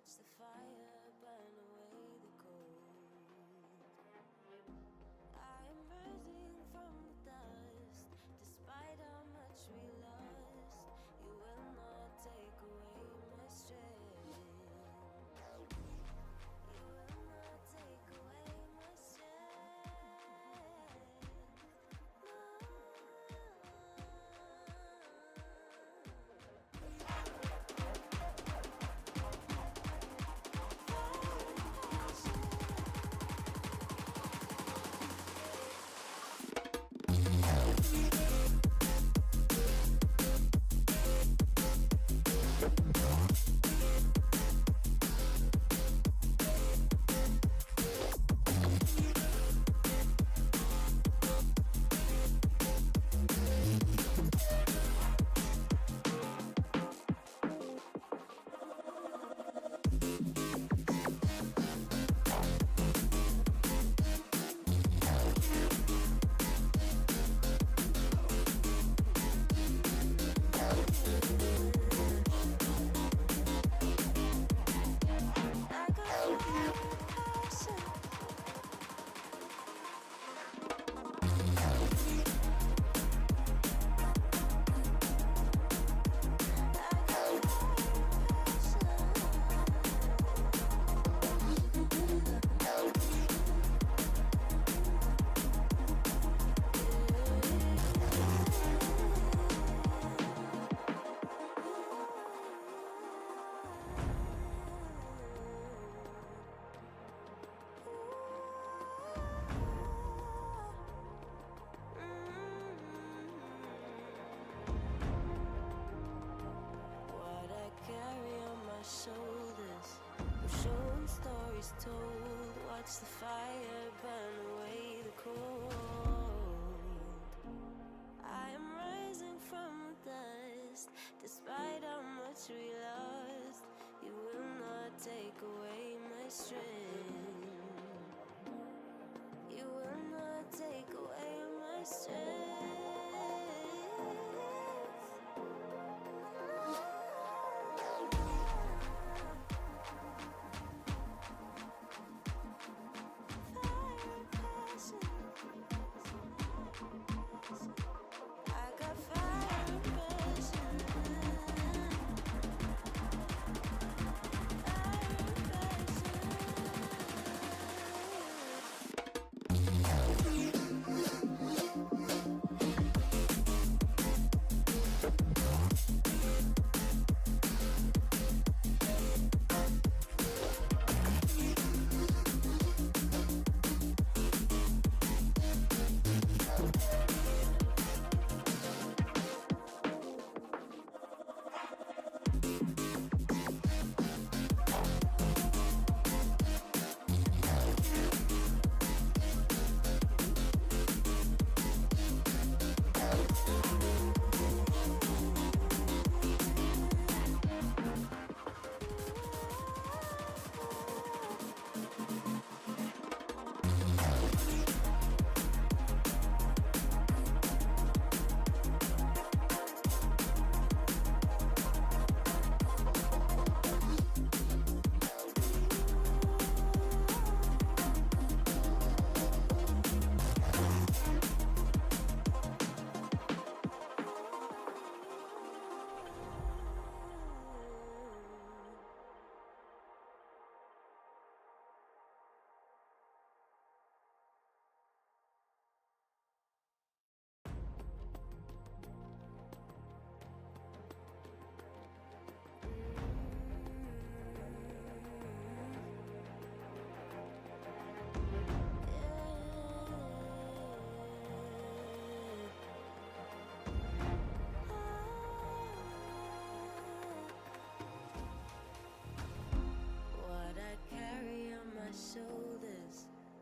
watch the fire burn away the cold. I am rising from the dust, despite how much we lost. You will not take away my strength. You will not take away my strength. Shoulders, showing stories told. Watch the fire burn away the cold. I am rising from the dust, despite how much we lost. You will not take away my strength. You will not take away my strength. Shoulders,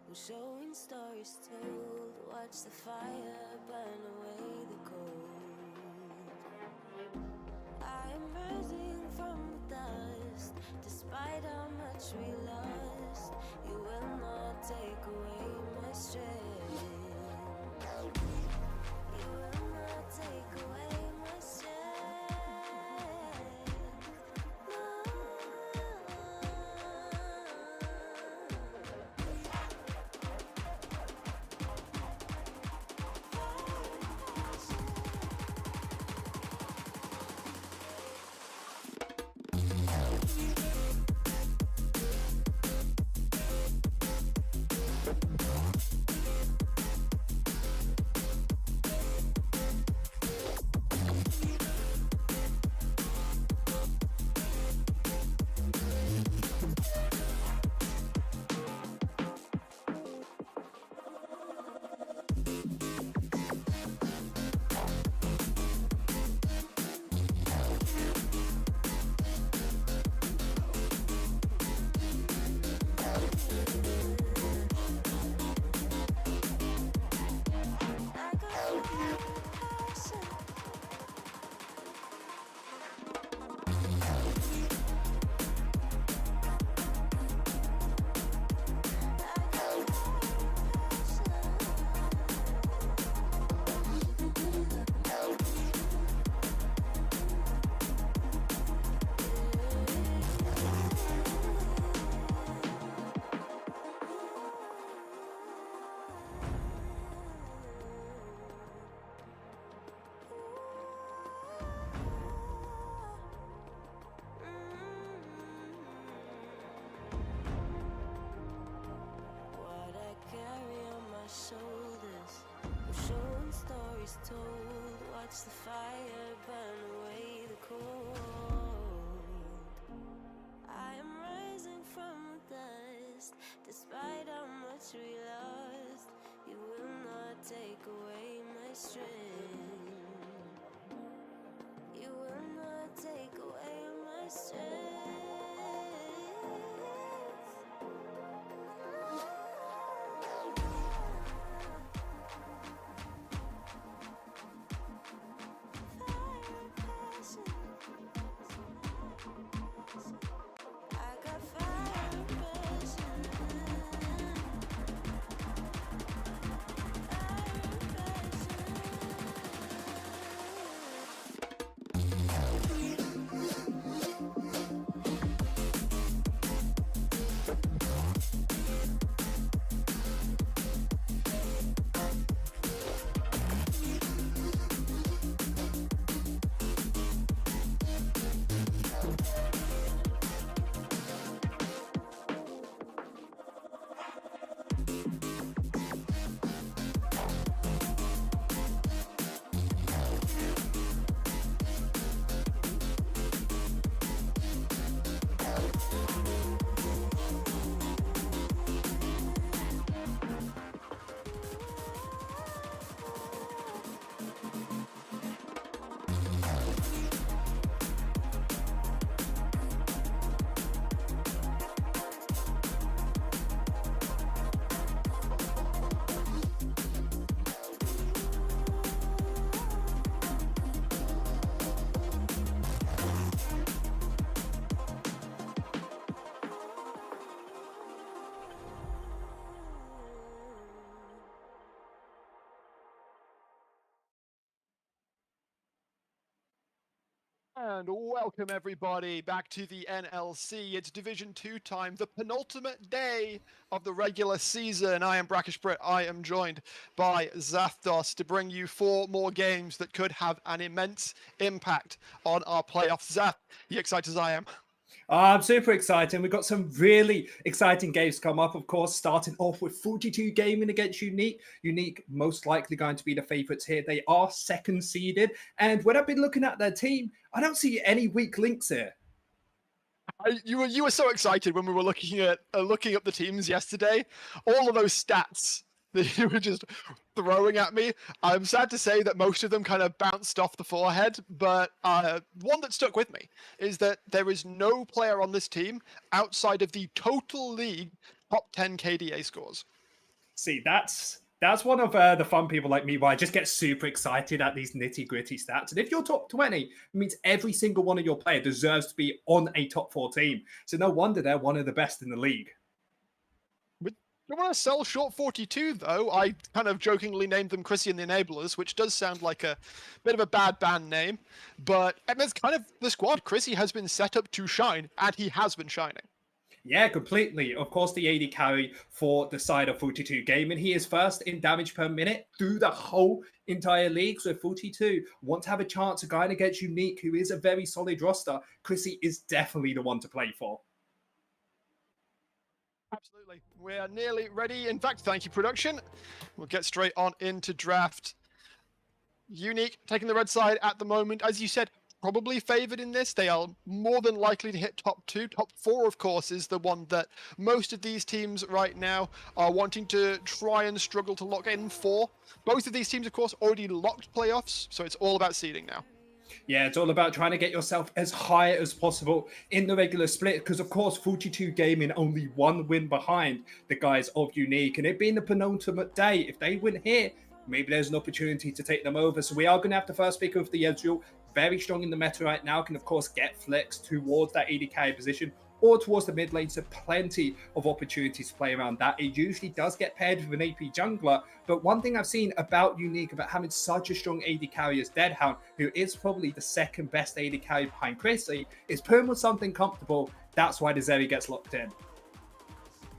I'm showing stories told. Watch the fire burn away the cold. I am rising from the dust, despite how much we lost. You will not take away my strength. You will not take away my strength. No. watch the fire burn away the cold. I am rising from the dust, despite how much we lost. You will not take away my strength. You will not take away my strength. And welcome everybody back to the NLC. It's Division 2 time, the penultimate day of the regular season. I am Brackish Brit. I am joined by Zathdos to bring you 4 more games that could have an immense impact on our playoffs. Zath, you excited as I am? I'm super excited. We've got some really exciting games come up, of course, starting off with 42 Gaming against Unique. Unique most likely going to be the favourites here. They are second seeded. And when I've been looking at their team, I don't see any weak links here. You were so excited when we were looking up the teams yesterday. All of those stats that you were just throwing at me. I'm sad to say that most of them kind of bounced off the forehead, but one that stuck with me is that there is no player on this team outside of the total league top 10 KDA scores. See, that's one of the fun people like me where I just get super excited at these nitty-gritty stats. And if you're top 20, it means every single one of your players deserves to be on a top 4 team. So no wonder they're one of the best in the league. I want to sell short 42, though. I kind of jokingly named them Chrissy and the Enablers, which does sound like a bit of a bad band name. But that's kind of the squad. Chrissy has been set up to shine, and he has been shining. Yeah, completely. Of course, the AD carry for the side of 42 Gaming. He is first in damage per minute through the whole entire league. So 42 want to have a chance of going against Unique, who is a very solid roster. Chrissy is definitely the one to play for. Absolutely. We are nearly ready. In fact, thank you, production. We'll get straight on into draft. Unique taking the red side at the moment. As you said, probably favored in this. They are more than likely to hit top 2. Top 4, of course, is the one that most of these teams right now are wanting to try and struggle to lock in for. Both of these teams, of course, already locked playoffs, so it's all about seeding now. Yeah, it's all about trying to get yourself as high as possible in the regular split because, of course, 42 Gaming only 1 win behind the guys of Unique. And it being the penultimate day, if they win here, maybe there's an opportunity to take them over. So we are going to have the first pick of the Ezreal. Very strong in the meta right now. Can, of course, get flexed towards that AD carry position or towards the mid lane, so plenty of opportunities to play around that. It usually does get paired with an AP jungler, but one thing I've seen about Unique, about having such a strong AD carry as Deadhound, who is probably the second best AD carry behind Chrissy, is putting with something comfortable. That's why the Zeri gets locked in.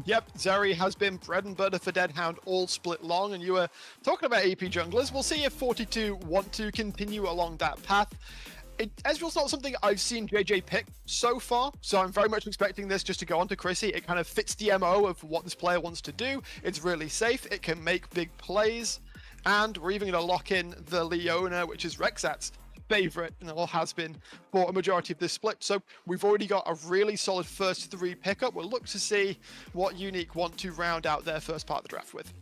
Yep, Zeri has been bread and butter for Deadhound all split long, and you were talking about AP junglers. We'll see if 42 want to continue along that path. Ezreal's not something I've seen JJ pick so far, so I'm very much expecting this just to go on to Chrissy. It kind of fits the MO of what this player wants to do. It's really safe. It can make big plays. And we're even going to lock in the Leona, which is Rexat's favorite, and all has been for a majority of this split. So we've already got a really solid first 3 pickup. We'll look to see what Unique want to round out their first part of the draft with.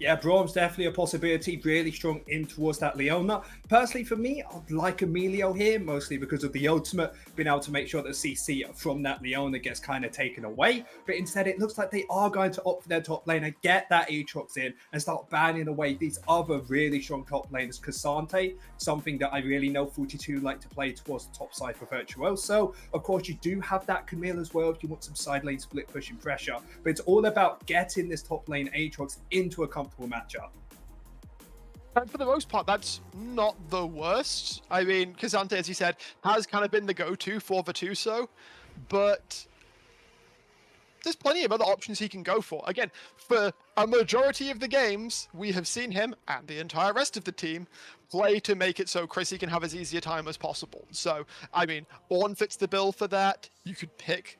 Yeah, Braum's definitely a possibility, really strong in towards that Leona. Personally, for me, I'd like Emilio here, mostly because of the ultimate, being able to make sure that CC from that Leona gets kind of taken away. But instead, it looks like they are going to opt for their top laner, get that Aatrox in, and start banning away these other really strong top laners. Cassante, something that I really know 42 like to play towards the top side for Virtuoso. Of course, you do have that Camille as well if you want some side lane split pushing pressure. But it's all about getting this top lane Aatrox into a comfortable matchup. And for the most part, that's not the worst. I mean, Cassante, as you said, has kind of been the go-to for Virtuoso, but there's plenty of other options he can go for. Again, for a majority of the games, we have seen him and the entire rest of the team play to make it so Chrissy can have as easy a time as possible. So, I mean, Ornn fits the bill for that. You could pick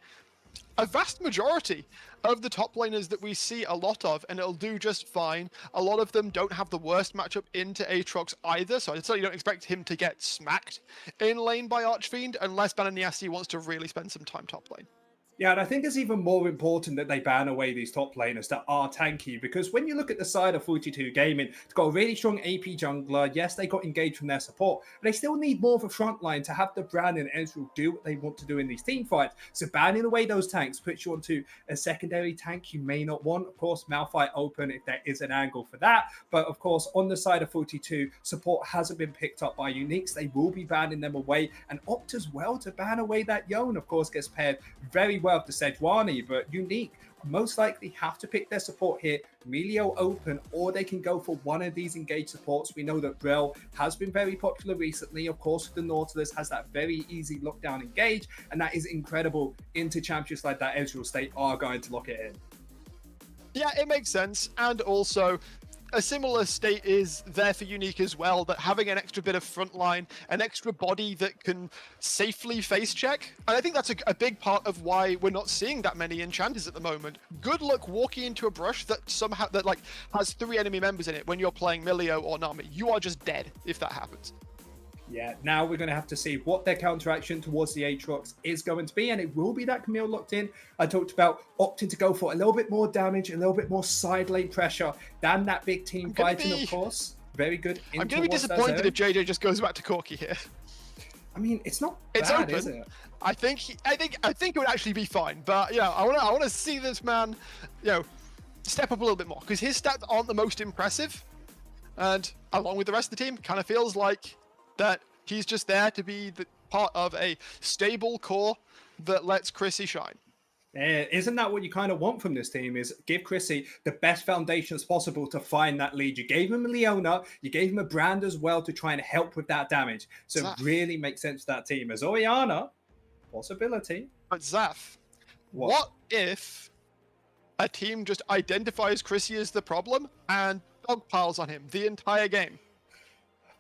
a vast majority of the top laners that we see a lot of, and it'll do just fine. A lot of them don't have the worst matchup into Aatrox either, so I certainly don't expect him to get smacked in lane by Archfiend unless Bananiasi wants to really spend some time top lane. Yeah, and I think it's even more important that they ban away these top laners that are tanky, because when you look at the side of 42 Gaming, it's got a really strong AP jungler. Yes, they got engaged from their support, but they still need more of a front line to have the Brand and Ezreal do what they want to do in these team fights. So banning away those tanks puts you onto a secondary tank you may not want. Of course, Malphite open if there is an angle for that. But of course, on the side of 42, support hasn't been picked up by Uniques. They will be banning them away, and opt as well to ban away that Yone. Of course, gets paired very well of the Sejuani, but Unique most likely have to pick their support here. Emilio open, or they can go for one of these engaged supports. We know that Brel has been very popular recently. Of course, the Nautilus has that very easy lockdown engage, and that is incredible into champions like that Ezreal State are going to lock it in. Yeah, it makes sense. And also, a similar state is there for Unique as well, that having an extra bit of frontline, an extra body that can safely face check. And I think that's a big part of why we're not seeing that many enchanters at the moment. Good luck walking into a brush that somehow has 3 enemy members in it when you're playing Milio or Nami. You are just dead if that happens. Yeah, now we're going to have to see what their counteraction towards the Aatrox is going to be, and it will be that Camille locked in. I talked about opting to go for a little bit more damage, a little bit more side lane pressure than that big team fighting, of course. Very good. I'm going to be disappointed if JJ just goes back to Corki here. I mean, it's not it's bad, open. is it? I think it would actually be fine, but I want to see this man, step up a little bit more, because his stats aren't the most impressive, and along with the rest of the team, kind of feels like that he's just there to be the part of a stable core that lets Chrissy shine. Isn't that what you kind of want from this team, is give Chrissy the best foundations possible to find that lead? You gave him a Leona, you gave him a Brand as well to try and help with that damage. So Zaf. It really makes sense to that team. As Oriana, possibility. But Zaf, what if a team just identifies Chrissy as the problem and dogpiles on him the entire game?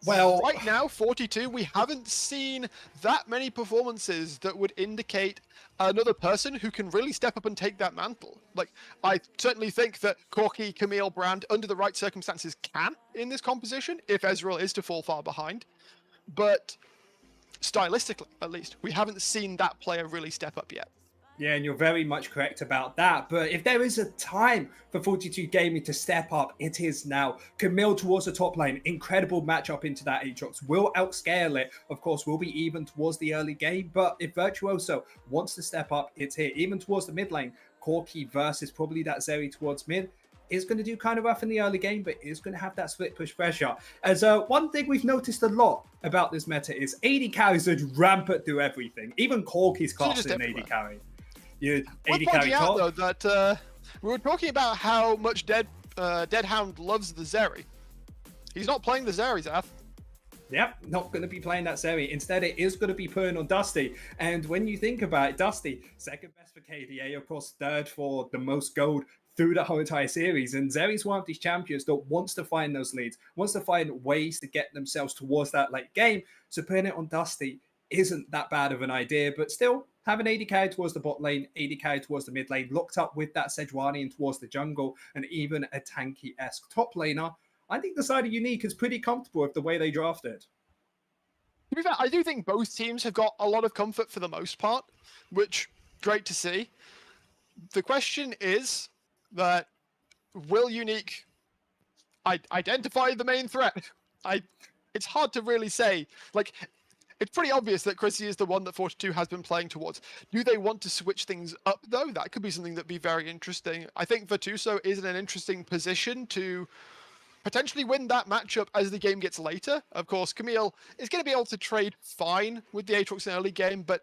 Well, right now, 42, we haven't seen that many performances that would indicate another person who can really step up and take that mantle. Like, I certainly think that Corki, Camille, Brand, under the right circumstances, can in this composition, if Ezreal is to fall far behind. But stylistically, at least, we haven't seen that player really step up yet. Yeah, and you're very much correct about that. But if there is a time for 42 Gaming to step up, it is now. Camille towards the top lane, incredible matchup into that Aatrox. Will outscale it. Of course, will be even towards the early game. But if Virtuoso wants to step up, it's here. Even towards the mid lane, Corki versus probably that Zeri towards mid is going to do kind of rough in the early game, but is going to have that split push pressure. As one thing we've noticed a lot about this meta is AD carries are rampant through everything. Even Corki's class in AD carry. We're pointing out, though, that we were talking about how much Deadhound loves the Zeri. He's not playing the Zeri, Zaf. Yep, not going to be playing that Zeri. Instead, it is going to be putting on Dusty. And when you think about it, Dusty, second best for KDA, of course, third for the most gold through the whole entire series. And Zeri's one of these champions that wants to find those leads, wants to find ways to get themselves towards that late game. So putting it on Dusty isn't that bad of an idea, but still, having AD carry towards the bot lane, AD carry towards the mid lane, locked up with that Sejuani and towards the jungle, and even a tanky-esque top laner, I think the side of Unique is pretty comfortable with the way they drafted. To be fair, I do think both teams have got a lot of comfort for the most part, which great to see. The question is that will Unique identify the main threat? It's hard to really say. Like, it's pretty obvious that Chrissy is the one that 42 has been playing towards. Do they want to switch things up, though? That could be something that'd be very interesting. I think Virtuoso is in an interesting position to potentially win that matchup as the game gets later. Of course, Camille is going to be able to trade fine with the Aatrox in early game, but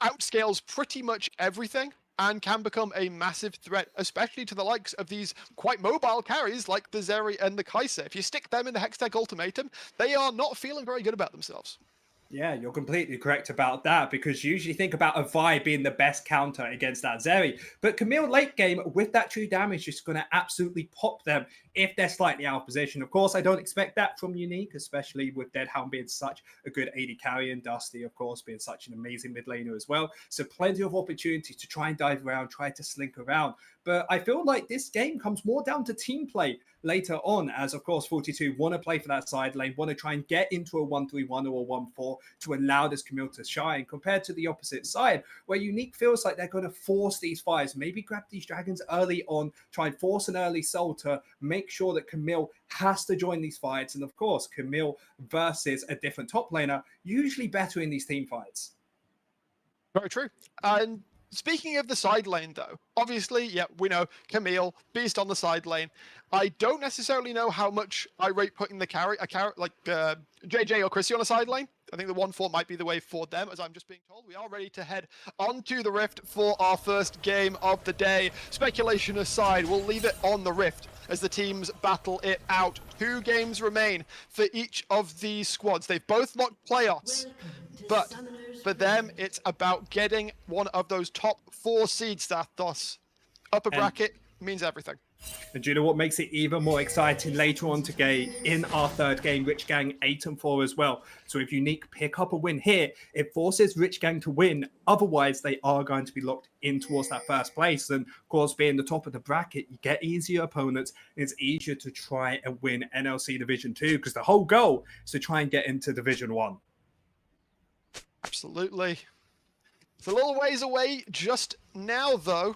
outscales pretty much everything and can become a massive threat, especially to the likes of these quite mobile carries like the Zeri and the Kai'Sa. If you stick them in the Hextech Ultimatum, they are not feeling very good about themselves. Yeah, you're completely correct about that, because you usually think about a Vi being the best counter against that Zeri. But Camille late game with that true damage is going to absolutely pop them if they're slightly out of position. Of course, I don't expect that from Unique, especially with Deadhound being such a good AD carry and Dusty, of course, being such an amazing mid laner as well. So plenty of opportunities to try and dive around, try to slink around. But I feel like this game comes more down to team play later on, as of course 42 want to play for that side lane, want to try and get into a 1-3-1 or a 1-4 to allow this Camille to shine, compared to the opposite side, where Unique feels like they're going to force these fires, maybe grab these dragons early on, try and force an early soul to make sure that Camille has to join these fights. And of course, Camille versus a different top laner, usually better in these team fights. Very true. And speaking of the side lane, though, obviously, yeah, we know Camille, beast on the side lane. I don't necessarily know how much I rate putting the carry like JJ or Chrissy on a side lane. I think the 1-4 might be the way for them, as I'm just being told. We are ready to head onto the Rift for our first game of the day. Speculation aside, we'll leave it on the Rift as the teams battle it out. 2 games remain for each of these squads. They've both locked playoffs, but for them, it's about getting one of those top 4 seeds, Stathos. Upper bracket means everything. And do you know what makes it even more exciting later on today in our third game, Rich Gang 8-4 as well. So if Unique pick up a win here, it forces Rich Gang to win. Otherwise, they are going to be locked in towards that first place. And of course, being the top of the bracket, you get easier opponents. It's easier to try and win NLC Division 2, because the whole goal is to try and get into Division 1. Absolutely. It's a little ways away just now, though.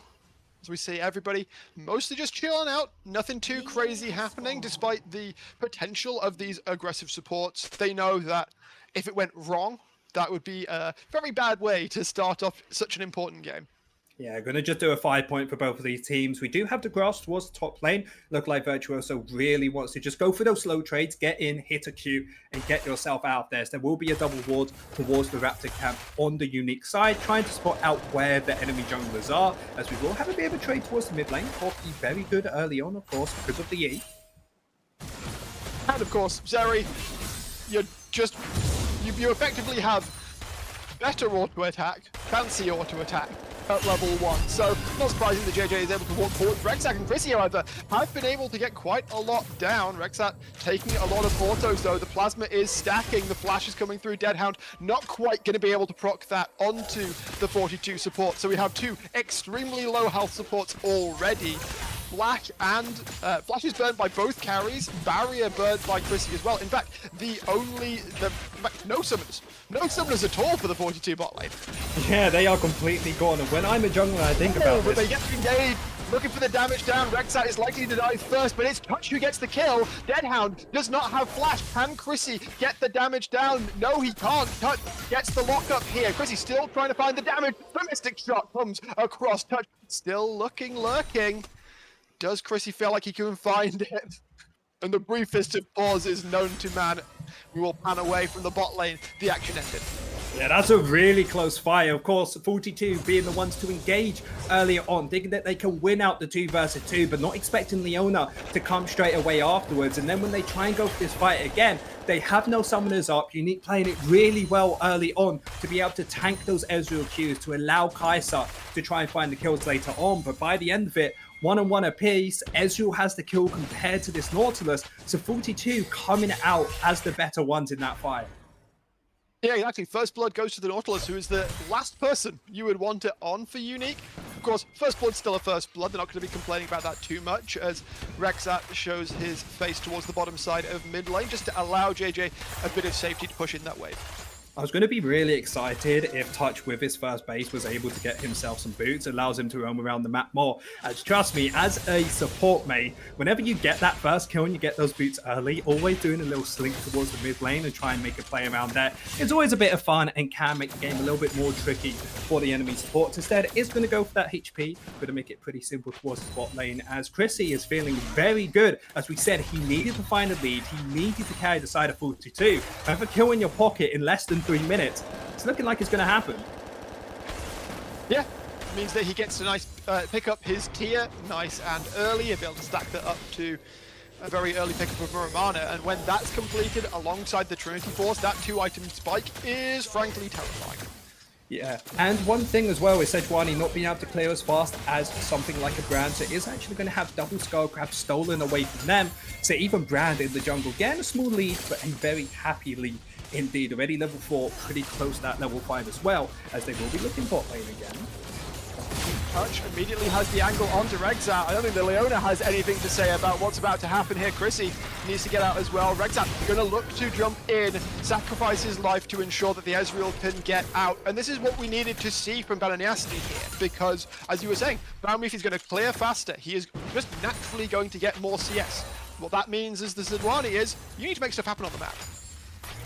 As we see everybody mostly just chilling out, nothing too crazy happening, despite the potential of these aggressive supports. They know that if it went wrong, that would be a very bad way to start off such an important game. Yeah, going to just do a 5-point for both of these teams. We do have the grass towards the top lane. Look like Virtuoso really wants to just go for those slow trades, get in, hit a Q, and get yourself out there. So there will be a double ward towards the Raptor camp on the Unique side, trying to spot out where the enemy junglers are, as we will have a bit of a trade towards the mid lane. Corky very good early on, of course, because of the E. And of course, Zeri, you effectively have better auto attack, fancy auto attack at level 1. So not surprising that JJ is able to walk forward. Rexat and Chrissy, however, have been able to get quite a lot down. Rexat taking a lot of autos, though. The plasma is stacking. The flash is coming through. Deadhound not quite going to be able to proc that onto the 42 support. So we have 2 extremely low health supports already. Flash is burned by both carries, Barrier burned by Chrissy as well. In fact, no summoners at all for the 42 bot lane. Yeah, they are completely gone. And when I'm a jungler, I think about but this. They get to engage, looking for the damage down. Rexat is likely to die first, but it's Touch who gets the kill. Deadhound does not have flash. Can Chrissy get the damage down? No, he can't. Touch gets the lockup here. Chrissy still trying to find the damage. The Mystic Shot comes across. Touch still lurking. Does Chrissy feel like he can find it? And the briefest of pauses known to man. We will pan away from the bot lane. The action ended. Yeah, that's a really close fight. Of course, 42 being the ones to engage earlier on, thinking that they can win out the 2 versus 2, but not expecting Leona to come straight away afterwards. And then when they try and go for this fight again, they have no summoners up. Unique playing it really well early on to be able to tank those Ezreal Qs to allow Kai'Sa to try and find the kills later on. But by the end of it, 1-on-1 apiece, Ezreal has the kill compared to this Nautilus, so 42 coming out as the better ones in that fight. Yeah, exactly. First blood goes to the Nautilus, who is the last person you would want it on for Unique. course, first blood's still a first blood. They're not going to be complaining about that too much as Rexat shows his face towards the bottom side of mid lane just to allow JJ a bit of safety to push in that wave. I was going to be really excited if Touch with his first base was able to get himself some boots. It allows him to roam around the map more. As trust me, as a support mate, whenever you get that first kill and you get those boots early, always doing a little slink towards the mid lane and try and make a play around there is always a bit of fun and can make the game a little bit more tricky for the enemy support. Instead, it's going to go for that HP, going to make it pretty simple towards the bot lane as Chrissy is feeling very good. As we said, he needed to find a lead. He needed to carry the side of 42. Have a kill in your pocket in less than 3 minutes. It's looking like it's going to happen. Yeah, means that he gets to nice pick up his tier nice and early and be able to stack that up to a very early pickup of Muramana. And when that's completed alongside the Trinity Force, that 2-item spike is frankly terrifying. Yeah, and one thing as well is Sejuani not being able to clear as fast as something like a Brand, so it is actually going to have double skull crab stolen away from them. So even Brand in the jungle getting a small lead, but a very happy lead indeed. Already level 4, pretty close to that level 5 as well, as they will be looking bot lane again. Touch immediately has the angle onto Rexat. I don't think the Leona has anything to say about what's about to happen here. Chrissy needs to get out as well. Rexat going to look to jump in, sacrifice his life to ensure that the Ezreal can get out. And this is what we needed to see from Balaniasti here, because, as you were saying, Balmif is going to clear faster. He is just naturally going to get more CS. What that means is the Sejuani is, you need to make stuff happen on the map.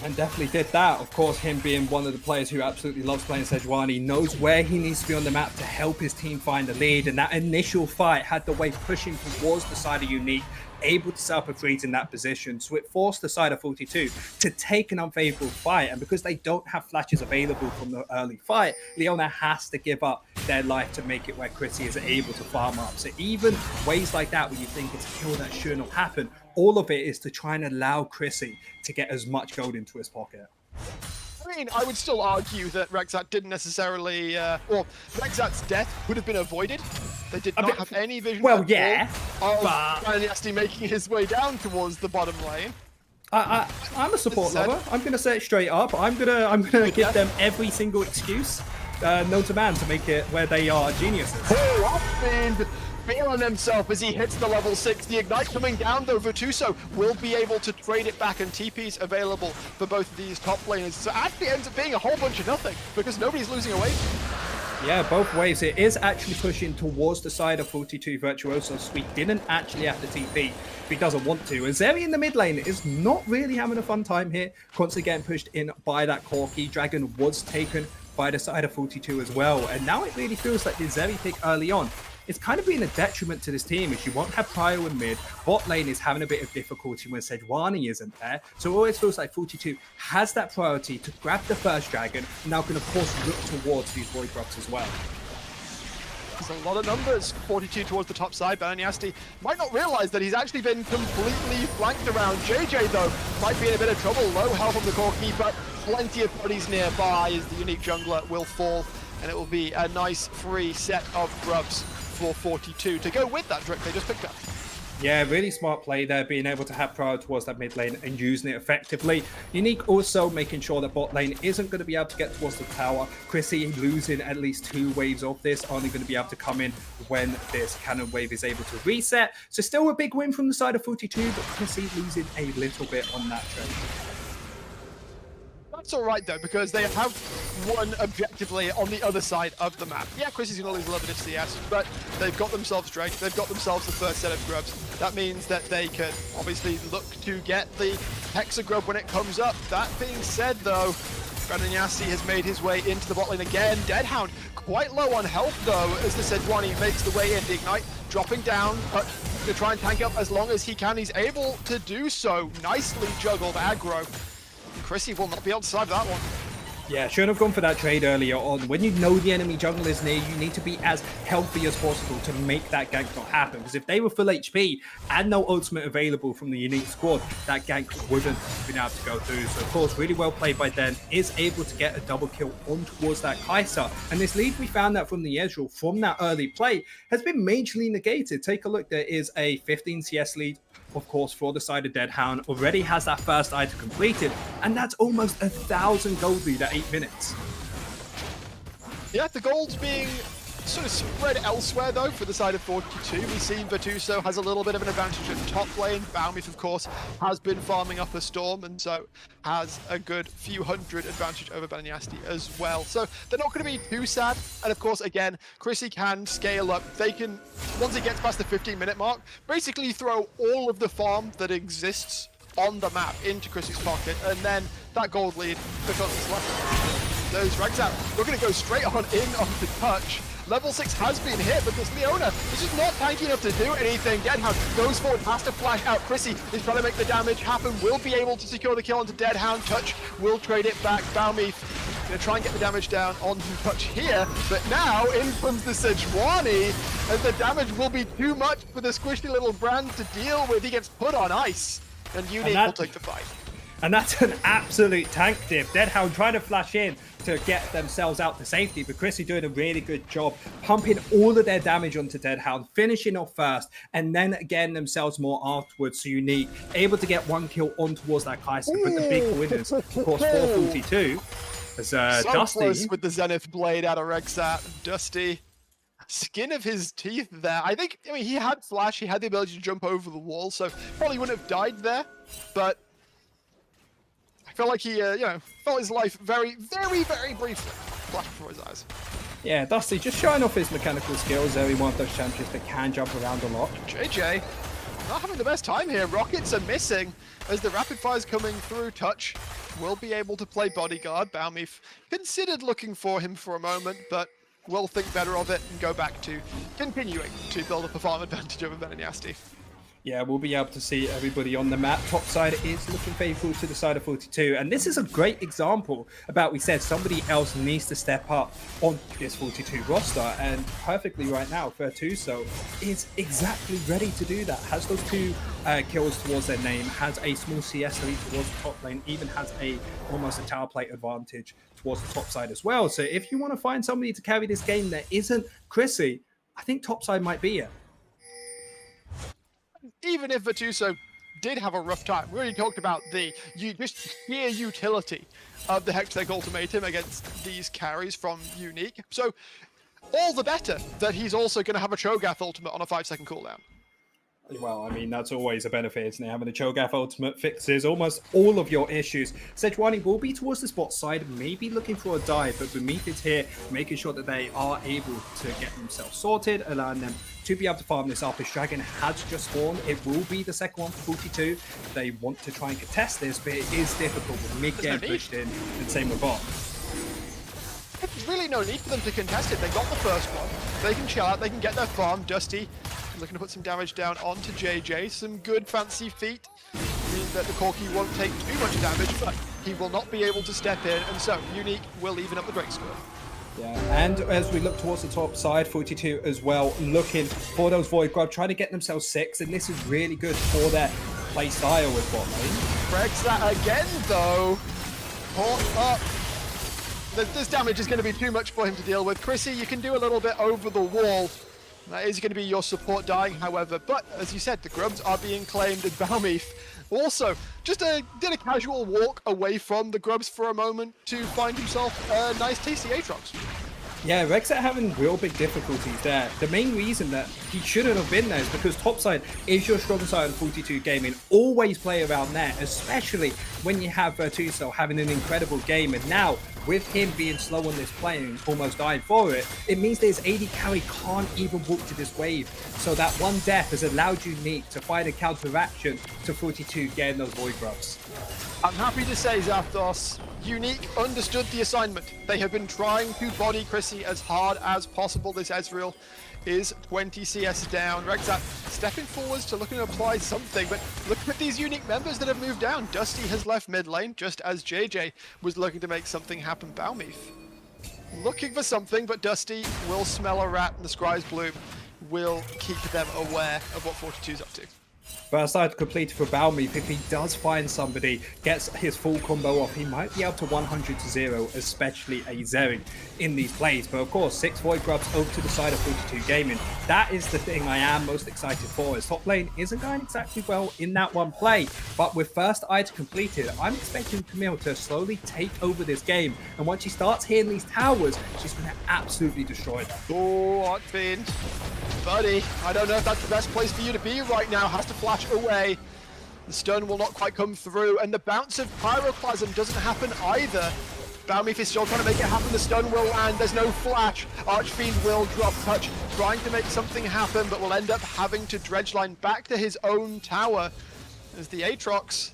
And definitely did that. Of course, him being one of the players who absolutely loves playing Sejuani, knows where he needs to be on the map to help his team find the lead. And that initial fight had the wave pushing towards the side of Unique, able to set up a freeze in that position. So it forced the side of 42 to take an unfavorable fight. And because they don't have flashes available from the early fight, Leona has to give up their life to make it where Chrissy is able to farm up. So even ways like that where you think it's a kill that shouldn't have happened, all of it is to try and allow Chrissy to get as much gold into his pocket. I mean, I would still argue that Rexat didn't necessarily, well, Rexat's death would have been avoided. They did not have any vision of Balaniasti making his way down towards the bottom lane. I'm a support lover. I'm going to say it straight up. I'm gonna give them every single excuse known to man to make it where they are geniuses. Oh, feeling himself as he hits the level 6. The Ignite coming down though, Virtuoso will be able to trade it back and TP's available for both of these top laners. So actually ends up being a whole bunch of nothing because nobody's losing away. Yeah, both ways. It is actually pushing towards the side of 42 Virtuoso. Sweet didn't actually have to TP if he doesn't want to. And Zeri in the mid lane is not really having a fun time here. Constantly getting pushed in by that Corki. Dragon was taken by the side of 42 as well. And now it really feels like the Zeri pick early on, it's kind of been a detriment to this team as you won't have Prio in mid. Bot lane is having a bit of difficulty when Sejuani isn't there. So it always feels like 42 has that priority to grab the first dragon, and now can of course look towards these Void Rocks as well. There's a lot of numbers. 42 towards the top side. Balaniasti might not realize that he's actually been completely flanked around. JJ, though, might be in a bit of trouble. Low health on the Corki, but plenty of bodies nearby as the Unique jungler will fall, and it will be a nice free set of grubs for 42 to go with that drip they just picked up. Yeah, really smart play there, being able to have prior towards that mid lane and using it effectively. Unique also making sure that bot lane isn't going to be able to get towards the tower. Chrissy losing at least 2 waves of this, only going to be able to come in when this cannon wave is able to reset. So still a big win from the side of 42, but Chrissy losing a little bit on that trade. That's all right, though, because they have won objectively on the other side of the map. Yeah, Chrissy's going to lose a little bit of CS, but they've got themselves Drake. They've got themselves the first set of grubs. That means that they can obviously look to get the Hexa grub when it comes up. That being said, though, Balaniasti has made his way into the bot lane again. Deadhound quite low on health, though, as the Sejuani makes the way in. The Ignite dropping down, but to try and tank up as long as he can. He's able to do so. Nicely juggled aggro. Chrissy will not be able to survive that one. Yeah, shouldn't have gone for that trade earlier on. When you know the enemy jungle is near, you need to be as healthy as possible to make that gank not happen. Because if they were full HP and no ultimate available from the Unique squad, that gank wouldn't have been able to go through. So, of course, really well played by Den. Is able to get a double kill on towards that Kai'Sa. And this lead, we found that from the Ezreal, from that early play, has been majorly negated. Take a look. There is a 15 CS lead, of course, for the side of Deadhound. Already has that first item completed, and that's almost 1,000 gold lead at 8 minutes. Yeah, the gold's being sort of spread elsewhere, though, for the side of 42. We see Virtuoso has a little bit of an advantage at top lane. Balmith, of course, has been farming up a Storm, and so has a good few hundred advantage over Banyasti as well. So they're not going to be too sad. And of course, again, Chrissy can scale up. They can, once it gets past the 15-minute mark, basically throw all of the farm that exists on the map into Chrissy's pocket, and then that gold lead becomes left. Those rags out. We're going to go straight on in onto touch. Level 6 has been hit, but this Leona is just not tanky enough to do anything. Deadhound goes forward, has to flash out. Chrissy is trying to make the damage happen, will be able to secure the kill onto Deadhound. Touch will trade it back. Balmith going to try and get the damage down onto Touch here, but now in comes the Sejuani, and the damage will be too much for the squishy little brand to deal with. He gets put on ice, and Unique will take the fight. And that's an absolute tank dip. Deadhound trying to flash in to get themselves out to safety, but Chrissy doing a really good job pumping all of their damage onto Deadhound, finishing off first, and then getting themselves more afterwards. So Unique able to get one kill on towards that Kai'Sa, but the big winners, of course, 442. As So Dusty close with the Zenith Blade out of Rexat. Dusty, skin of his teeth there. I mean, he had flash, he had the ability to jump over the wall, so probably wouldn't have died there, but I felt like he, felt his life very, very, very briefly flash before his eyes. Yeah, Dusty just showing off his mechanical skills. There, one of those champions that can jump around a lot. JJ not having the best time here. Rockets are missing as the rapid fire's coming through. Touch will be able to play bodyguard. Balmith considered looking for him for a moment, but will think better of it and go back to continuing to build up a farm advantage over Banyasti. Yeah, we'll be able to see everybody on the map. Top side is looking faithful to the side of 42. And this is a great example about, we said, somebody else needs to step up on this 42 roster. And perfectly right now, Virtuoso is exactly ready to do that. Has those two kills towards their name, has a small CS lead towards the top lane, even has almost a tower plate advantage towards the top side as well. So if you want to find somebody to carry this game that isn't Chrissy, I think top side might be it. Even if Virtuoso did have a rough time, we already talked about the just sheer utility of the Hextech Ultimatum against these carries from Unique. So all the better that he's also going to have a Cho'Gath ultimate on a 5-second cooldown. Well, I mean, that's always a benefit, isn't it? Having a Cho'Gath ultimate fixes almost all of your issues. Sejuani will be towards the spot side, maybe looking for a dive, but Beneath is here, making sure that they are able to get themselves sorted, allowing them to be able to farm this up. As Dragon has just spawned, it will be the second one for 42. They want to try and contest this, but it is difficult with mid getting pushed in, and same with bot. There's really no need for them to contest it. They got the first one. They can chill out, they can get their farm. Dusty looking to put some damage down onto JJ. Some good fancy feet mean that the Corki won't take too much damage, but he will not be able to step in, and so Unique will even up the Drake score. Yeah, and as we look towards the top side, 42 as well, looking for those Void Grub, trying to get themselves 6, and this is really good for their play style with bot lane. Breaks that again, though. Caught up. This damage is going to be too much for him to deal with. Chrissy, you can do a little bit over the wall. That is going to be your support dying, however. But, as you said, the Grubs are being claimed as Balmith. Also, just did a casual walk away from the Grubs for a moment to find himself a nice tasty Aatrox. Yeah, Rexat having real big difficulties there. The main reason that he shouldn't have been there is because topside is your strong side in 42 gaming. Always play around there, especially when you have Virtuoso having an incredible game. And now, with him being slow on this play and almost dying for it, it means that his AD carry can't even walk to this wave. So that one death has allowed Unique to find a counteraction to 42 getting those Void Grubs. I'm happy to say, Zapdos, Unique understood the assignment. They have been trying to body Chrissy as hard as possible. This Ezreal is 20 CS down. Rexat stepping forwards to look and apply something, but look at these Unique members that have moved down. Dusty has left mid lane, just as JJ was looking to make something happen. Balmith looking for something, but Dusty will smell a rat, and the Scry's Bloom will keep them aware of what 42's up to. First side completed for Balmeep. If he does find somebody, gets his full combo off, he might be able to 100-0, especially a Zeri in these plays. But of course, 6 Void Grubs over to the side of 42 Gaming. That is the thing I am most excited for, as top lane isn't going exactly well in that one play. But with first item completed, I'm expecting Camille to slowly take over this game. And once she starts hitting these towers, she's going to absolutely destroy them. Oh, Archfiend. Buddy, I don't know if that's the best place for you to be right now. Has to flash away. The stun will not quite come through, and the bounce of Pyroclasm doesn't happen either. Balmeep is still trying to make it happen. The stun will land. There's no flash. Archfiend will drop touch, trying to make something happen, but will end up having to dredgeline back to his own tower, as the Aatrox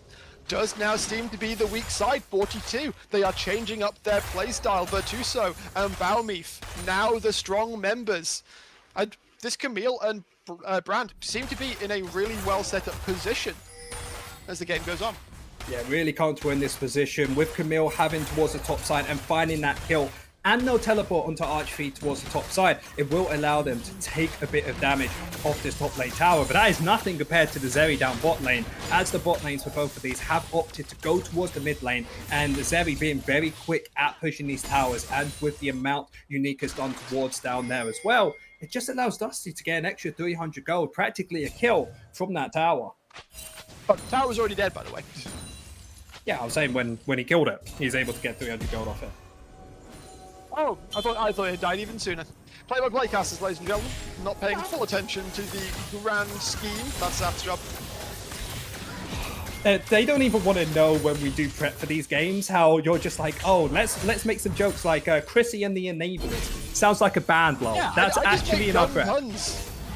does now seem to be the weak side. 42. They are changing up their playstyle. Virtuoso and Balmeep, now the strong members. And this Camille and Brand seem to be in a really well set up position as the game goes on. Yeah, really comfortable in this position with Camille having towards the top side and finding that kill. And no teleport onto Archfiend towards the top side. It will allow them to take a bit of damage off this top lane tower. But that is nothing compared to the Zeri down bot lane, as the bot lanes for both of these have opted to go towards the mid lane. And the Zeri being very quick at pushing these towers, and with the amount Unique has done towards down there as well, it just allows Dusty to get an extra 300 gold, practically a kill from that tower. Oh, the tower's already dead, by the way. Yeah, I was saying when he killed it, he's able to get 300 gold off it. Oh, I thought it had died even sooner. Play by playcasters, ladies and gentlemen. Not paying full attention to the grand scheme. That's Zaf's job. They don't even want to know when we do prep for these games, how you're just like, oh, let's make some jokes like Chrissy and the Enablers. Sounds like a band, lol. Yeah, That's I actually enough prep.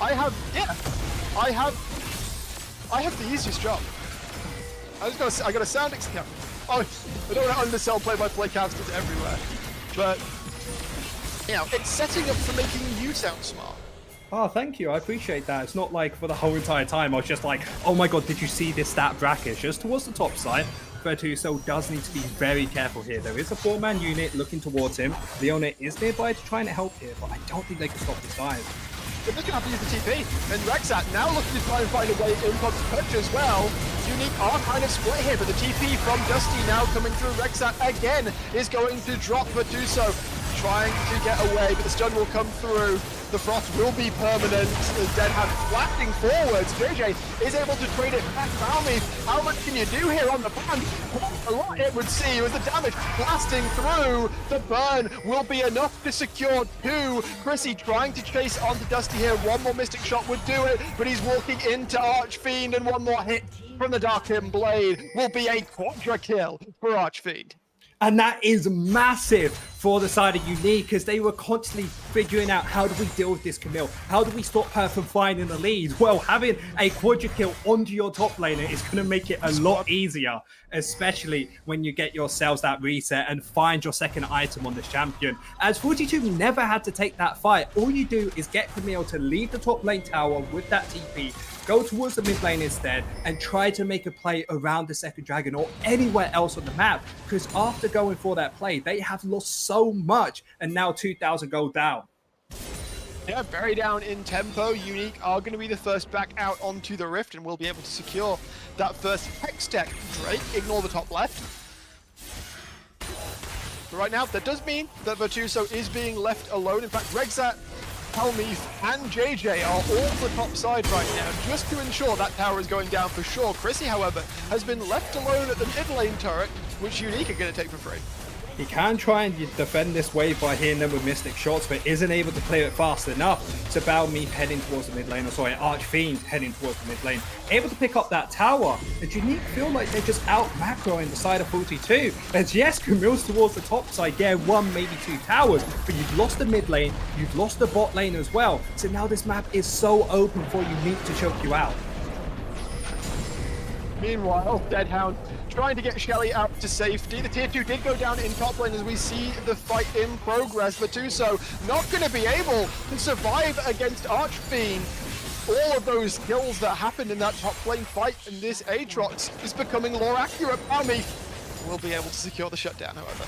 I have the easiest job. I got a sound account. Oh, I don't want to undersell play-by-playcasters everywhere, but you know, it's setting up for making you sound smart. Oh, thank you. I appreciate that. It's not like for the whole entire time I was just like, oh my god, did you see this stat bracket? Just towards the top side. Virtuoso does need to be very careful here. There is a 4-man unit looking towards him. Leona is nearby to try and help here, but I don't think they can stop these guys. They're just going to have to use the TP. And Rexat now looking to try and find a way in from touch as well. Unique are kind of split here, but the TP from Dusty now coming through. Rexat again is going to drop Virtuoso, trying to get away, but the stun will come through. The frost will be permanent. The Dead Hand flashing forwards. JJ is able to trade it back. Balmeep, how much can you do here on the pan? A lot, it would seem, as the damage blasting through. The burn will be enough to secure 2. Chrissy trying to chase onto Dusty here. One more Mystic Shot would do it, but he's walking into Archfiend, and one more hit from the Darkrim Blade will be a quadra kill for Archfiend. And that is massive for the side of Unique, as they were constantly figuring out, how do we deal with this Camille? How do we stop her from finding the lead? Well, having a quadra kill onto your top laner is going to make it a lot easier, especially when you get yourselves that reset and find your second item on this champion. As 42 never had to take that fight, all you do is get Camille to leave the top lane tower with that TP, go towards the mid lane instead, and try to make a play around the second dragon or anywhere else on the map, because after going for that play, they have lost so much, and now 2,000 gold down. Yeah, very down in tempo. Unique are going to be the first back out onto the Rift, and will be able to secure that first Hex Tech. Drake, ignore the top left. But right now, that does mean that Virtuoso is being left alone. In fact, Rexat, Balmeep, and JJ are all the top side right now, just to ensure that tower is going down for sure. Chrissy, however, has been left alone at the mid lane turret, which Unique are going to take for free. He can try and defend this wave by hitting them with Mystic Shots, but isn't able to clear it fast enough. So Balmeep heading towards the mid lane, or sorry, Archfiend heading towards the mid lane, able to pick up that tower. And Unique feel like they're just out macroing the side of 42. As yes, Camille's towards the top side, yeah, 1, maybe 2 towers, but you've lost the mid lane, you've lost the bot lane as well. So now this map is so open for Unique to choke you out. Meanwhile, Deadhound trying to get Shelly out to safety. The tier 2 did go down in top lane as we see the fight in progress. Virtuoso not going to be able to survive against Archfiend. All of those kills that happened in that top lane fight, and this Aatrox is becoming more accurate. Balmeep will be able to secure the shutdown, however.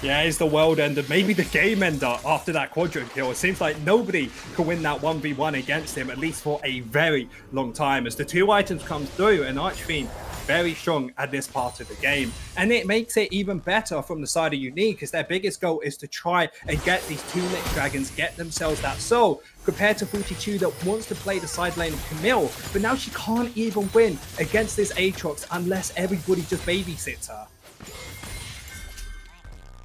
Yeah, it's the world ender, maybe the game ender after that quadrant kill. It seems like nobody can win that 1v1 against him, at least for a very long time, as the 2 items come through and Archfiend very strong at this part of the game. And it makes it even better from the side of Unique, as their biggest goal is to try and get these 2 Lich Dragons, get themselves that soul, compared to 42 that wants to play the side lane of Camille, but now she can't even win against this Aatrox unless everybody just babysits her.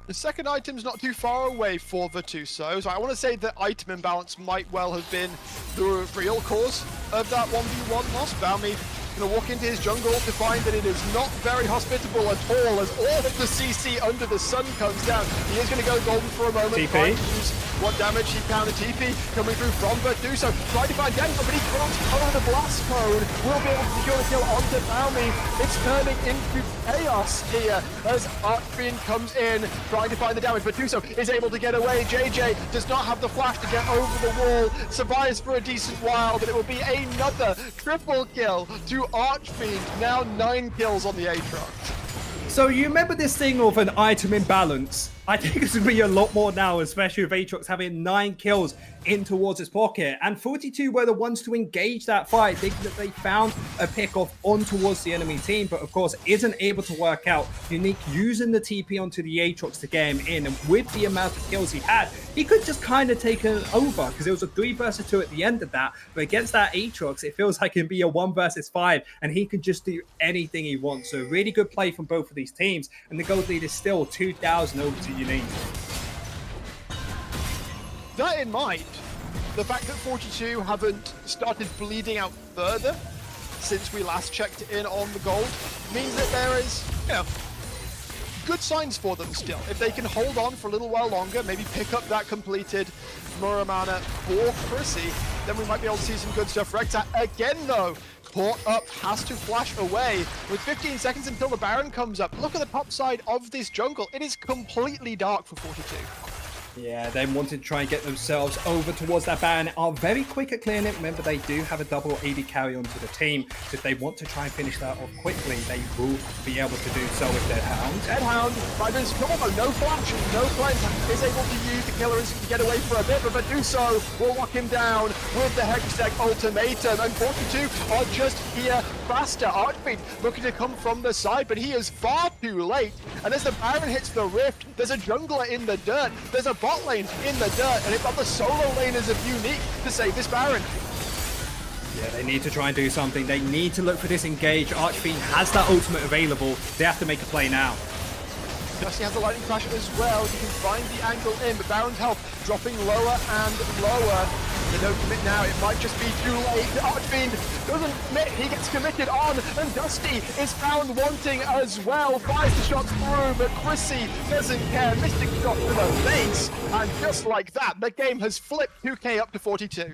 The second item's not too far away for Virtuoso, so I want to say that item imbalance might well have been the real cause of that 1v1 loss. Balmy going to walk into his jungle to find that it is not very hospitable at all, as all of the CC under the sun comes down. He is going to go golden for a moment, trying to use what damage he can. The TP coming through from Virtuoso, trying to find Denver, but he can't cover the blast cone. Will be able to secure the kill onto Balmy. It's turning into chaos here as Archfiend comes in, trying to find the damage. Virtuoso is able to get away. JJ does not have the flash to get over the wall, survives for a decent while, but it will be another triple kill to Archfiend. Now 9 kills on the Aatrox. So you remember this thing of an item imbalance? I think it's going to be a lot more now, especially with Aatrox having 9 kills in towards his pocket. And 42 were the ones to engage that fight, thinking that they found a pick-off on towards the enemy team, but of course isn't able to work out. Unique using the TP onto the Aatrox to get him in, and with the amount of kills he had, he could just kind of take it over, because it was a 3 versus 2 at the end of that. But against that Aatrox, it feels like it can be a 1 versus 5, and he can just do anything he wants. So really good play from both of these teams, and the gold lead is still 2,000 over to Unique. That in mind, the fact that 42 haven't started bleeding out further since we last checked in on the gold means that there is, good signs for them still. If they can hold on for a little while longer, maybe pick up that completed Muramana for Chrissy, then we might be able to see some good stuff. Recta again though, caught up, has to flash away with 15 seconds until the Baron comes up. Look at the top side of this jungle. It is completely dark for 42. Yeah, they wanted to try and get themselves over towards that Baron. Are very quick at clearing it. Remember, they do have a double AD carry onto the team. So if they want to try and finish that off quickly, they will be able to do so with their Hound. Deadhound, Ryder's combo, no flash, no cleanse, is able to use the killer instinct to get away for a bit, but do so will lock him down with the Hextech ultimatum, and 42 are just here faster. Archfiend looking to come from the side, but he is far too late, and as the Baron hits the rift, there's a jungler in the dirt, there's a bot lane in the dirt, and it's got the solo laners of Unique to save this Baron. Yeah, they need to try and do something. They need to look for this engage. Archfiend has that ultimate available. They have to make a play now. Dusty has the lightning crash as well. You can find the angle in, but Baron's health dropping lower and lower. They don't commit now. It might just be too late. Archfiend doesn't commit. He gets committed on, and Dusty is found wanting as well. Fires the shots through, but Chrissy doesn't care. Mystic shot to the face, and just like that, the game has flipped 2K up to 42.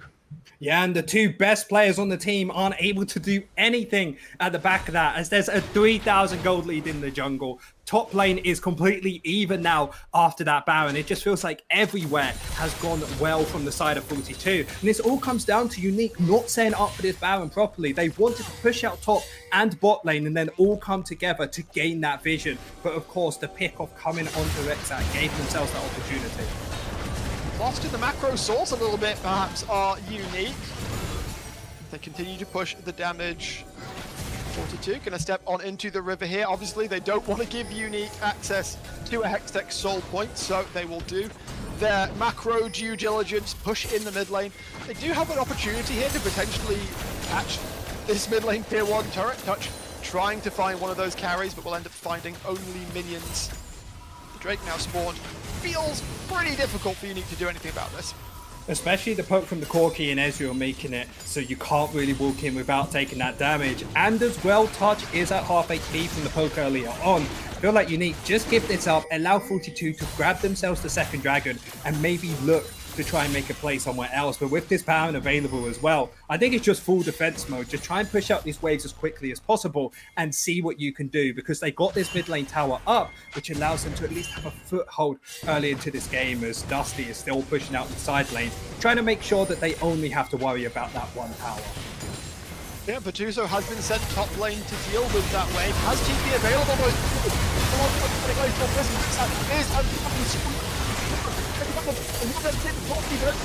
Yeah, and the 2 best players on the team aren't able to do anything at the back of that, as there's a 3,000 gold lead in the jungle. Top lane is completely even now after that Baron. It just feels like everywhere has gone well from the side of 42. And this all comes down to Unique not setting up for this Baron properly. They wanted to push out top and bot lane and then all come together to gain that vision. But of course, the pick-off coming onto Rexat gave themselves that opportunity. Lost in the macro source a little bit, perhaps, are Unique. They continue to push the damage. 42 gonna step on into the river here. Obviously, they don't want to give Unique access to a Hextech soul point, so they will do their macro due diligence, push in the mid lane. They do have an opportunity here to potentially catch this mid lane tier 1 turret touch, trying to find one of those carries, but will end up finding only minions. The Drake now spawned. Feels pretty difficult for Unique to do anything about this. Especially the poke from the Corki and Ezreal making it so you can't really walk in without taking that damage. And as well, Touch is at half HP from the poke earlier on. I feel like Unique just give this up, allow 42 to grab themselves the second dragon and maybe look to try and make a play somewhere else. But with this Baron available as well, I think it's just full defense mode. Just try and push out these waves as quickly as possible and see what you can do, because they got this mid lane tower up, which allows them to at least have a foothold early into this game, as Dusty is still pushing out the side lane, trying to make sure that they only have to worry about that one tower. Yeah, Virtuoso has been sent top lane to deal with that wave. Has TP available, but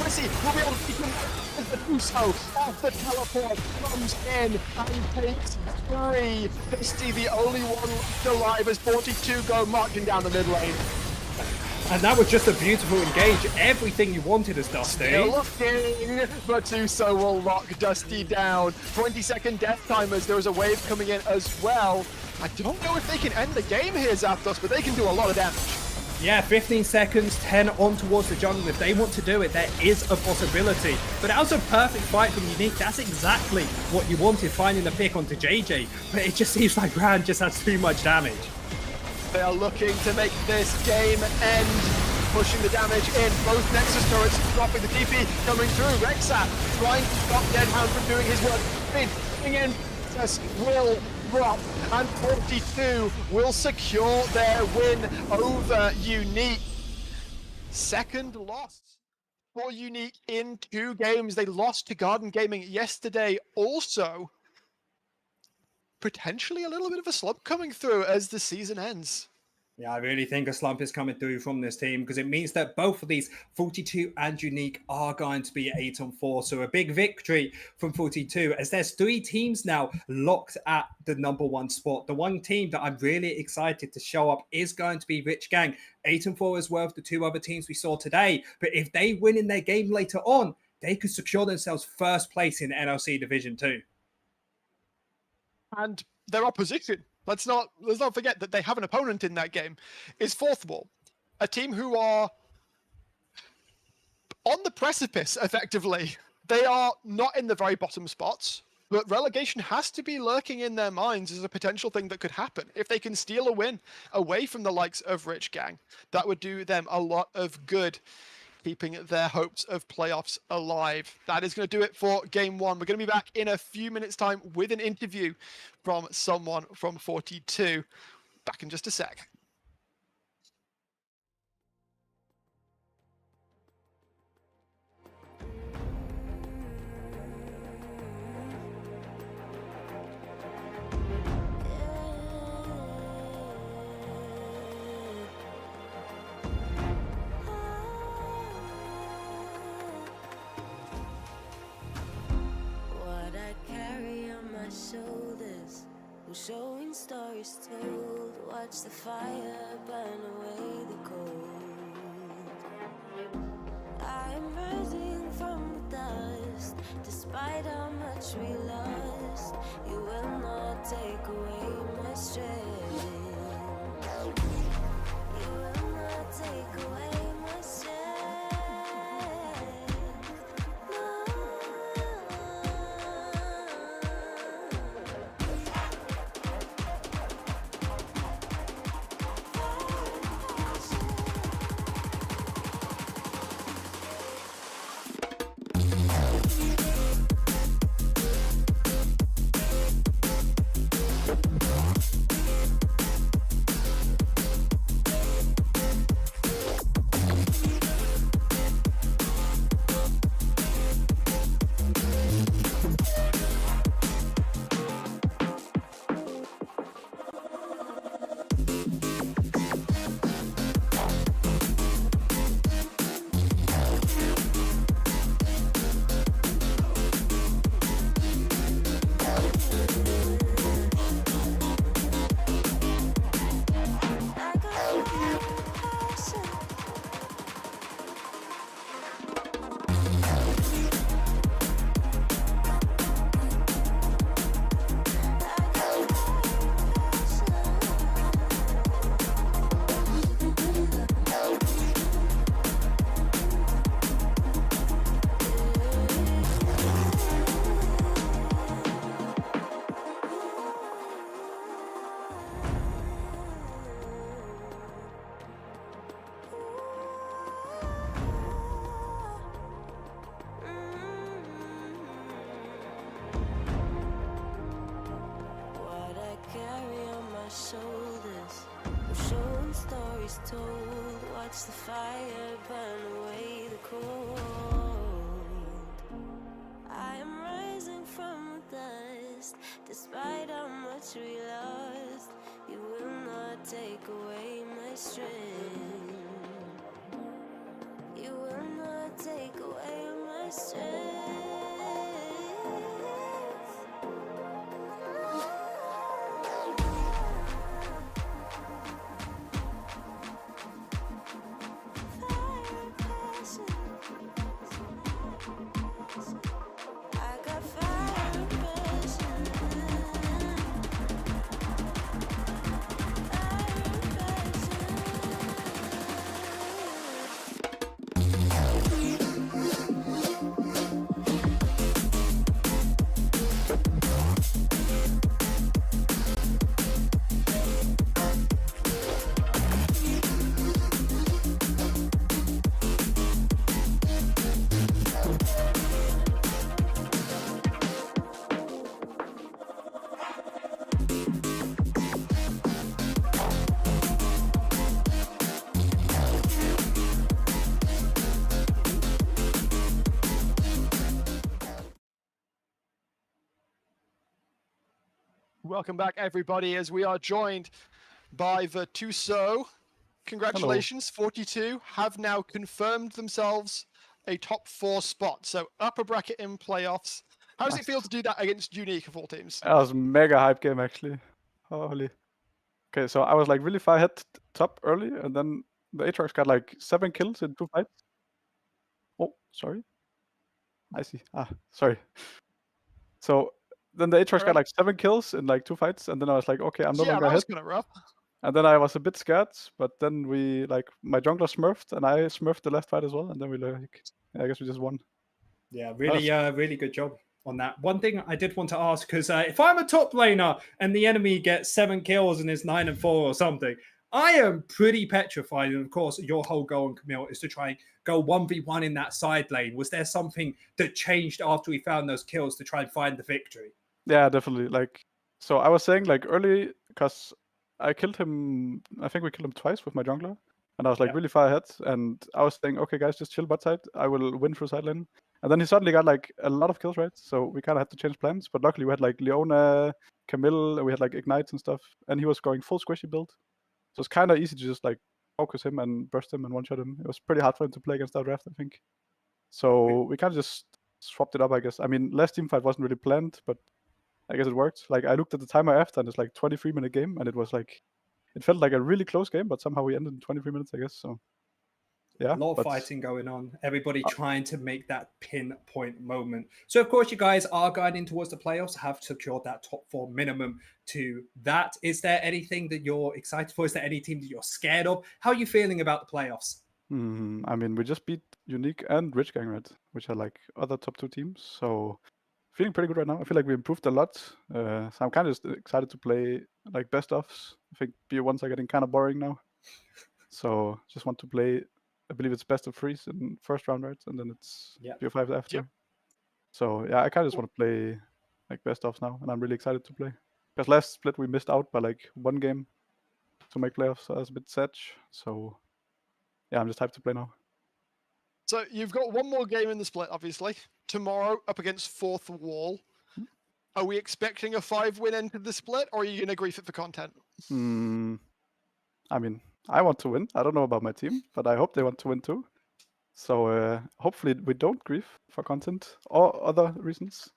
Chrissy will be able to keep him as the Uso off the teleport comes in and takes 3. Misty, the only one left alive as 42 go marching down the mid lane. And that was just a beautiful engage. Everything you wanted as Dusty. Still looking, but Uso will lock Dusty down. 20-second death timers. There is a wave coming in as well. I don't know if they can end the game here, Zapdos, but they can do a lot of damage. Yeah, 15 seconds, 10 on towards the jungle. If they want to do it, there is a possibility. But that was a perfect fight from Unique. That's exactly what you wanted, finding the pick onto JJ. But it just seems like Ran just has too much damage. They are looking to make this game end. Pushing the damage in. Both Nexus turrets dropping the TP coming through. Rexat trying to stop Deadhound from doing his work. Coming in. Nexus will drop. And 42 will secure their win over Unique. Second loss for Unique in 2 games. They lost to Garden Gaming yesterday also. Potentially a little bit of a slump coming through as the season ends. Yeah, I really think a slump is coming through from this team because it means that both of these 42 and Unique are going to be 8-4. So a big victory from 42 as there's 3 teams now locked at the #1 spot. The one team that I'm really excited to show up is going to be Rich Gang. 8-4 as well as the 2 other teams we saw today. But if they win in their game later on, they could secure themselves first place in NLC Division 2. And their opposition, let's not forget that they have an opponent in that game, is Fourth Wall, a team who are on the precipice, effectively. They are not in the very bottom spots, but relegation has to be lurking in their minds as a potential thing that could happen. If they can steal a win away from the likes of Rich Gang, that would do them a lot of good, keeping their hopes of playoffs alive. That is going to do it for game 1. We're going to be back in a few minutes' time with an interview from someone from 42. Back in just a sec. Shoulders, we're showing stories told. Watch the fire burn away the cold. I am rising from the dust. Despite how much we lost, you will not take away my strength. You will not take away my strength. Shoulders, we're showing stories told. Watch the fire burn away the cold. I am rising from the dust. Despite how much we lost, you will not take away my strength. You will not take away my strength. Fire passion. I got fire passion. Welcome back, everybody, as we are joined by Virtuoso. Congratulations, 42 have now confirmed themselves a top 4 spot. So upper bracket in playoffs. How does it feel to do that against Unique of all teams? That was a mega hype game, actually. Holy. Okay, so I was like really far ahead top early, and then the Aatrox got like 7 kills in 2 fights. Oh, sorry. I see. Sorry. So then the Aatrox got like 7 kills in like 2 fights, and then I was like, okay, I'm no longer that ahead. was kind of rough. And then I was a bit scared, but then we like my jungler smurfed, and I smurfed the last fight as well, and then we like, I guess we just won. Yeah, really good job on that. One thing I did want to ask, because if I'm a top laner and the enemy gets 7 kills and is 9-4 or something, I am pretty petrified. And of course, your whole goal on Camille is to try and go 1v1 in that side lane. Was there something that changed after we found those kills to try and find the victory? Yeah, definitely. Like, so I was saying like early, because I killed him, I think we killed him twice with my jungler, and I was like really far ahead, and I was saying, okay guys, just chill bot side, I will win through side lane. And then he suddenly got like a lot of kills, right? So we kind of had to change plans, but luckily we had like Leona, Camille, and we had like ignites and stuff, and he was going full squishy build. So it's kind of easy to just like focus him and burst him and one-shot him. It was pretty hard for him to play against our draft, I think. So we kind of just swapped it up, I guess. I mean, last team fight wasn't really planned, but I guess it worked. Like I looked at the timer after, and it's like 23-minute game, and it was like, it felt like a really close game, but somehow we ended in 23 minutes, I guess. So yeah, a lot of fighting going on. Everybody trying to make that pinpoint moment. So of course, you guys are guiding towards the playoffs. Have secured that top 4 minimum to that. Is there anything that you're excited for? Is there any team that you're scared of? How are you feeling about the playoffs? I mean, we just beat Unique and Rich Gang, right? Which are like other top 2 teams. So feeling pretty good right now. I feel like we improved a lot. So I'm kind of just excited to play like best offs. I think BO1s are getting kind of boring now. So just want to play, I believe it's best of 3s in first round, right? And then it's BO5s after. Yep. So yeah, I kind of just want to play like best offs now, and I'm really excited to play. Because last split we missed out by like 1 game to make playoffs, so I was a bit sad. So yeah, I'm just hyped to play now. So you've got 1 more game in the split, obviously. Tomorrow up against Fourth Wall. Are we expecting a 5-win end to the split, or are you going to grief it for content? I mean, I want to win. I don't know about my team, but I hope they want to win too. So hopefully we don't grief for content or other reasons.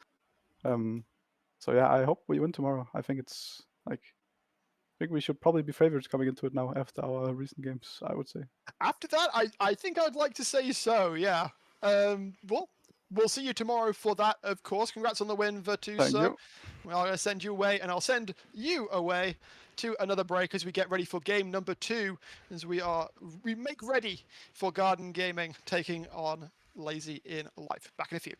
So yeah, I hope we win tomorrow. I think it's like, I think we should probably be favorites coming into it now after our recent games, I would say. After that, I think I'd like to say so, yeah. Well, we'll see you tomorrow for that, of course. Congrats on the win, Virtuoso. Thank you. Well, I'm going to send you away, and I'll send you away to another break as we get ready for game number 2, as we make ready for Garden Gaming taking on Lazy in Life. Back in a few.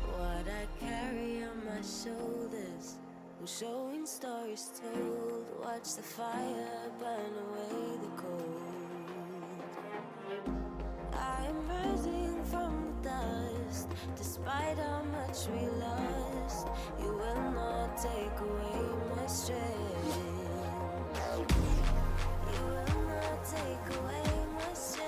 What I carry on my shoulders, I'm showing stories told. Watch the fire burn away the cold. I am rising from the dust, despite much we lost. You will not take away my strength. You will not take away my strength.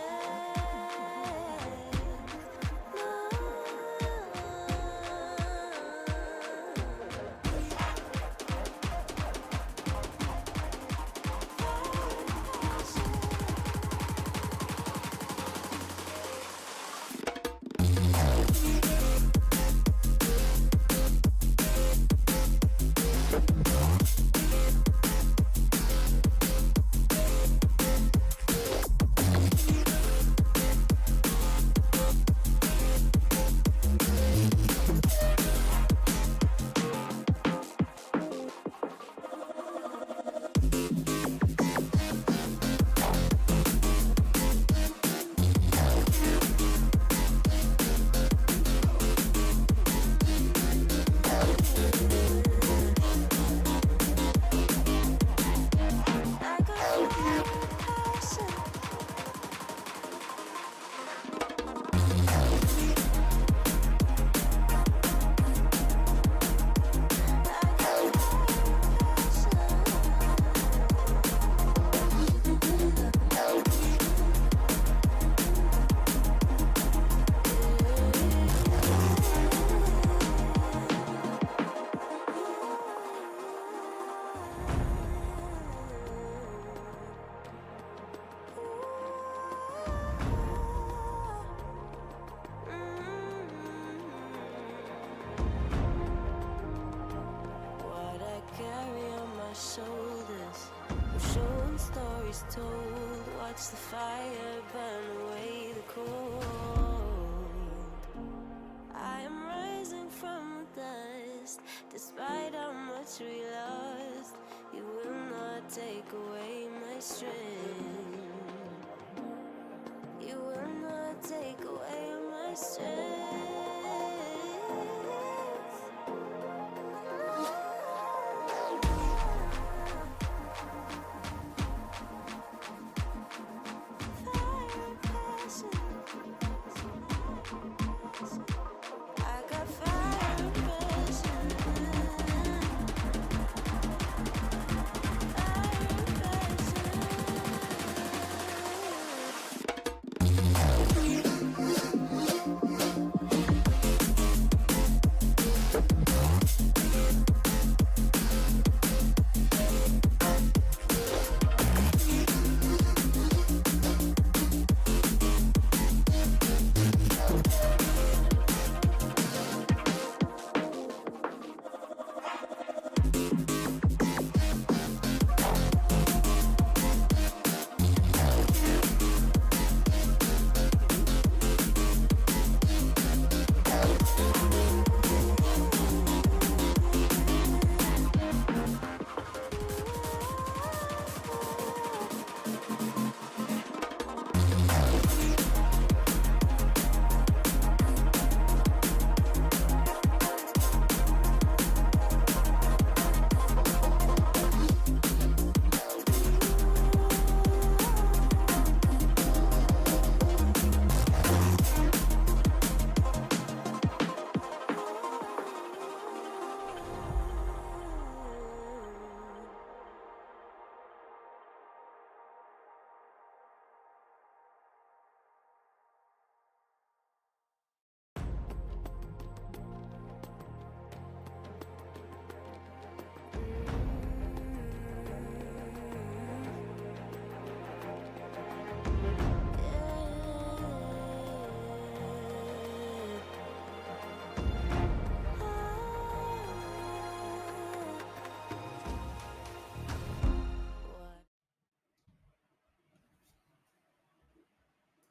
Shoulders, I'm showing stories told. Watch the fire burn away the cold. I am rising from the dust, despite how much we lost. You will not take away my strength. You will not take away my strength.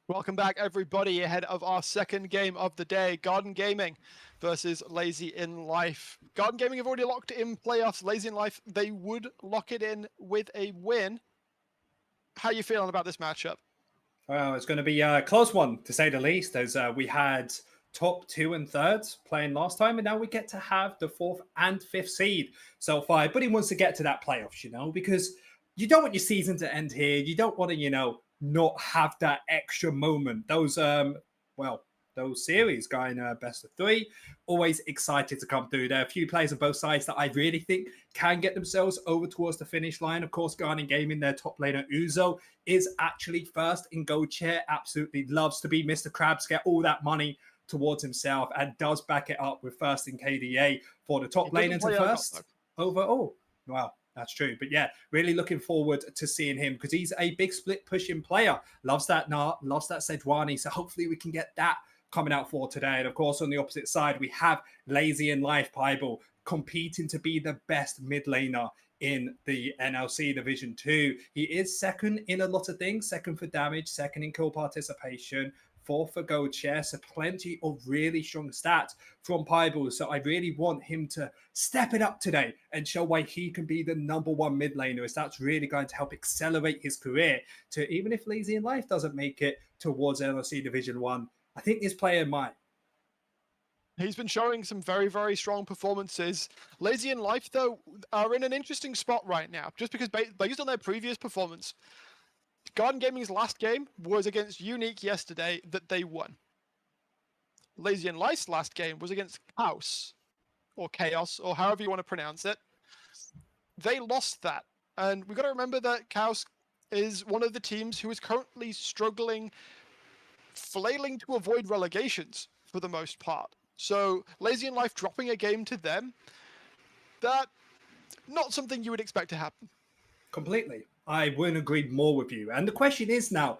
Welcome back, everybody, ahead of our second game of the day, Garden Gaming versus Lazy in Life. Garden Gaming have already locked in playoffs. Lazy in Life, they would lock it in with a win. How are you feeling about this matchup? Well, it's going to be a close one, to say the least, as we had top 2 and 3rds playing last time, and now we get to have the 4th and 5th seed. So far, but he wants to get to that playoffs, because you don't want your season to end here. You don't want to, not have that extra moment. Those, those series, going best of 3. Always excited to come through. There are a few players on both sides that I really think can get themselves over towards the finish line. Of course, Garden Gaming, their top laner Uzo, is actually first in gold chair. Absolutely loves to be Mr. Krabs, get all that money towards himself, and does back it up with first in KDA for the top lane into first overall. Wow, that's true. But yeah, really looking forward to seeing him because he's a big split pushing player. Loves that loves that Sejuani. So hopefully we can get that coming out for today. And of course, on the opposite side, we have Lazy and Life Pieball competing to be the best mid laner in the NLC Division 2. He is second in a lot of things, second for damage, second in kill participation, 4th for gold share, so plenty of really strong stats from Pieball. So I really want him to step it up today and show why he can be the #1 mid laner, as that's really going to help accelerate his career to, even if Lazy in Life doesn't make it towards NLC Division 1, I think this player might. He's been showing some very, very strong performances. Lazy in Life, though, are in an interesting spot right now, just because based on their previous performance, Garden Gaming's last game was against Unique yesterday that they won. Lazy and Life's last game was against Chaos, or however you want to pronounce it. They lost that. And we've got to remember that Chaos is one of the teams who is currently struggling, flailing to avoid relegations for the most part. So Lazy and Life dropping a game to them, that not something you would expect to happen. Completely. I wouldn't agree more with you. And the question is now,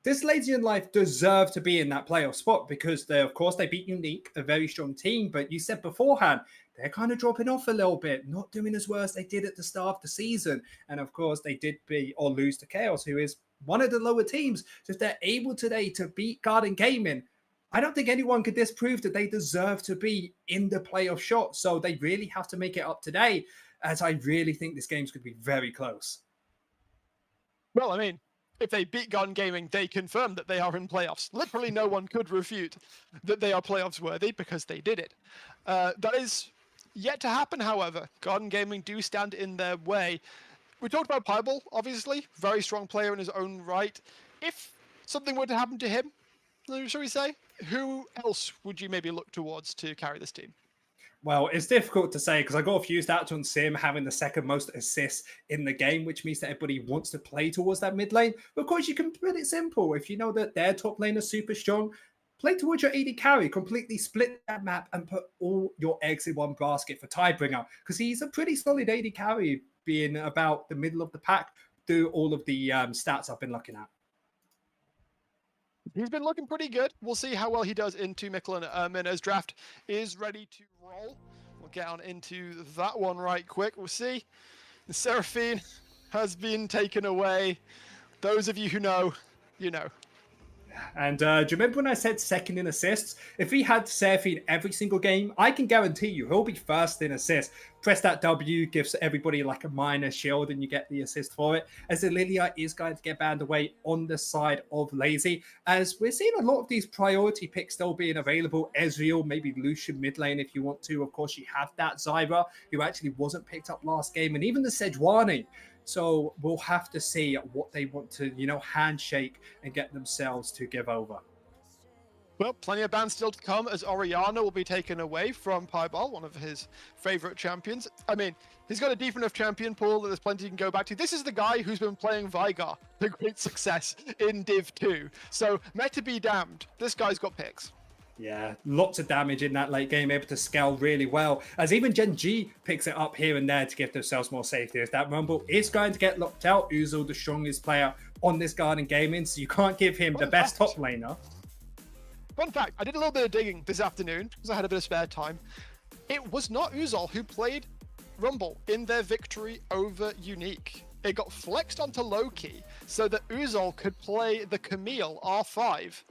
does Lazy in Life deserve to be in that playoff spot? Because of course, they beat Unique, a very strong team. But you said beforehand, they're kind of dropping off a little bit, not doing as well as they did at the start of the season. And of course, they did beat or lose to Chaos, who is one of the lower teams. So if they're able today to beat Garden Gaming, I don't think anyone could disprove that they deserve to be in the playoff shot. So they really have to make it up today, as I really think this game's going to be very close. Well, I mean, if they beat Garden Gaming, they confirm that they are in playoffs. Literally no one could refute that they are playoffs worthy because they did it. That is yet to happen, however. Garden Gaming do stand in their way. We talked about Pieball, obviously. Very strong player in his own right. If something were to happen to him, shall we say, who else would you maybe look towards to carry this team? Well, it's difficult to say because I got a few stats on Sim having the second most assists in the game, which means that everybody wants to play towards that mid lane. But of course, you can put it simple. If you know that their top lane is super strong, play towards your AD carry, completely split that map and put all your eggs in one basket for Tidebringer, because he's a pretty solid AD carry, being about the middle of the pack through all of the stats I've been looking at. He's been looking pretty good. We'll see how well he does into Mikkel and Ermin as draft is ready to roll. We'll get on into that one right quick. We'll see. The Seraphine has been taken away. Those of you who know, you know. And do you remember when I said second in assists? If he had Seraphine every single game, I can guarantee you he'll be first in assists. Press that W, gives everybody like a minor shield, and you get the assist for it. As Lilia is going to get banned away on the side of Lazy, as we're seeing a lot of these priority picks still being available. Ezreal, maybe Lucian mid lane if you want to. Of course, you have that Zyra, who actually wasn't picked up last game, and even the Sejuani. So we'll have to see what they want to, handshake and get themselves to give over. Well, plenty of bans still to come, as Oriana will be taken away from Pieball, one of his favorite champions. I mean, he's got a deep enough champion pool that there's plenty you can go back to. This is the guy who's been playing Veigar to great success in Div 2. So, meta be damned, this guy's got picks. Yeah, lots of damage in that late game, able to scale really well. As even Gen G picks it up here and there to give themselves more safety. As that Rumble is going to get locked out. Uzo, the strongest player on this Garden Gaming, so you can't give him the best top laner. Fun fact, I did a little bit of digging this afternoon because I had a bit of spare time. It was not Uzol who played Rumble in their victory over Unique. It got flexed onto Loki so that Uzol could play the Camille R5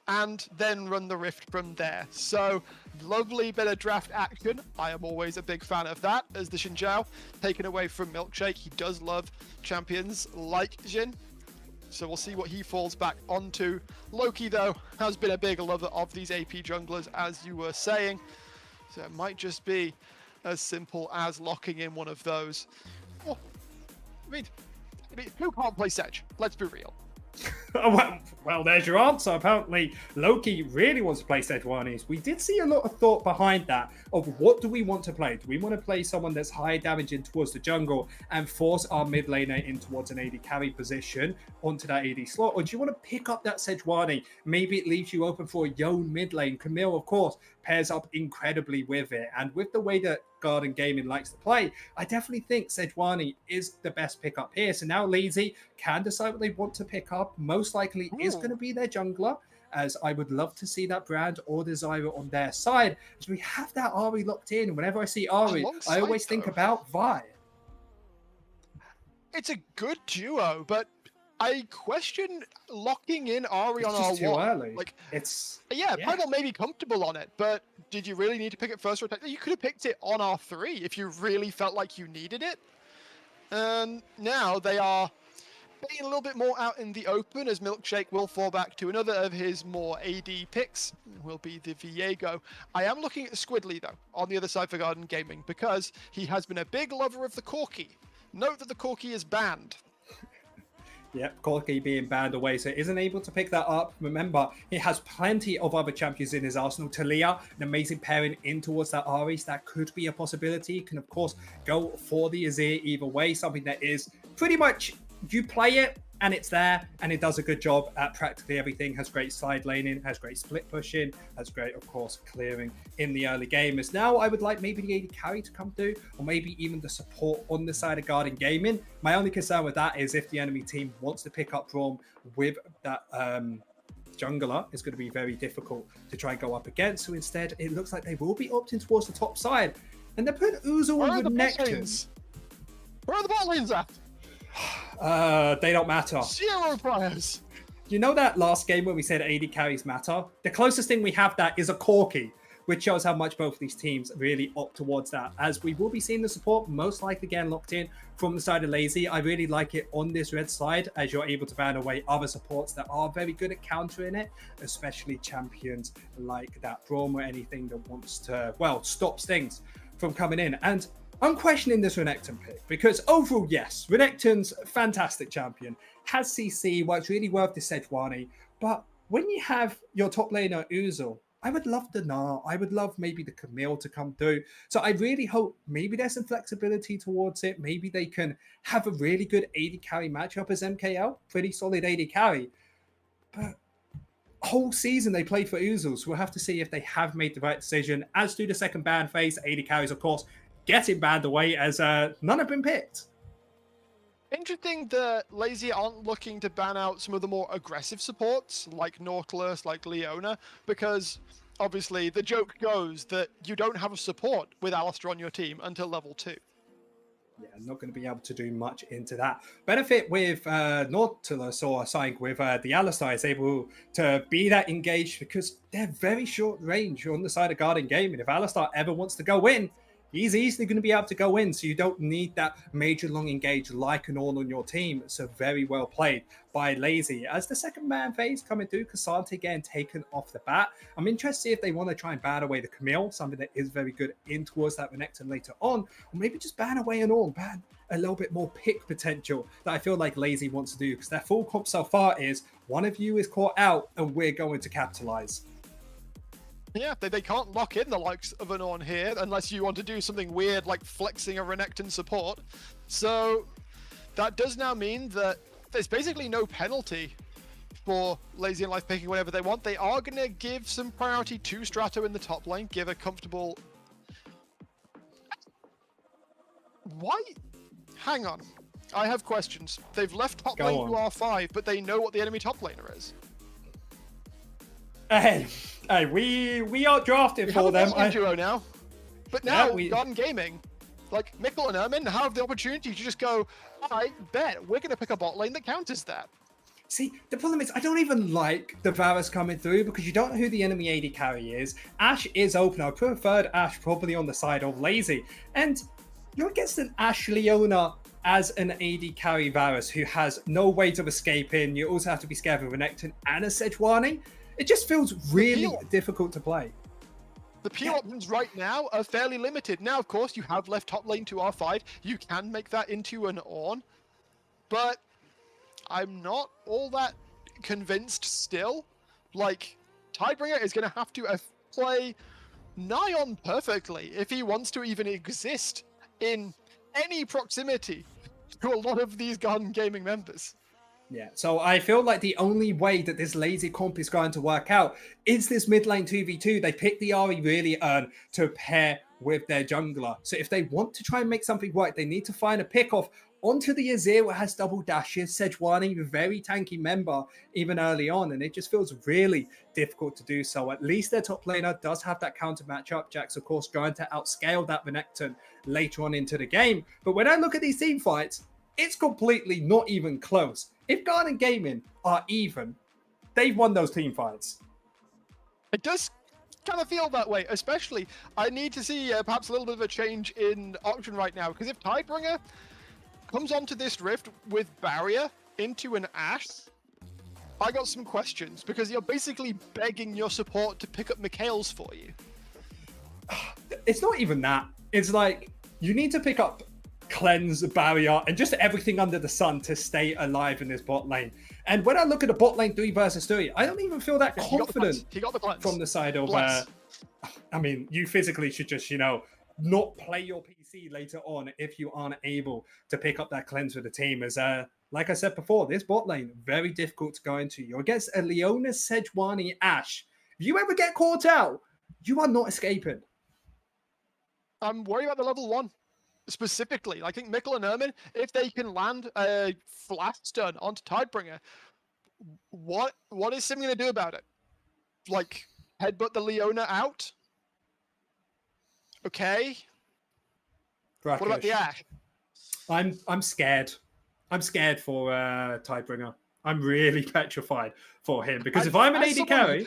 and then run the Rift from there. So, lovely bit of draft action. I am always a big fan of that, as the Xinjiao taken away from Milkshake. He does love champions like Jhin. So we'll see what he falls back onto. Loki, though, has been a big lover of these AP junglers, as you were saying. So it might just be as simple as locking in one of those. Well, I mean, who can't play Sedge? Let's be real. Well, there's your answer. Apparently, Loki really wants to play Sejuani. We did see a lot of thought behind that of what do we want to play? Do we want to play someone that's high damage in towards the jungle and force our mid laner in towards an AD carry position onto that AD slot? Or do you want to pick up that Sejuani? Maybe it leaves you open for a Yone mid lane. Camille, of course, pairs up incredibly with it. And with the way that Garden Gaming likes to play, I definitely think Sejuani is the best pickup here. So now Lazy can decide what they want to pick up. Most likely is going to be their jungler, as I would love to see that Brand or Desire on their side. As we have that Ari locked in. Whenever I see Ari, I always think about Vi. It's a good duo, but I question locking in Ari It's on our just too one. early. Like, It's Primal may be comfortable on it, but did you really need to pick it first or you could have picked it on R3 if you really felt like you needed it. And now they are being a little bit more out in the open, as Milkshake will fall back to another of his more AD picks, will be the Viego. I am looking at Squidly, though, on the other side for Garden Gaming, because he has been a big lover of the Corki. Note that the Corki is banned. Yep, Corki being banned away, so isn't able to pick that up. Remember, he has plenty of other champions in his arsenal. Talia, an amazing pairing in towards that Ares, that could be a possibility. You can, of course, go for the Azir either way, something that is pretty much, you play it, and it's there, and it does a good job at practically everything. Has great side laning, has great split pushing, has great, of course, clearing in the early game. As now, I would like maybe the AD carry to come through, or maybe even the support on the side of Garden Gaming. My only concern with that is if the enemy team wants to pick up Braum with that jungler, it's going to be very difficult to try and go up against. So instead, it looks like they will be opting towards the top side. And they're putting Uzul with Nectars. Where are the bot lanes at? They don't matter. 0 priors. You know that last game when we said AD carries matter? The closest thing we have that is a Corki, which shows how much both of these teams really opt towards that. As we will be seeing the support most likely getting locked in from the side of Lazy. I really like it on this red side, as you're able to ban away other supports that are very good at countering it, especially champions like that Braum or anything that wants to, well, stops things from coming in. And I'm questioning this Renekton pick because overall, yes, Renekton's fantastic champion, has CC, works really well with the Sejuani, but when you have your top laner Uzul, I would love the Gnar, I would love maybe the Camille to come through. So I really hope maybe there's some flexibility towards it. Maybe they can have a really good AD carry matchup as MKL, pretty solid AD carry. But whole season they played for Uzul, so we'll have to see if they have made the right decision. As do the second ban phase, AD carries, of course, getting banned away as none have been picked. Interesting that Lazy aren't looking to ban out some of the more aggressive supports, like Nautilus, like Leona, because obviously the joke goes that you don't have a support with Alistair on your team until level 2. Yeah, not going to be able to do much into that. Benefit with Nautilus or something with the Alistar is able to be that engaged because they're very short range on the side of Garden Gaming. If Alistar ever wants to go in, he's easily going to be able to go in, so you don't need that major long engage like an all on your team. So very well played by Lazy. As the second man phase coming through, Cassante getting taken off the bat. I'm interested to see if they want to try and ban away the Camille, something that is very good in towards that Renekton later on, or maybe just ban away an all, ban a little bit more pick potential that I feel like Lazy wants to do, because their full comp so far is one of you is caught out and we're going to capitalize. Yeah, they can't lock in the likes of an On here unless you want to do something weird like flexing a Renekton support. So that does now mean that there's basically no penalty for Lazy and Life picking whatever they want. They are going to give some priority to Strato in the top lane, give a comfortable... Why? Hang on. I have questions. They've left top lane to R5, but they know what the enemy top laner is. Hey, we are drafting for them. We have a duo now. But now, Yeah, Garden Gaming, like Mikkel and Ermin, have the opportunity to just go, I bet we're going to pick a bot lane that counters that. See, the problem is I don't even like the Varus coming through because you don't know who the enemy AD carry is. Ashe is open. I preferred Ashe probably on the side of Lazy. And you're against an Ashe Leona as an AD carry Varus who has no ways of escaping. You also have to be scared of Renekton and a Sejuani. It just feels really difficult to play. The pure options right now are fairly limited. Now, of course, you have left top lane to R5. You can make that into an Ornn. But I'm not all that convinced still, like, Tidebringer is going to have to play nigh on perfectly if he wants to even exist in any proximity to a lot of these Garden Gaming members. Yeah, so I feel like the only way that this lazy comp is going to work out is this mid lane 2v2. They pick the Ahri really earn to pair with their jungler. So if they want to try and make something work, they need to find a pick off onto the Azir, where has double dashes. Sejuani, a very tanky member, even early on, and it just feels really difficult to do so. At least their top laner does have that counter matchup. Jack's, of course, going to outscale that Renekton later on into the game. But when I look at these team fights, it's completely not even close. If Garden Gaming are even, they've won those team fights. It does kind of feel that way, especially I need to see perhaps a little bit of a change in auction right now, because if Tidebringer comes onto this rift with barrier into an Ashe, I got some questions, because you're basically begging your support to pick up Mikhail's for you. It's not even that. It's like, you need to pick up cleanse, barrier, and just everything under the sun to stay alive in this bot lane. And when I look at the bot lane 3 versus 3, I don't even feel that confident he got the cleanse from the side of I mean, you physically should just, not play your PC later on if you aren't able to pick up that cleanse for the team. As like I said before, this bot lane, very difficult to go into. You're against a Leona, Sejuani, Ashe. If you ever get caught out, you are not escaping. I'm worried about the level 1. Specifically, I think Mikkel and Ermin, if they can land a flash stun onto Tidebringer, what is Sim going to do about it? Like, headbutt the Leona out? Okay. Brackish. What about the Ashe? I'm scared. I'm scared for Tidebringer. I'm really petrified for him, because if I'm an AD carry...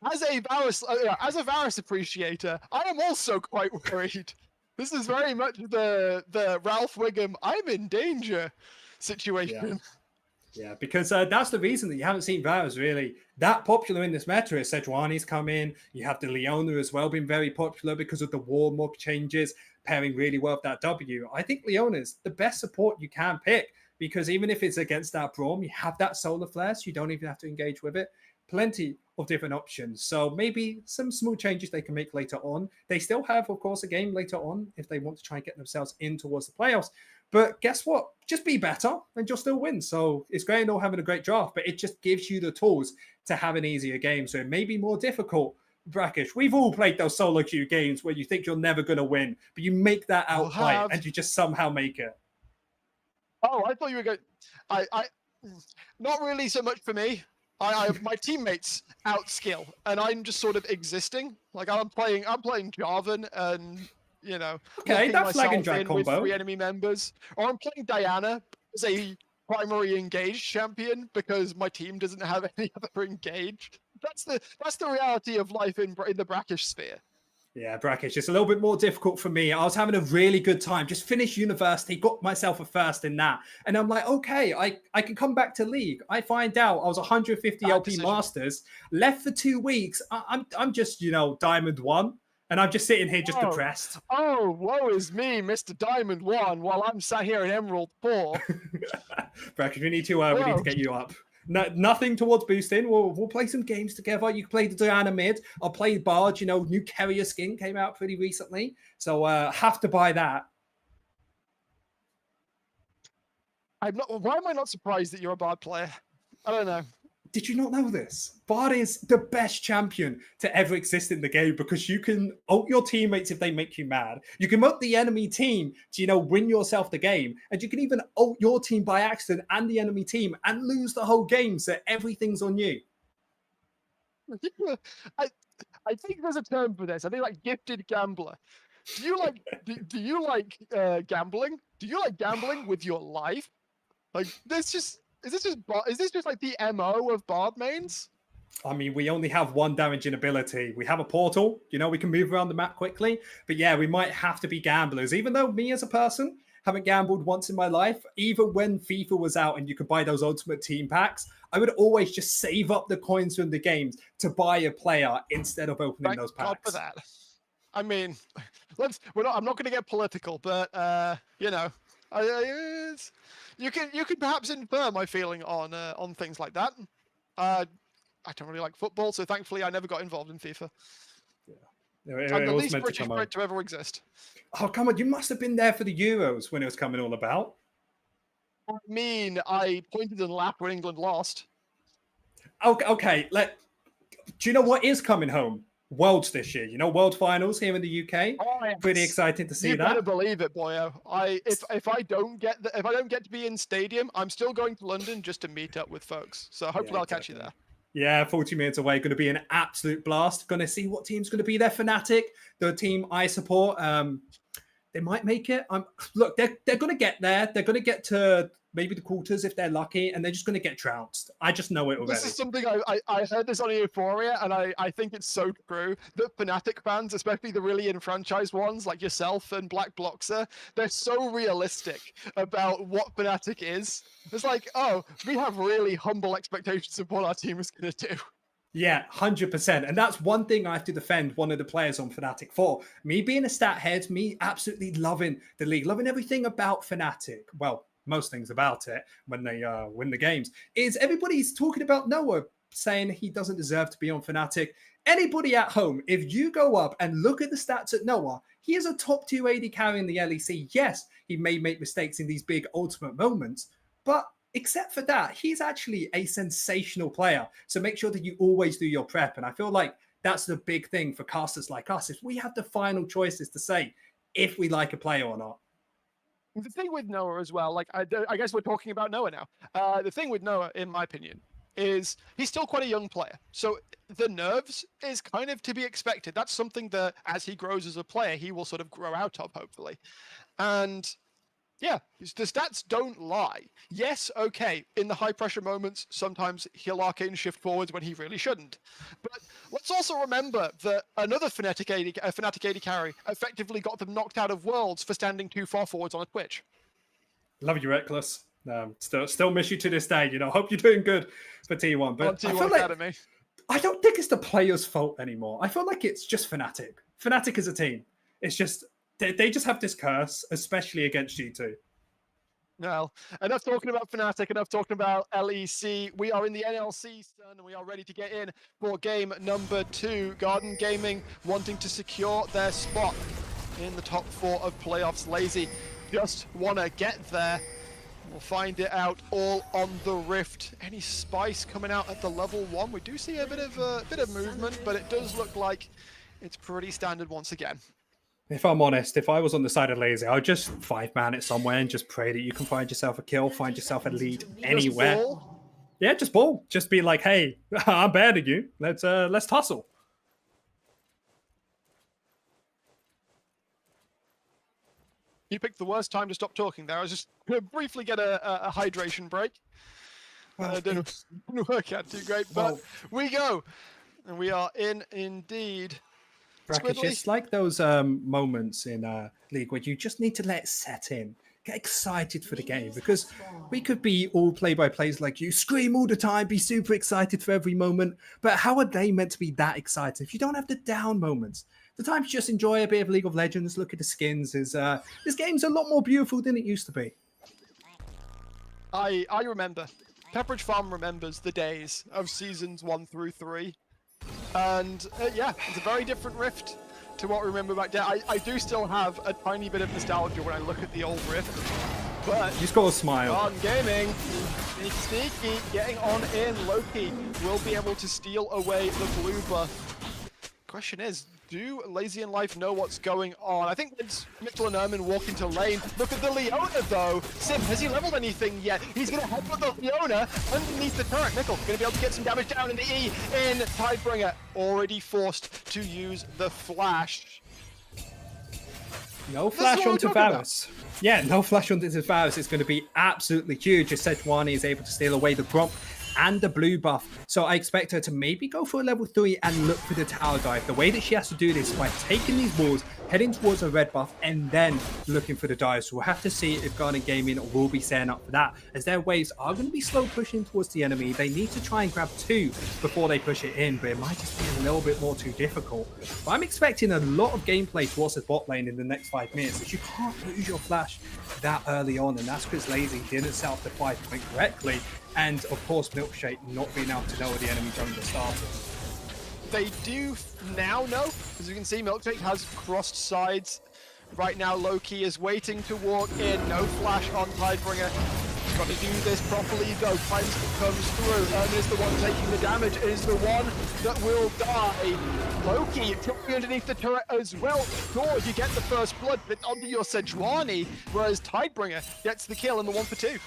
As a Varus appreciator, I am also quite worried. This is very much the Ralph Wiggum "I'm in danger" situation. Yeah, because that's the reason that you haven't seen Varus really that popular in this meta. Is Sejuani's come in. You have the Leona as well been very popular because of the Warmog changes, pairing really well with that W. I think Leona's the best support you can pick, because even if it's against that Braum, you have that Solar Flare, so you don't even have to engage with it. Plenty of different options. So maybe some small changes they can make later on. They still have, of course, a game later on if they want to try and get themselves in towards the playoffs. But guess what? Just be better and you'll still win. So it's great and all having a great draft, but it just gives you the tools to have an easier game. So it may be more difficult. Brackish, we've all played those solo queue games where you think you're never going to win, but you make that outplay and you just somehow make it. Oh, I thought you were going... I not really so much for me. My teammates outskill, and I'm just sort of existing. Like I'm playing Jarvan, and okay, that flag and drag combo with 3 enemy members, or I'm playing Diana as a primary engaged champion because my team doesn't have any other engaged. That's the reality of life in the Brackish sphere. Yeah, Brackish, it's a little bit more difficult for me. I was having a really good time. Just finished university, got myself a first in that. And I'm like, okay, I can come back to League. I find out I was 150 LP Masters, left for 2 weeks. I'm just, Diamond 1. And I'm just sitting here just depressed. Oh, woe is me, Mr. Diamond 1, while I'm sat here in Emerald 4. Brackish, we need to get you up. No, nothing towards boosting. We'll play some games together. You can play the Diana mid. I'll play Bard. New carrier skin came out pretty recently. So have to buy that. Why am I not surprised that you're a Bard player? I don't know. Did you not know this? Bard is the best champion to ever exist in the game, because you can ult your teammates if they make you mad. You can ult the enemy team to, win yourself the game. And you can even ult your team by accident and the enemy team and lose the whole game, so everything's on you. I think there's a term for this. I think like gifted gambler. Do you like gambling? Do you like gambling with your life? Like Is this just like the MO of Bard mains? I mean, we only have one damaging ability. We have a portal, we can move around the map quickly. But yeah, we might have to be gamblers. Even though me as a person haven't gambled once in my life, even when FIFA was out and you could buy those ultimate team packs, I would always just save up the coins from the games to buy a player instead of opening those packs. God for that. I mean, I'm not going to get political, but you can perhaps infer my feeling on things like that. I don't really like football, so thankfully I never got involved in FIFA. It I'm the was least meant to British come Brit out. to ever exist. Oh, come on. You must have been there for the Euros when it was coming all about. I mean, I pointed and laughed when England lost. Okay. Do you know what is coming home? Worlds this year. You know, World Finals here in the UK. Oh, Pretty yes. excited to see You that. better believe it, boyo. If I don't get to be in stadium, I'm still going to London just to meet up with folks. So hopefully I'll catch you there. Yeah, 40 minutes away. Going to be an absolute blast. Going to see what team's going to be there. Fnatic, the team I support. They might make it. Look, they're going to get there. They're going to get to maybe the quarters if they're lucky, and they're just going to get trounced. I just know it already. This is something I heard this on Euphoria, and I think it's so true that Fnatic fans, especially the really enfranchised ones like yourself and Black Bloxer, they're so realistic about what Fnatic is. It's like, oh, we have really humble expectations of what our team is going to do. Yeah, 100%. And that's one thing I have to defend one of the players on Fnatic for. Me being a stat head, me absolutely loving the league, loving everything about Fnatic. Well, most things about it when they win the games, is everybody's talking about Noah, saying he doesn't deserve to be on Fnatic. Anybody at home, if you go up and look at the stats at Noah, he is a top 2 AD carry in the LEC. Yes, he may make mistakes in these big ultimate moments, but except for that, he's actually a sensational player. So make sure that you always do your prep. And I feel like that's the big thing for casters like us, is we have the final choices to say if we like a player or not. The thing with Noah as well, like I guess we're talking about Noah now. The thing with Noah, in my opinion, is he's still quite a young player. So the nerves is kind of to be expected. That's something that as he grows as a player, he will sort of grow out of, hopefully. And yeah, the stats don't lie. Yes, okay, in the high pressure moments, sometimes he'll arcane shift forwards when he really shouldn't. But let's also remember that another Fnatic AD carry effectively got them knocked out of Worlds for standing too far forwards on a Twitch. Love you, Reckless. Still miss you to this day. You know, hope you're doing good for T1. But T1 I feel Academy. like I don't think it's the players' fault anymore. I feel like it's just Fnatic. Fnatic as a team. It's just they just have this curse, especially against G2. Well, enough talking about Fnatic, enough talking about LEC. We are in the NLC, son, and we are ready to get in for game number 2. Garden Gaming wanting to secure their spot in the top 4 of playoffs. Lazy just want to get there. We'll find it out all on the Rift. Any spice coming out at the level 1? We do see a bit of movement, but it does look like it's pretty standard once again. If I'm honest, if I was on the side of Lazy, I would just 5-man it somewhere and just pray that you can find yourself a kill, find yourself a lead anywhere. Yeah, just ball. Just be like, hey, I'm better than you. Let's tussle. You picked the worst time to stop talking there. I was just going to briefly get a hydration break. It didn't work out too great, but we go. And we are in indeed. Brackish, it's like those moments in League where you just need to let it set in. Get excited for the game, because we could be all play-by-plays like you, scream all the time, be super excited for every moment, but how are they meant to be that excited if you don't have the down moments? The time to just enjoy a bit of League of Legends, look at the skins. This game's a lot more beautiful than it used to be. I remember. Pepperidge Farm remembers the days of seasons 1 through 3. And yeah, it's a very different Rift to what we remember back then. I do still have a tiny bit of nostalgia when I look at the old Rift. But you just got to smile. On gaming, sneaky, getting on in. Loki will be able to steal away the blue buff. Question is, do Lazy and Life know what's going on? I think it's Mikkel and Ermin walk into lane. Look at the Leona though. Sim, has he leveled anything yet? He's going to head with the Leona underneath the turret. Mikkel going to be able to get some damage down in the E in Tidebringer. Already forced to use the flash. No flash onto Varus. Yeah, no flash onto Varus. It's going to be absolutely huge as Sejuani is able to steal away the Gromp and the blue buff. So I expect her to maybe go for a level 3 and look for the tower dive. The way that she has to do this is by taking these walls, heading towards a red buff, and then looking for the dive. So we'll have to see if Garden Gaming will be setting up for that, as their waves are going to be slow pushing towards the enemy. They need to try and grab 2 before they push it in, but it might just be a little bit more too difficult. But I'm expecting a lot of gameplay towards the bot lane in the next 5 minutes, as you can't lose your flash that early on, and that's because Lazy didn't set up the 5 point correctly. and of course Milkshake not being able to know where the enemy jungler started. They do now know, as you can see, Milkshake has crossed sides. Right now, Loki is waiting to walk in. No flash on Tidebringer. He's got to do this properly, though. Cleanse comes through. Ermin is the one taking the damage. Is the one that will die. Loki dropping underneath the turret as well. Sure, you get the first blood, but onto your Sejuani, whereas Tidebringer gets the kill and the 1 for 2.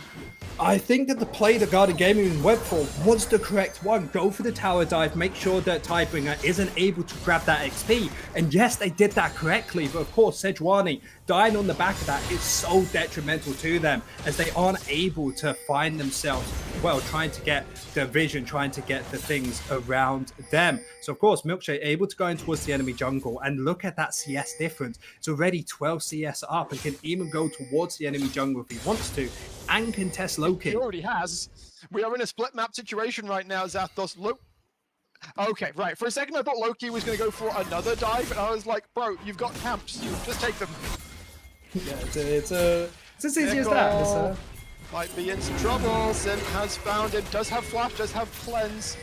I think that the play that Garden Gaming and Webfall was the correct one. Go for the tower dive, make sure that Tidebringer isn't able to grab that XP. And yes, they did that correctly, but of course, Sejuani dying on the back of that is so detrimental to them as they aren't able to find themselves, well, trying to get the vision, trying to get the things around them. So of course, Milkshake able to go in towards the enemy jungle and look at that CS difference. It's already 12 CS up and can even go towards the enemy jungle if he wants to and contest Loki. He already has. We are in a split map situation right now, Zathos. Okay, right. For a second, I thought Loki was going to go for another dive, and I was like, bro, you've got camps. Just take them. Yeah, it's as easy as that. Might be in some trouble. Sim has found it. Does have flash, does have cleanse.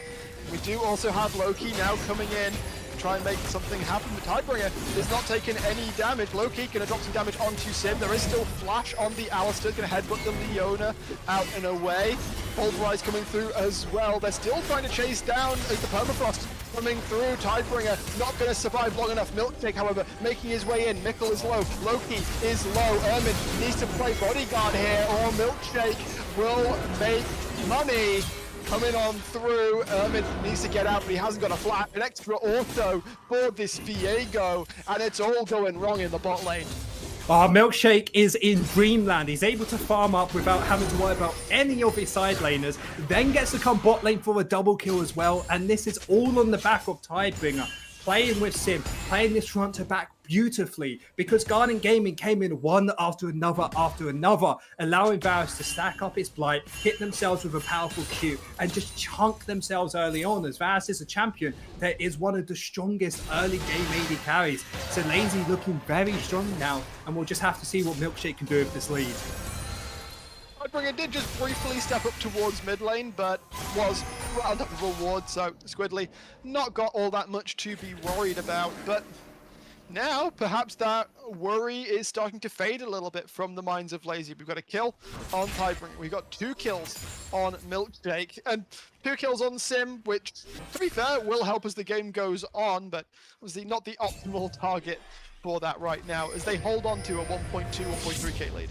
We do also have Loki now coming in. Try and make something happen. But Tidebringer is not taking any damage. Loki going to drop some damage onto Sim. There is still flash on the Alistair. Going to headbutt the Leona out and away. Pulverize coming through as well. They're still trying to chase down as the Permafrost coming through. Tidebringer not going to survive long enough. Milkshake, however, making his way in. Mickle is low. Loki is low. Ermin needs to play bodyguard here, or Milkshake will make money. Coming on through, Ermin needs to get out, but he hasn't got a flat. An extra auto for this Viego, and it's all going wrong in the bot lane. Milkshake is in dreamland. He's able to farm up without having to worry about any of his side laners, then gets to come bot lane for a double kill as well, and this is all on the back of Tidebringer. Playing with Sim, playing this front to back beautifully, because Garden Gaming came in one after another, allowing Varus to stack up his blight, hit themselves with a powerful Q, and just chunk themselves early on, as Varus is a champion that is one of the strongest early game AD carries. So Lazy looking very strong now, and we'll just have to see what Milkshake can do with this lead. Tidebringer did just briefly step up towards mid lane, but was round up of reward, so Squidly not got all that much to be worried about. But now, perhaps that worry is starting to fade a little bit from the minds of Lazy. We've got a kill on Tidebringer. We've got 2 kills on Milkshake, and 2 kills on Sim, which, to be fair, will help as the game goes on, but obviously not the optimal target for that right now, as they hold on to a 1.2, 1.3k lead.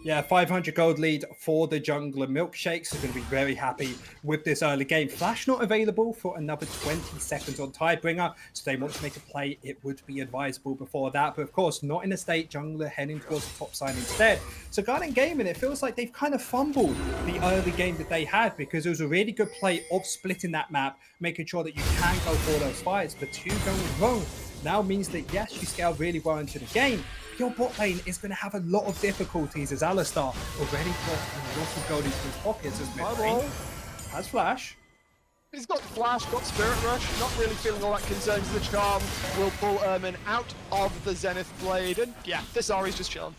Yeah, 500 gold lead for the jungler. Milkshakes are going to be very happy with this early game. Flash not available for another 20 seconds on Tidebringer, so they want to make a play. It would be advisable before that, but of course, not in a state. Jungler heading towards the top side instead. So Garden Gaming, it feels like they've kind of fumbled the early game that they had, because it was a really good play of splitting that map, making sure that you can go for those fights, but 2 going wrong now means that yes, you scale really well into the game. Your bot lane is going to have a lot of difficulties, as Alistar already got a lot of gold into his pockets as mid lane. Has flash. He's got flash, got spirit rush, not really feeling all that concerned. The charm will pull Ermin out of the Zenith Blade, and yeah, this Ari's just chilling.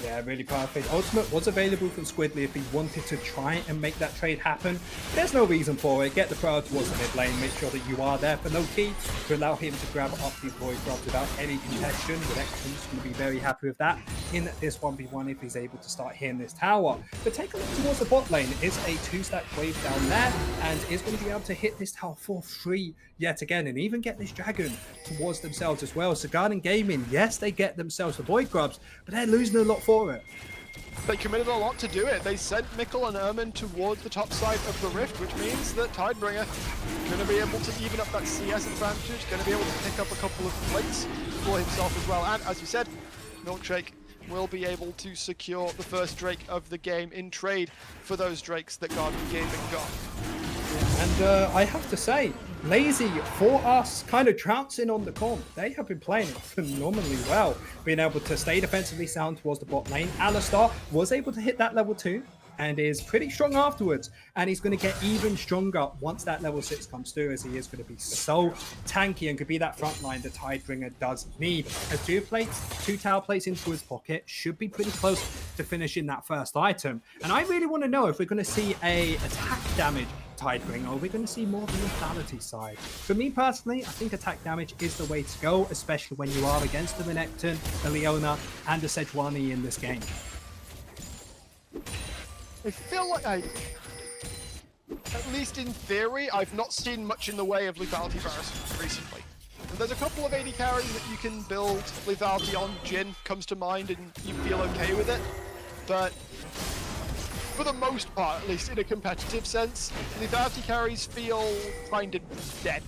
Yeah, really perfect. Ultimate was available from Squidly if he wanted to try and make that trade happen. There's no reason for it. Get the priority towards the mid lane. Make sure that you are there for Loki to allow him to grab up these Void Grubs without any contention. The Exton's going to be very happy with that in this 1v1 if he's able to start hitting this tower. But take a look towards the bot lane. It's a 2-stack wave down there, and is going to be able to hit this tower for free yet again, and even get this dragon towards themselves as well. So Garden Gaming, yes, they get themselves the Void Grubs, but they're losing a lot for it. They committed a lot to do it. They sent Mickle and Ermin towards the top side of the Rift, which means that Tidebringer going to be able to even up that CS advantage, going to be able to pick up a couple of plates for himself as well. And as you said, Milkshake will be able to secure the first Drake of the game in trade for those Drakes that Garden Gaming got. And I have to say, Lazy, for us, kind of trouncing on the comp. They have been playing it phenomenally well, being able to stay defensively sound towards the bot lane. Alistar was able to hit that level 2, and is pretty strong afterwards. And he's going to get even stronger once that level 6 comes through, as he is going to be so tanky and could be that front line the Tidebringer does need. As two tower plates into his pocket, should be pretty close to finishing that first item. And I really want to know if we're going to see a attack damage Tidebringer, or we're going to see more of the lethality side. For me personally, I think attack damage is the way to go, especially when you are against the Renekton, the Leona, and the Sejuani in this game. I feel like at least in theory, I've not seen much in the way of lethality bars recently. And there's a couple of AD carries that you can build lethality on. Jhin comes to mind and you feel okay with it. But for the most part, at least in a competitive sense, lethality carries feel kind of dead.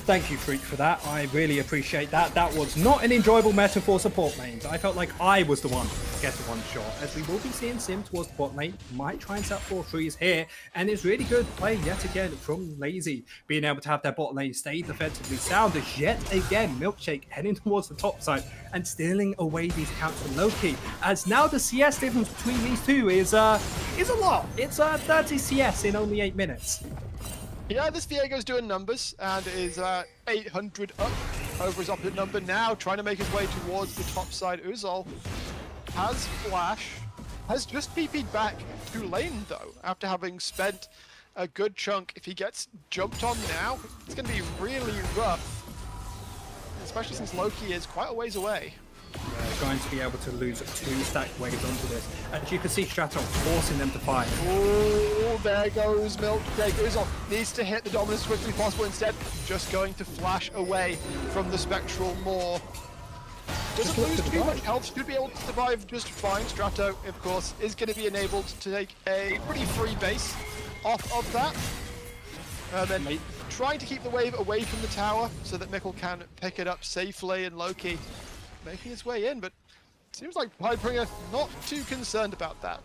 Thank you, Freak, for that. I really appreciate that. That was not an enjoyable meta for support lanes. I felt like I was the one to get the one shot, as we will be seeing Sim towards the bot lane. Might try and set 4 threes here, and it's really good play yet again from Lazy, being able to have their bot lane stay defensively sound, as yet again Milkshake heading towards the top side and stealing away these counts from Loki, as now the CS difference between these two is a lot. It's 30 CS in only 8 minutes. Yeah, this Viego's doing numbers and is 800 up over his opposite number now, trying to make his way towards the top side. Uzol has flash, has just TP'd back to lane though, after having spent a good chunk. If he gets jumped on now, it's going to be really rough, especially since Loki is quite a ways away. They're going to be able to lose 2 stacked waves onto this. As you can see, Strato forcing them to fight. Oh, there goes Milkshake. Uzol needs to hit the dominance as quickly as possible. Instead, just going to flash away from the Spectral Maw. Doesn't lose too much health, should be able to survive just fine. Strato, of course, is going to be enabled to take a pretty free base off of that. Then trying to keep the wave away from the tower so that Mikkel can pick it up safely, and Loki making his way in, but it seems like Tidebringer not too concerned about that.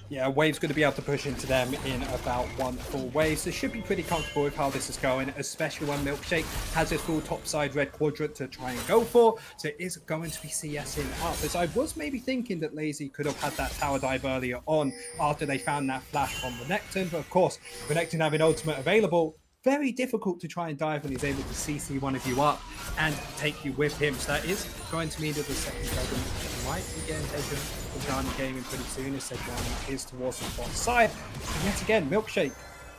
Yeah, Wave's going to be able to push into them in about 1 full wave, so should be pretty comfortable with how this is going, especially when Milkshake has his full topside red quadrant to try and go for, so it is going to be CSing up. As I was maybe thinking that Lazy could have had that tower dive earlier on after they found that flash from Renekton, but of course, Renekton having ultimate available, very difficult to try and dive when he's able to CC one of you up and take you with him. So that is going to mean that the second dragon might be getting taken from down the gaming pretty soon, as Sejuani is towards the bot side. And yet again, Milkshake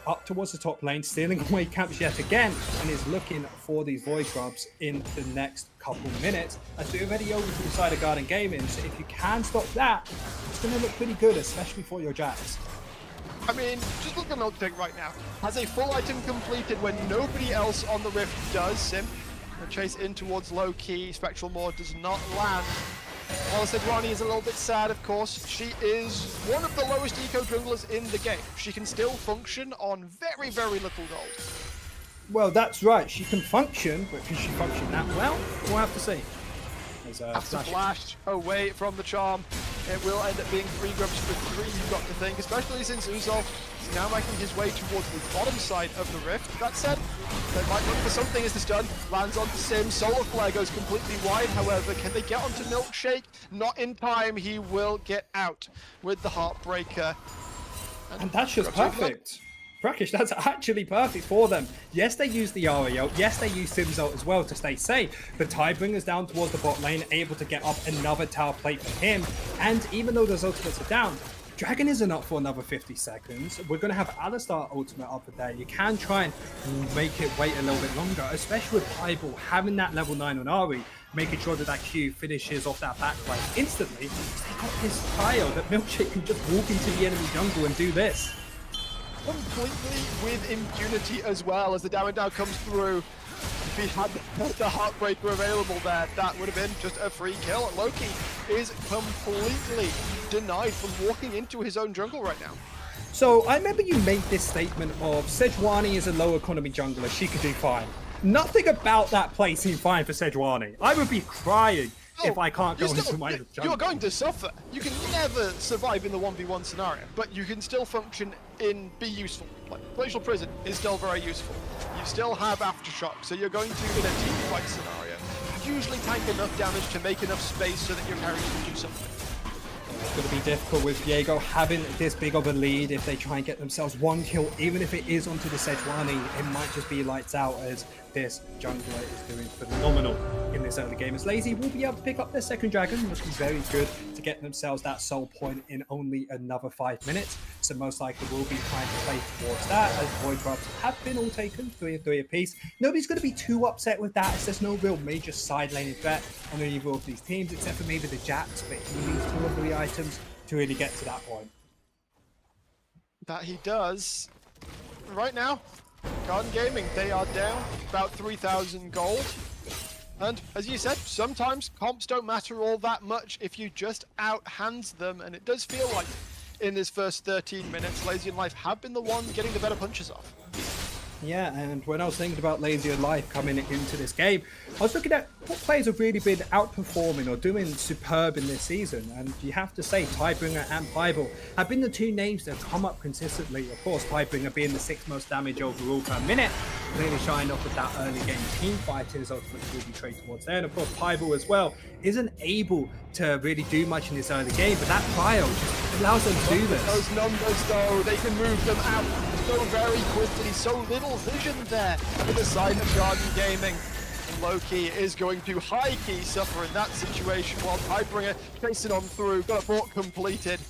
up towards the top lane, stealing away camps yet again, and is looking for these void grubs in the next couple minutes. As we're already over to the side of Garden Gaming, so if you can stop that, it's going to look pretty good, especially for your Jacks. I mean, just look at Milkshake right now. Has a full item completed when nobody else on the Rift does. Sim, the chase in towards Loki. Spectral Maw does not land. While Sejuani is a little bit sad, of course. She is one of the lowest eco junglers in the game. She can still function on very, very little gold. Well, that's right. She can function, but can she function that well? We'll have to see. After flash away from the charm, it will end up being 3 grubs for 3, you've got to think, especially since Uzol is now making his way towards the bottom side of the Rift. That said, they might look for something as this done. Lands onto Sim, Solar Flare goes completely wide, however, can they get onto Milkshake? Not in time, he will get out with the Heartbreaker. And that's just perfect. Brackish, that's actually perfect for them. Yes, they use the RAO. Yes, they use Sim's as well to stay safe. But Tidebringer's down towards the bot lane, able to get up another tower plate for him. And even though those ultimates are down, Dragon isn't up for another 50 seconds. We're going to have Alistar ultimate up there. You can try and make it wait a little bit longer, especially with Eyeball having that level 9 on Ari, making sure that that Q finishes off that backline instantly. They got this tile that Milkshake can just walk into the enemy jungle and do this. Completely with impunity as well, as the damage now comes through. If he had the Heartbreaker available there, that would have been just a free kill. Loki is completely denied from walking into his own jungle right now. So I remember you made this statement of Sejuani is a low economy jungler, she could do fine. Nothing about that play seemed fine for Sejuani. I would be crying if I can't go into my jungle. You're going to suffer. You can never survive in the 1v1 scenario, but you can still function in be useful. Like Glacial Prison is still very useful. You still have Aftershock, so you're going to, in a team fight scenario, usually tank enough damage to make enough space so that your carries can do something. It's going to be difficult with Viego having this big of a lead. If they try and get themselves one kill, even if it is onto the Sejuani, it might just be lights out, as this jungler is doing phenomenal in this early game. As Lazy will be able to pick up their second dragon, which is very good to get themselves that soul point in only another 5 minutes. So most likely will be trying to play towards that, as Void Grubs have been all taken 3 and 3 apiece. Nobody's going to be too upset with that, as there's no real major side laning threat on either of these teams, except for maybe the Jax, but he needs 2 or 3 items to really get to that point. That he does. Right now, Garden Gaming, they are down about 3,000 gold. And as you said, sometimes comps don't matter all that much if you just out-hands them, and it does feel like in this first 13 minutes, Lazy and Life have been the one getting the better punches off. Yeah, and when I was thinking about Lazy and Life coming into this game, I was looking at what players have really been outperforming or doing superb in this season. And you have to say Tidebringer and Bible have been the 2 names that have come up consistently. Of course, Tidebringer being the 6th most damage overall per minute, really shine off with that early game team fight. His ultimate will be trade towards there. And of course, Bible as well isn't able to really do much in this early game, but that Cryo just allows them to do this. Those numbers though, they can move them out so very quickly, so little vision there for the side of Garden Gaming. And Loki is going to high-key suffer in that situation, while Tidebringer chasing on through, got a fort completed,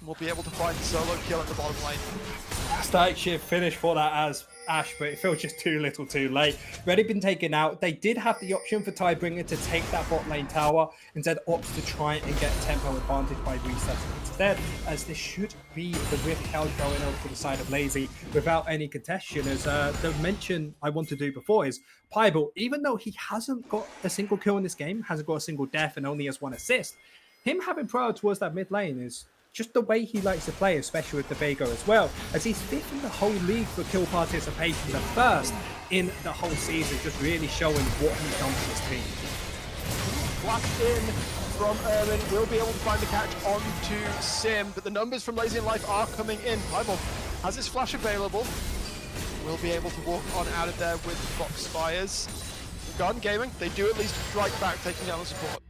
and will be able to find the solo kill at the bottom lane. Static shift finish for that as Ash, but it feels just too little too late. Already been taken out. They did have the option for Tidebringer to take that bot lane tower, instead opts to try and get tempo advantage by resetting instead, as this should be the Rift held going over to the side of Lazy without any contention. As the mention I want to do before is Pybel, even though he hasn't got a single kill in this game, hasn't got a single death and only has 1 assist, him having prior towards that mid lane is just the way he likes to play, especially with the Viego as well, as he's 5th in the whole league for kill participation, the 1st in the whole season, just really showing what he's done for this team. Flash in from Erwin, will be able to find the catch onto Sim, but the numbers from Lazy and Life are coming in. Bible has his flash available, will be able to walk on out of there with Foxfires. Garden Gaming, they do at least strike back, taking down the support.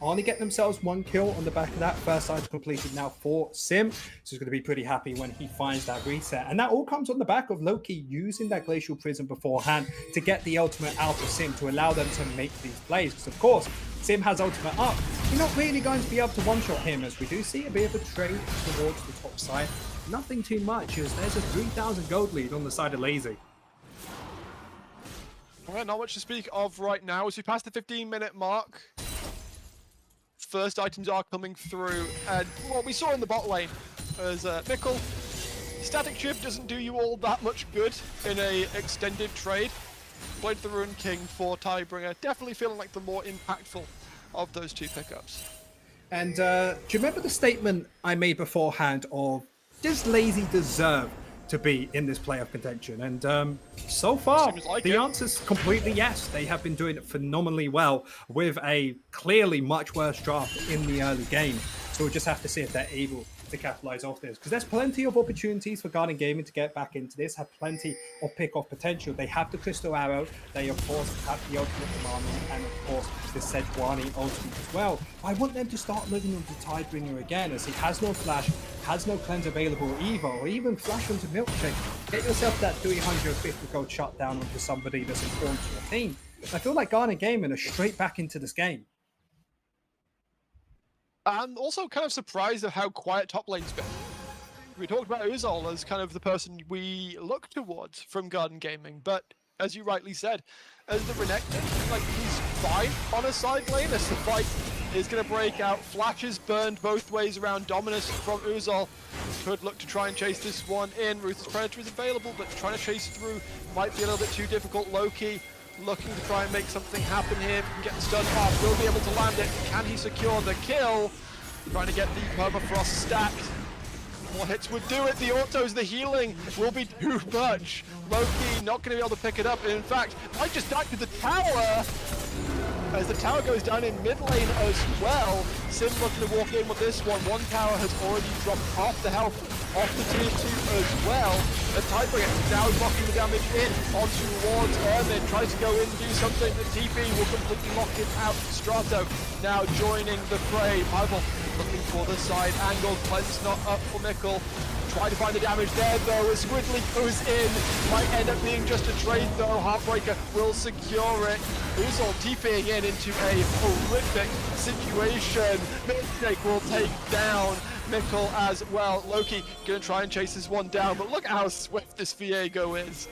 Only get themselves 1 kill on the back of that. First side completed now for Sim. So he's going to be pretty happy when he finds that reset. And that all comes on the back of Loki using that Glacial Prism beforehand to get the ultimate out of Sim to allow them to make these plays. Because of course, Sim has ultimate up. You're not really going to be able to one-shot him, as we do see a bit of a trade towards the top side. Nothing too much, as there's a 3,000 gold lead on the side of Lazy. Well, not much to speak of right now as we pass the 15-minute mark. First items are coming through, and what we saw in the bot lane as Mikkel, Static Shift doesn't do you all that much good in a extended trade. Played the Rune King for Tidebringer, definitely feeling like the more impactful of those 2 pickups. And do you remember the statement I made beforehand of, does Lazy deserve to be in this playoff contention? And so far, the answer's completely yes. They have been doing it phenomenally well with a clearly much worse draft in the early game. So we'll just have to see if they're able to capitalize off this, because there's plenty of opportunities for Garden Gaming to get back into this, have plenty of pick-off potential. They have the Crystal Arrow, they of course have the Ultimate Command, and of course the Sejuani Ultimate as well. I want them to start looking onto Tidebringer again, as he has no flash, has no cleanse available either, or even flash onto Milkshake. Get yourself that 350 gold shutdown onto somebody that's important to your team. I feel like Garden Gaming are straight back into this game. I'm also kind of surprised at how quiet top lane's been. We talked about Uzol as kind of the person we look towards from Garden Gaming, but as you rightly said, as the Renekton, like, he's fine on a side lane as the fight is going to break out. Flashes burned both ways around. Dominus from Uzol could look to try and chase this one in. Ruthless Predator is available, but trying to chase through might be a little bit too difficult. Loki looking to try and make something happen here. Can get the stun off, will be able to land it. Can he secure the kill? Trying to get the permafrost stacked. More hits would do it. The autos, the healing will be too much Loki not going to be able to pick it up. In fact, might just die to the tower. As the tower goes down in mid lane as well. Sim looking to walk in with this one. One tower has already dropped half the health off the tier 2 as well. The Tidebringer now blocking the damage in on towards Ermin. Tries to go in and do something. The TP will completely lock him out. Strato now joining the fray. Pivel looking for the side angle. Cleanse not up for Mikkel. Try to find the damage there though as Squidly goes in. Might end up being just a trade though. Heartbreaker will secure it. Uzol TPing in into a horrific situation. Milkshake will take down Mikkel as well. Loki gonna try and chase this one down, but look at how swift this Viego is.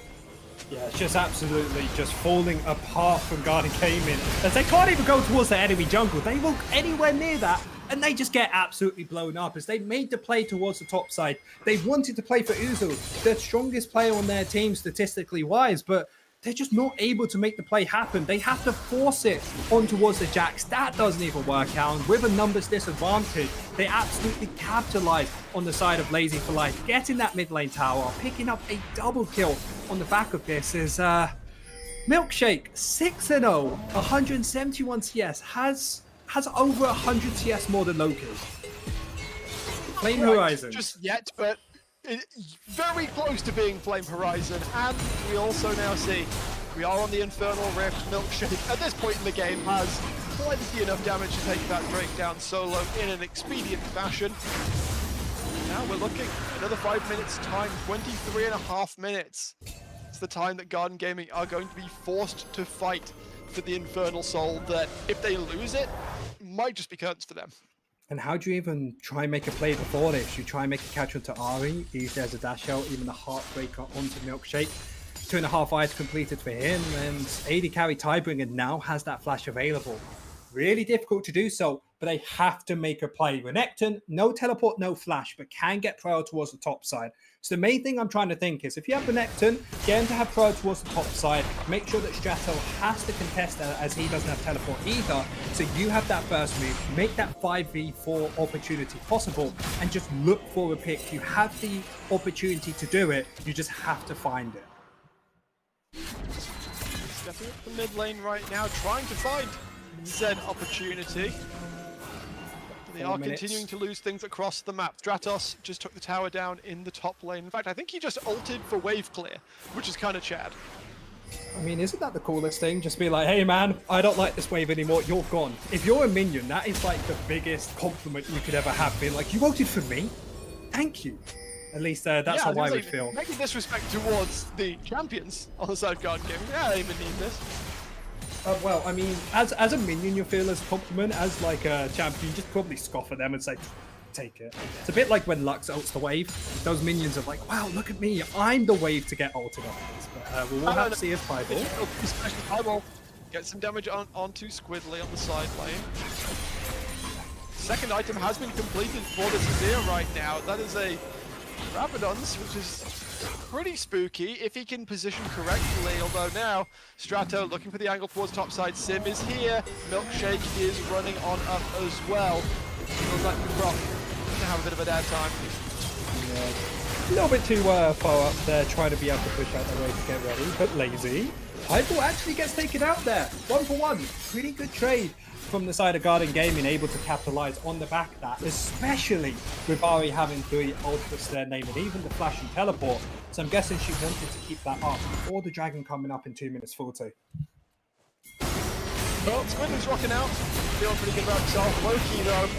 Yeah, it's just absolutely just falling apart from Garden Gaming. As they can't even go towards the enemy jungle. They won't anywhere near that. And they just get absolutely blown up as they made the play towards the top side. They wanted to play for Uzul, the strongest player on their team statistically wise, but they're just not able to make the play happen. They have to force it on towards the Jacks. That doesn't even work out. And with a numbers disadvantage, they absolutely capitalize on the side of Lazy for Life, getting that mid lane tower, picking up a double kill on the back of this is Milkshake 6-0, 171 CS, has over 100 CS more than Loki. Flame Horizon. Just yet, but very close to being Flame Horizon. And we also now see we are on the Infernal Rift. Milkshake at this point in the game has plenty enough damage to take that Drake down solo in an expedient fashion. Now we're looking another 5 minutes time, 23.5 minutes. It's the time that Garden Gaming are going to be forced to fight for the Infernal Soul that if they lose it, might just be curtains for them. And how do you even try and make a play before this? You try and make a catch onto Ari, easy as a dash out, even the Heartbreaker onto Milkshake. 2.5 eyes completed for him, and AD carry Tidebringer now has that flash available. Really difficult to do so, but they have to make a play. Renekton, no teleport, no flash, but can get prior towards the top side. So the main thing I'm trying to think is if you have Renekton, get him to have prior towards the top side, make sure that Strato has to contest that as he doesn't have teleport either. So you have that first move, make that 5v4 opportunity possible, and just look for a pick. You have the opportunity to do it, you just have to find it. Stepping up the mid lane right now, trying to find said opportunity. They are continuing to lose things across the map. Stratos just took the tower down in the top lane. In fact, I think he just ulted for wave clear, which is kind of Chad. I mean, isn't that the coolest thing? Just be like, hey man, I don't like this wave anymore, you're gone. If you're a minion, that is like the biggest compliment you could ever have. Being like, you voted for me? Thank you. At least that's how I would feel. Making disrespect towards the champions on the side of Garden Gaming. Yeah, I even need this. Well, I mean, as a minion, you feel as a compliment. As like a champion, you just probably scoff at them and say, take it. It's a bit like when Lux ults the wave. Those minions are like, wow, look at me. I'm the wave to get ulted off this. But we'll have to see if Pieball gets some damage onto Squidly on the side lane. Second item has been completed for the Azir right now. That is a Rabadon's, which is pretty spooky if he can position correctly, although now Strato looking for the angle towards topside. Sim is here, Milkshake is running on up as well. Feels like Rock gonna have a bit of a dad time. Yeah. A little bit too far up there, trying to be able to push out the way to get ready, but Lazy. Pieball actually gets taken out there, 1 for 1. Pretty good trade from the side of Garden Gaming, able to capitalize on the back of that, especially with Ari having 3 ultimates to their name and even the flash and teleport. So I'm guessing she wanted to keep that up before the dragon coming up in 2 minutes 40. Well, Squidly's rocking out, feeling pretty good about himself. Loki though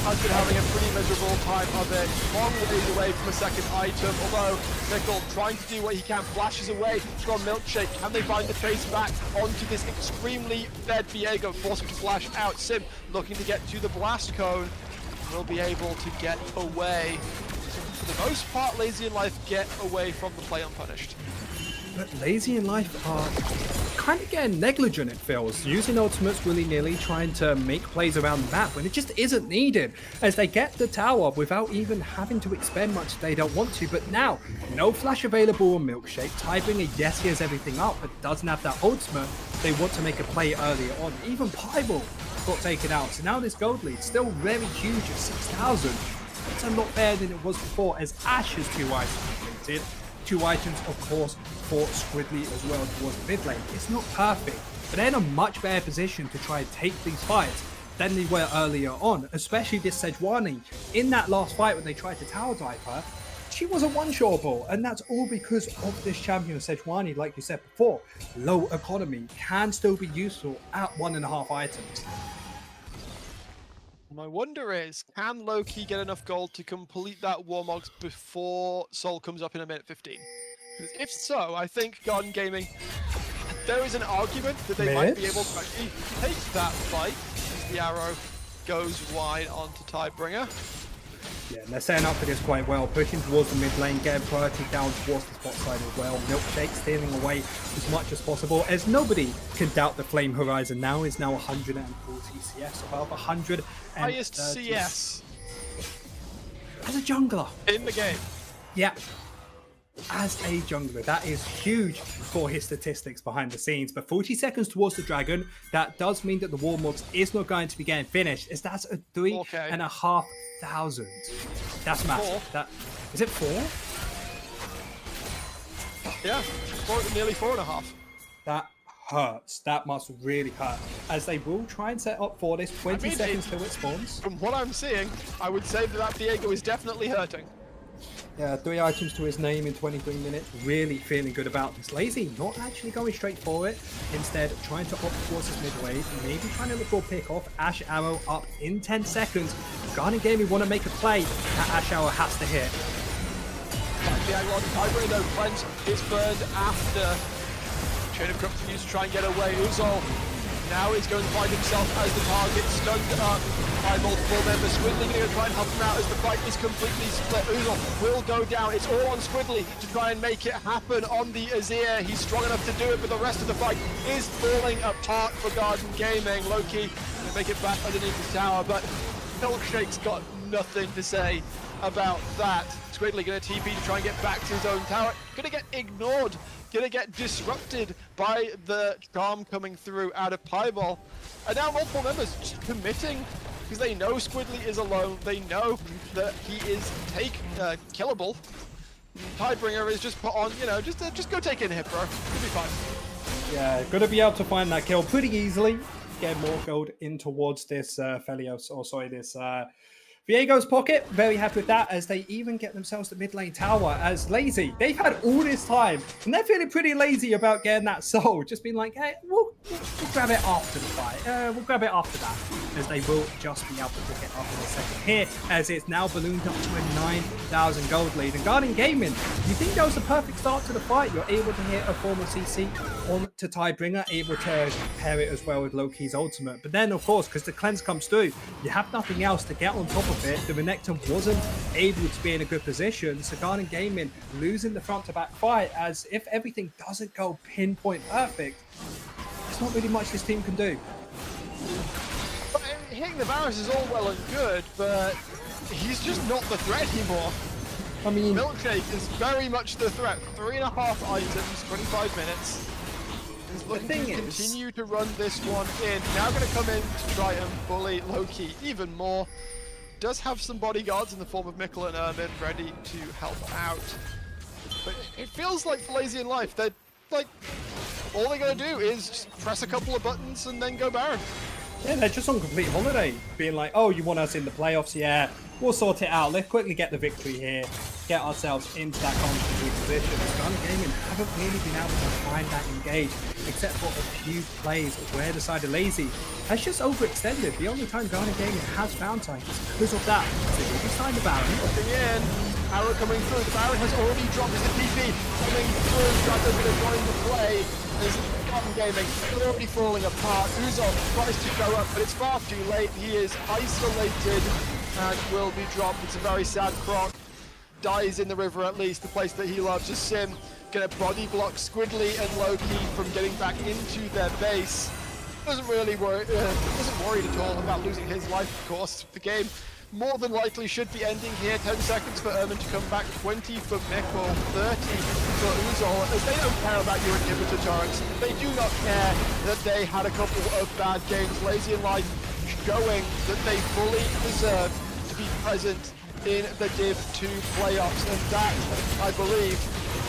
has been having a pretty miserable time of it. Long ways away from a second item, although Mikkel trying to do what he can, flashes away from Milkshake. Can they find the chase back onto this extremely fed Viego, force him to flash out? Sim looking to get to the blast cone, will be able to get away. So for the most part, Lazy and Life get away from the play unpunished. But Lazy and Life are kind of getting negligent, it feels, using ultimates willy-nilly, trying to make plays around the map when it just isn't needed, as they get the tower without even having to expend much if they don't want to. But now, no flash available on Milkshake. Tidebringer, yes, he has everything up, but doesn't have that ultimate. They want to make a play earlier on. Even Pieball got taken out, so now this gold lead still very huge at 6,000. It's a lot better than it was before, as Ash has 2 eyes completed. 2 items, of course, for Squidly as well towards the mid lane. It's not perfect, but they're in a much better position to try and take these fights than they were earlier on, especially this Sejuani. In that last fight when they tried to tower dive her, she was a one-shotable, and that's all because of this champion Sejuani, like you said before. Low economy can still be useful at 1.5 items. My wonder is, can Loki get enough gold to complete that Warmogs before Sol comes up in a minute 15? Because if so, I think Garden Gaming, there is an argument that they might be able to actually take that fight as the arrow goes wide onto Tidebringer. Yeah, and they're setting up for this quite well, pushing towards the mid lane, getting priority down towards the spot side as well. Milkshake stealing away as much as possible, as nobody can doubt the Flame Horizon now is now 140 CS, above 100. Highest CS as a jungler in the game. Yeah, as a jungler, that is huge for his statistics behind the scenes. But 40 seconds towards the dragon, that does mean that the Warmogs is not going to be getting finished, as that's a 3,500. That's massive. That is it 4? Yeah, nearly 4.5. That hurts. That must really hurt, as they will try and set up for this 20 seconds till it spawns. From what I'm seeing, I would say that Diego is definitely hurting. Yeah, 3 items to his name in 23 minutes. Really feeling good about this. Lazy not actually going straight for it. Instead, trying to opt towards his mid wave. Maybe trying to look for a pick off. Ash Arrow up in 10 seconds. Garden Gaming want to make a play. That Ash Arrow has to hit. The Aguilar Tidebringer though, Cleanse is burned after. Chain of Corrupt continues to try and get away. Uzol now is going to find himself as the target, stunned up by multiple members. Squidly going to try and help him out as the fight is completely split. Uzol will go down. It's all on Squidly to try and make it happen on the Azir. He's strong enough to do it, but the rest of the fight is falling apart for Garden Gaming. Loki to make it back underneath the tower, but Milkshake's got nothing to say about that. Squidly going to TP to try and get back to his own tower. Going to get ignored. Going to get disrupted by the charm coming through out of Pieball. And now multiple members just committing because they know Squidly is alone. They know that he is killable. Tidebringer is just put on, you know, just go take in hit, bro. You'll be fine. Yeah, going to be able to find that kill pretty easily. Get more gold in towards this this Viego's pocket. Very happy with that, as they even get themselves the mid lane tower. As Lazy, they've had all this time and they're feeling pretty lazy about getting that soul. Just being like, hey, we'll grab it after the fight. We'll grab it after that, as they will just be able to pick it up in a second here, as it's now ballooned up to a 9,000 gold lead. And Garden Gaming, you think that was the perfect start to the fight? You're able to hit a formal CC on to Tidebringer, able to pair it as well with Loki's ultimate. But then, of course, because the cleanse comes through, you have nothing else to get on top of it. The Renekton wasn't able to be in a good position, so Garden Gaming losing the front to back fight, as if everything doesn't go pinpoint perfect, there's not really much this team can do. But hitting the Varus is all well and good, but he's just not the threat anymore. I mean, Milkshake is very much the threat. 3.5 items, 25 minutes. He's looking to continue to run this one in. Now going to come in to try and bully Loki even more. Does have some bodyguards in the form of Mikkel and Ermin ready to help out. But it feels like for Lazy in Life, they're like, all they're going to do is just press a couple of buttons and then go Baron. Yeah, they're just on complete holiday, being like, oh, you want us in the playoffs? Yeah, we'll sort it out. Let's quickly get the victory here, get ourselves into that comfortable position. Garden Gaming haven't really been able to find that engage, except for a few plays where the side of Lazy has just overextended. The only time Garden Gaming has found time is because of that. So they will sign the Baron. Looking in, arrow coming through. The Baron has already dropped his TP coming through. Drago's going to join the play. There's Garden Gaming already falling apart. Uzol tries to go up, but it's far too late. He is isolated and will be dropped. It's a very sad croc. Dies in the river, at least, the place that he loves. Just Sim going to body block Squidly and Loki from getting back into their base. Wasn't worried at all about losing his life, of course. The game more than likely should be ending here. 10 seconds for Ermin to come back, 20 for Mikkel, 30 for Uzol. As they don't care about your inhibitor turrets, they do not care that they had a couple of bad games. Lazy in Life showing that they fully deserve to be present in the Div 2 playoffs, and that, I believe,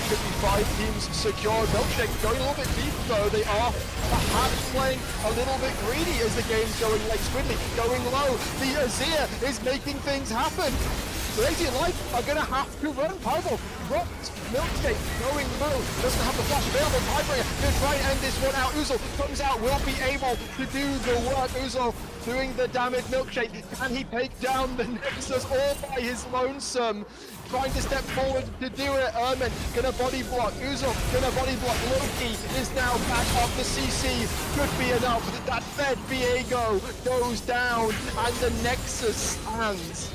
could be 5 teams secured. Milkshake going a little bit deep though. They are perhaps playing a little bit greedy as the game's going late. Squidly going low. The Azir is making things happen. Lazy Life are going to have to run. Piebald dropped. Milkshake going low. Doesn't have the flash available. Tiebreaker going to try and end this one out. Uzul comes out. Will be able to do the work. Uzul doing the damage. Milkshake, can he take down the Nexus all by his lonesome? Trying to step forward to do it. Ermin gonna body block. Uzul gonna body block. Loki is now back off the CC. Could be enough. That fed Viego goes down and the Nexus stands.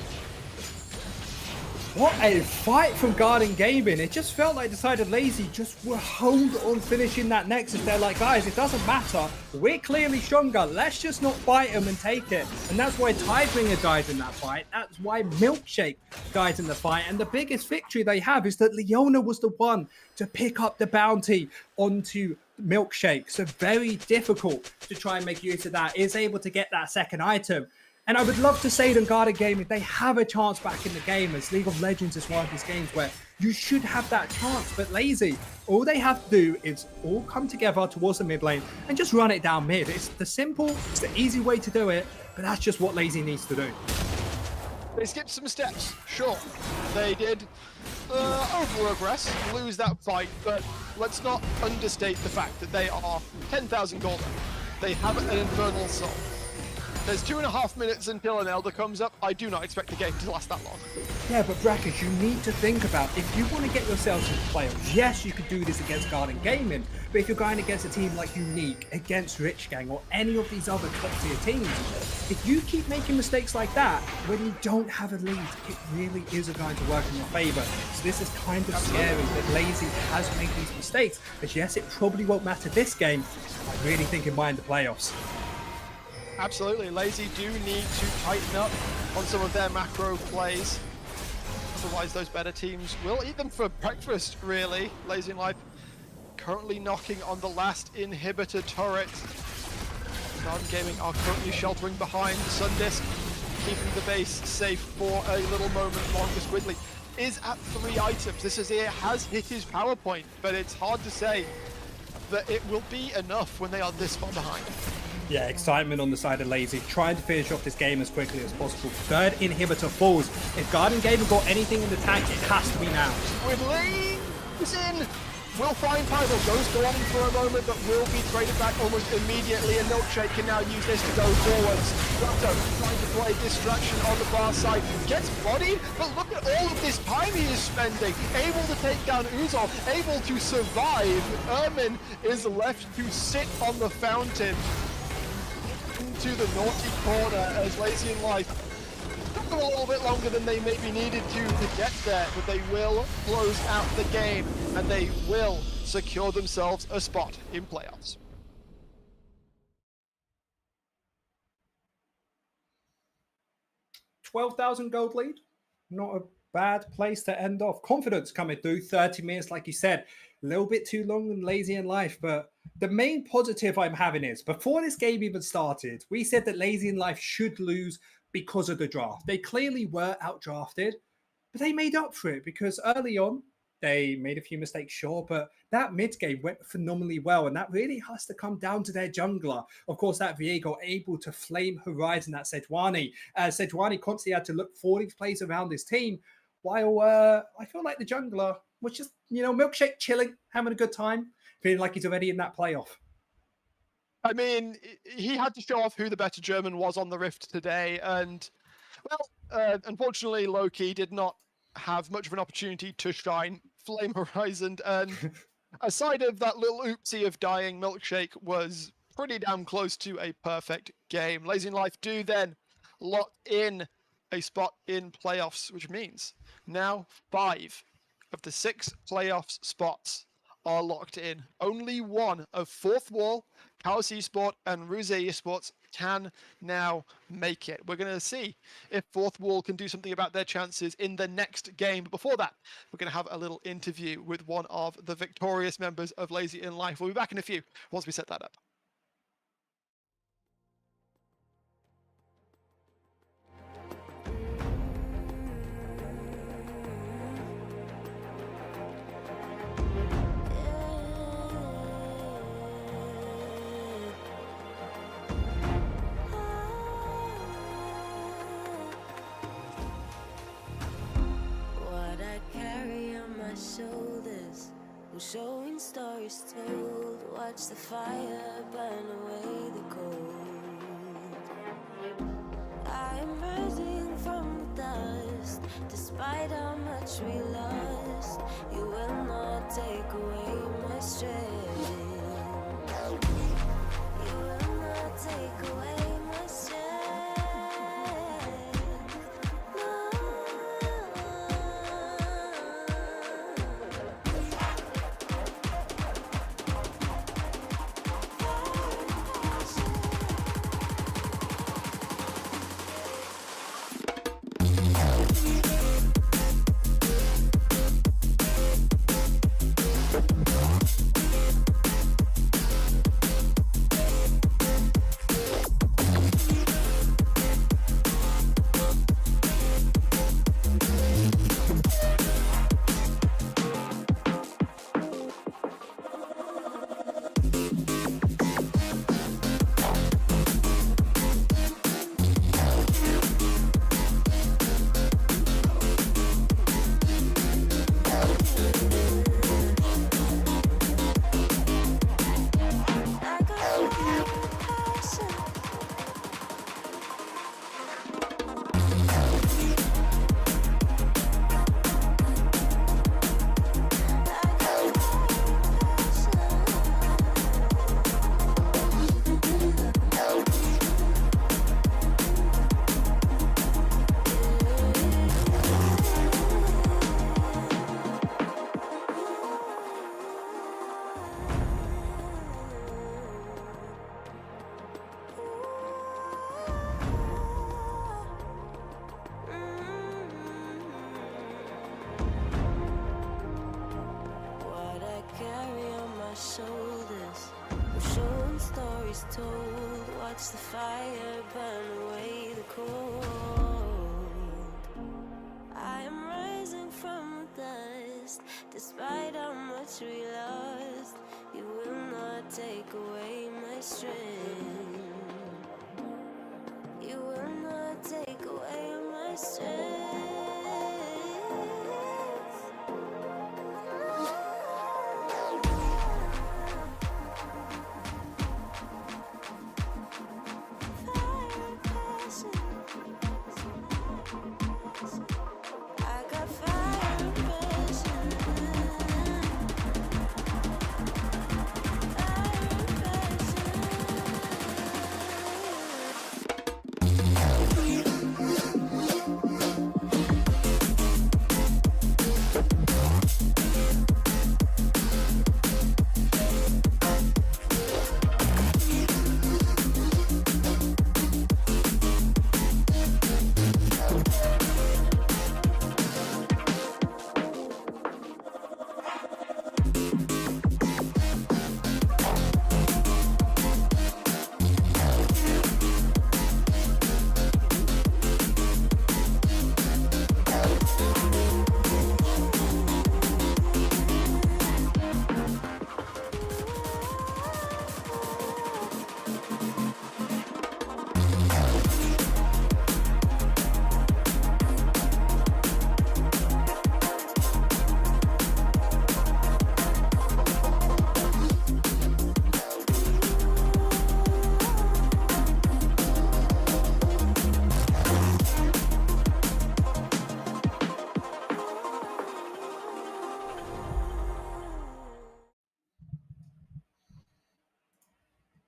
What a fight from Garden Gaming. It just felt like Decided Lazy just were hold on finishing that Nexus. They're like, guys, it doesn't matter. We're clearly stronger. Let's just not fight them and take it. And that's why Tidebringer died in that fight. That's why Milkshake died in the fight. And the biggest victory they have is that Leona was the one to pick up the bounty onto Milkshake. So very difficult to try and make use of that. Is able to get that second item. And I would love to say that Garden Gaming, they have a chance back in the game, as League of Legends is one of these games where you should have that chance. But Lazy, all they have to do is all come together towards the mid lane and just run it down mid. It's the simple, it's the easy way to do it, but that's just what Lazy needs to do. They skipped some steps, sure. They did over-aggress, lose that fight, but let's not understate the fact that they are 10,000 gold. They have an Infernal Soul. There's 2.5 minutes until an Elder comes up. I do not expect the game to last that long. Yeah, but Brackers, you need to think about, if you want to get yourselves into playoffs, yes, you could do this against Garden Gaming, but if you're going against a team like Unique, against Rich Gang, or any of these other top tier teams, if you keep making mistakes like that, when you don't have a lead, it really isn't going to work in your favor. So this is kind of scary that Lazy has made these mistakes, but yes, it probably won't matter this game. I really think it might in the playoffs. Absolutely, Lazy do need to tighten up on some of their macro plays. Otherwise, those better teams will eat them for breakfast, really. Lazy Life currently knocking on the last inhibitor turret. Garden Gaming are currently sheltering behind Sundisk, keeping the base safe for a little moment longer. Squidly is at 3 items. This is it, has hit his power point, but it's hard to say that it will be enough when they are this far behind. Yeah, excitement on the side of Lazy, trying to finish off this game as quickly as possible. Third inhibitor falls. If Garden Gaming got anything in the tank, it has to be now. Squidly is in. Will find Piebald, goes golden for a moment, but will be traded back almost immediately, and Milkshake can now use this to go forwards. Raptor trying to play distraction on the far side, gets bodied, but look at all of this time he is spending, able to take down Uzol, able to survive. Ermin is left to sit on the fountain into the naughty corner as Lazy in Life took them a little bit longer than they maybe needed to get there, but they will close out the game and they will secure themselves a spot in playoffs. $12,000 gold lead, not a bad place to end off. Confidence coming through, 30 minutes, like you said, a little bit too long and Lazy in Life, but the main positive I'm having is, before this game even started, we said that Lazy in Life should lose because of the draft. They clearly were outdrafted, but they made up for it because early on, they made a few mistakes, sure, but that mid game went phenomenally well, and that really has to come down to their jungler. Of course, that Viego able to flame Horizon, that Sejuani. Sejuani constantly had to look for these plays around his team, while I feel like the jungler was just, Milkshake chilling, having a good time, feeling like he's already in that playoff. I mean, he had to show off who the better German was on the Rift today, and, well, unfortunately, Loki did not have much of an opportunity to shine. Flame Horizon, and aside of that little oopsie of dying, Milkshake was pretty damn close to a perfect game. Lazy in Life do then lock in a spot in playoffs, which means now 5 of the 6 playoffs spots are locked in. Only one of Fourth Wall, Chaos Esports, and Ruse Esports can now make it. We're going to see if Fourth Wall can do something about their chances in the next game. But before that, we're going to have a little interview with one of the victorious members of Lazy in Life. We'll be back in a few once we set that up. Watch the fire burn away the cold. I am rising from the dust. Despite how much we lost, you will not take away my strength. You will not take away my strength. Shoulders, I'm showing stories told. Watch the fire burn away the cold. I am rising from the dust. Despite how much we lost, you will not take away my strength. You will not take away my strength.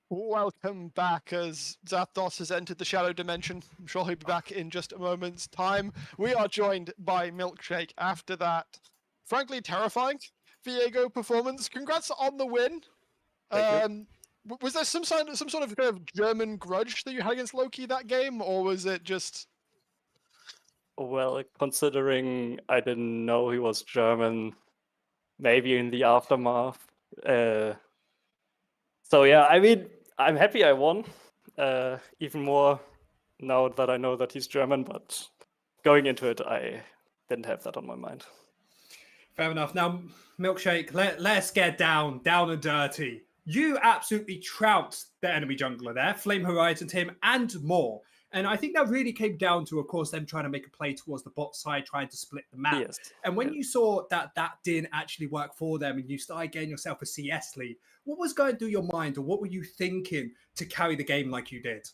Welcome back as Zapdos has entered the Shadow Dimension. I'm sure he'll be back in just a moment's time. We are joined by Milkshake after that, frankly, terrifying Viego performance. Congrats on the win. Was there some sort of kind of German grudge that you had against Loki that game, or was it just... Well, considering I didn't know he was German, maybe in the aftermath. So yeah, I mean, I'm happy I won. Even more now that I know that he's German, but going into it, I didn't have that on my mind. Fair enough. Now, Milkshake, let's get down and dirty. You absolutely trounced the enemy jungler there, Flame Horizoned him, and more. And I think that really came down to, of course, them trying to make a play towards the bot side, trying to split the map. Yes. And when you saw that that didn't actually work for them and you started getting yourself a CS lead, What was going through your mind, or what were you thinking to carry the game like you did?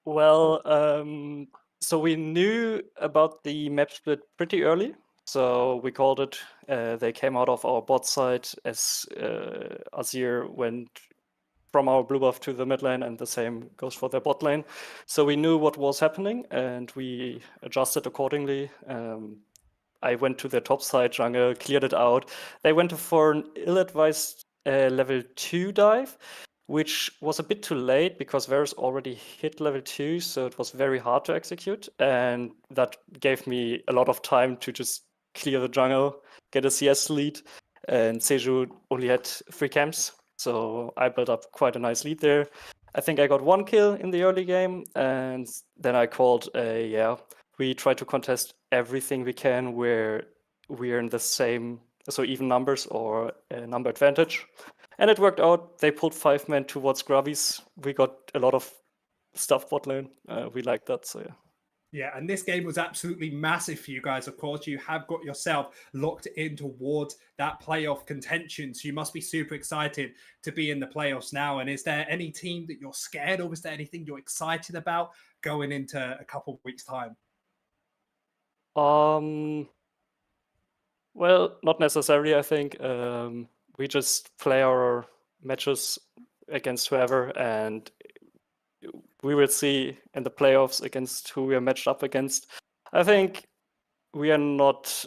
Well, so we knew about the map split pretty early. So we called it. They came out of our bot side as Azir went from our blue buff to the mid lane, and the same goes for their bot lane. So we knew what was happening, and we adjusted accordingly. I went to their top side jungle, cleared it out. They went for an ill-advised level 2 dive, which was a bit too late because Varus already hit level 2, so it was very hard to execute. And that gave me a lot of time to just clear the jungle, get a CS lead. And Seju only had 3 camps, so I built up quite a nice lead there. I think I got 1 kill in the early game, and then I called we try to contest everything we can where we're in the same, so even numbers or number advantage. And it worked out. They pulled 5 men towards Gravis. We got a lot of stuff bot lane. We liked that, so yeah. Yeah, and this game was absolutely massive for you guys. Of course, you have got yourself locked in towards that playoff contention. So you must be super excited to be in the playoffs now. And is there any team that you're scared of? Is there anything you're excited about going into a couple of weeks' time? Well, not necessarily, I think. We just play our matches against whoever, and we will see in the playoffs against who we are matched up against. I think we are not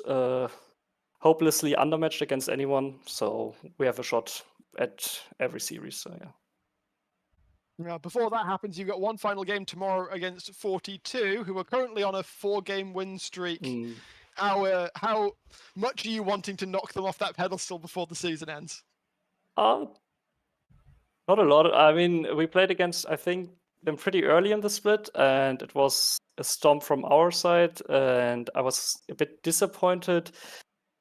hopelessly undermatched against anyone, so we have a shot at every series. So yeah. Before that happens, you've got one final game tomorrow against 42, who are currently on a 4-game win streak. How much are you wanting to knock them off that pedestal before the season ends? Not a lot. I mean, we played against, I think, them pretty early in the split, and it was a stomp from our side, and I was a bit disappointed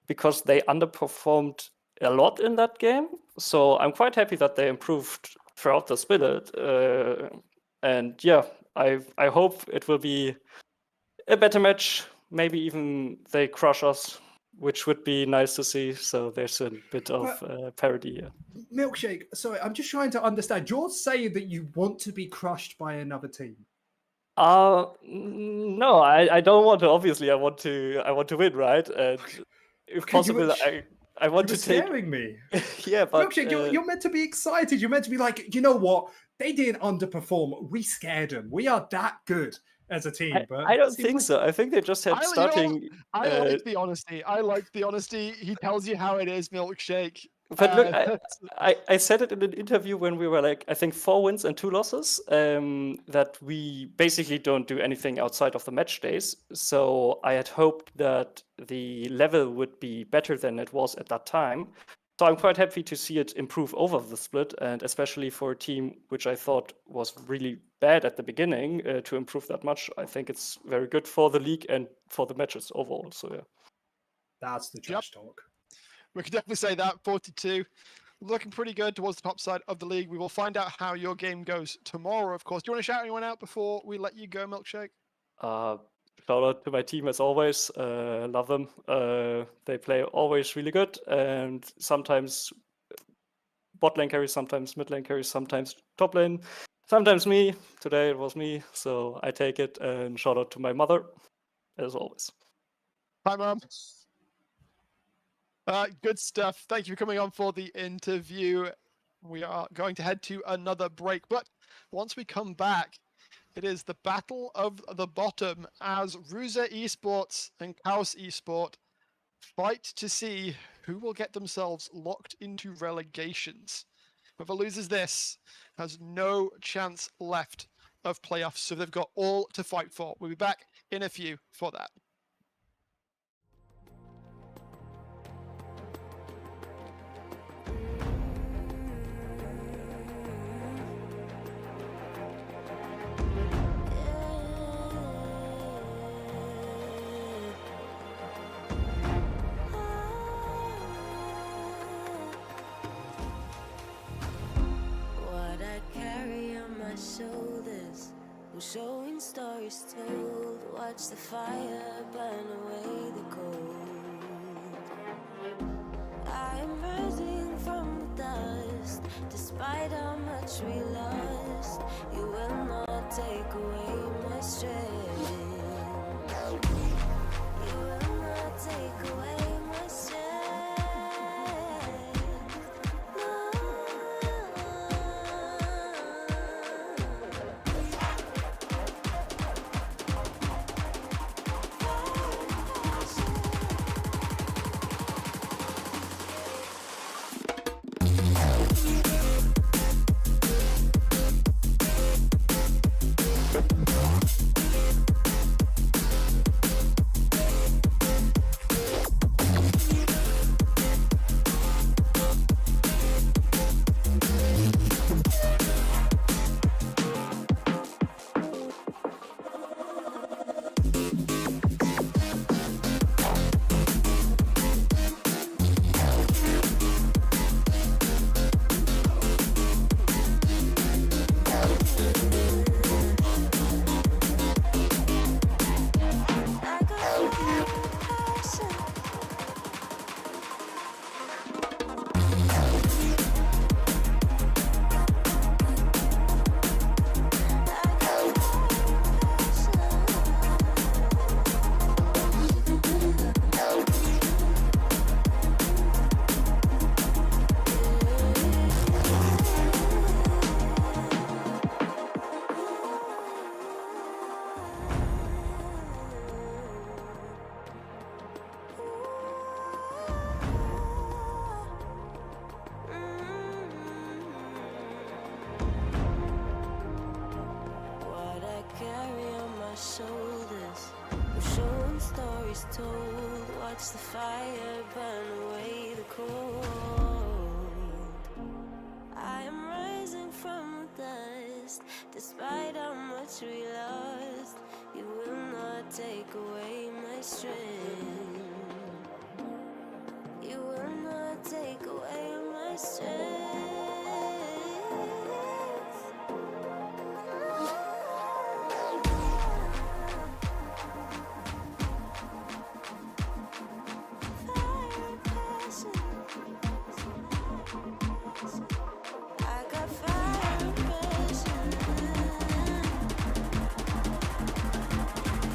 because they underperformed a lot in that game. So I'm quite happy that they improved throughout the split. And yeah, I hope it will be a better match. Maybe even they crush us, which would be nice to see. So there's a bit of parity here. Milkshake, sorry, I'm just trying to understand. You're saying that you want to be crushed by another team. No, I don't want to. Obviously, I want to win, right? And if possible, I want to take. Scaring me. Yeah, but Milkshake, you're meant to be excited. You're meant to be like, you know what? They didn't underperform. We scared them. We are that good as a team. But I don't think so. I think they just had starting. I like the honesty. I like the honesty. He tells you how it is, Milkshake. But look, I said it in an interview when we were like, I think 4 wins and 2 losses, that we basically don't do anything outside of the match days. So I had hoped that the level would be better than it was at that time. So I'm quite happy to see it improve over the split, and especially for a team which I thought was really bad at the beginning, to improve that much. I think it's very good for the league and for the matches overall. So yeah. That's the trash talk. We can definitely say that. 42, looking pretty good towards the top side of the league. We will find out how your game goes tomorrow, of course. Do you want to shout anyone out before we let you go, Milkshake? Shout out to my team as always. Love them. They play always really good, and sometimes bot lane carries, sometimes mid lane carries, sometimes top lane, sometimes me. Today it was me, so I take it. And shout out to my mother, as always. Hi, Mom. Good stuff. Thank you for coming on for the interview. We are going to head to another break, but once we come back, it is the battle of the bottom as Ruza Esports and Chaos Esport fight to see who will get themselves locked into relegations. Whoever loses this has no chance left of playoffs, so they've got all to fight for. We'll be back in a few for that. Shoulders, we're showing stories told. Watch the fire burn away the cold. I am rising from the dust, Despite how much we lost, you will not take away my strength. You will not take away my strength. No. I got passion. What I carry on my shoulders, I'm showing stories told. Watch the fire burn away the cold. I am rising from the dust, despite how much we lost. You will not take away my strength. You will not take away my strength. I got fire and passion.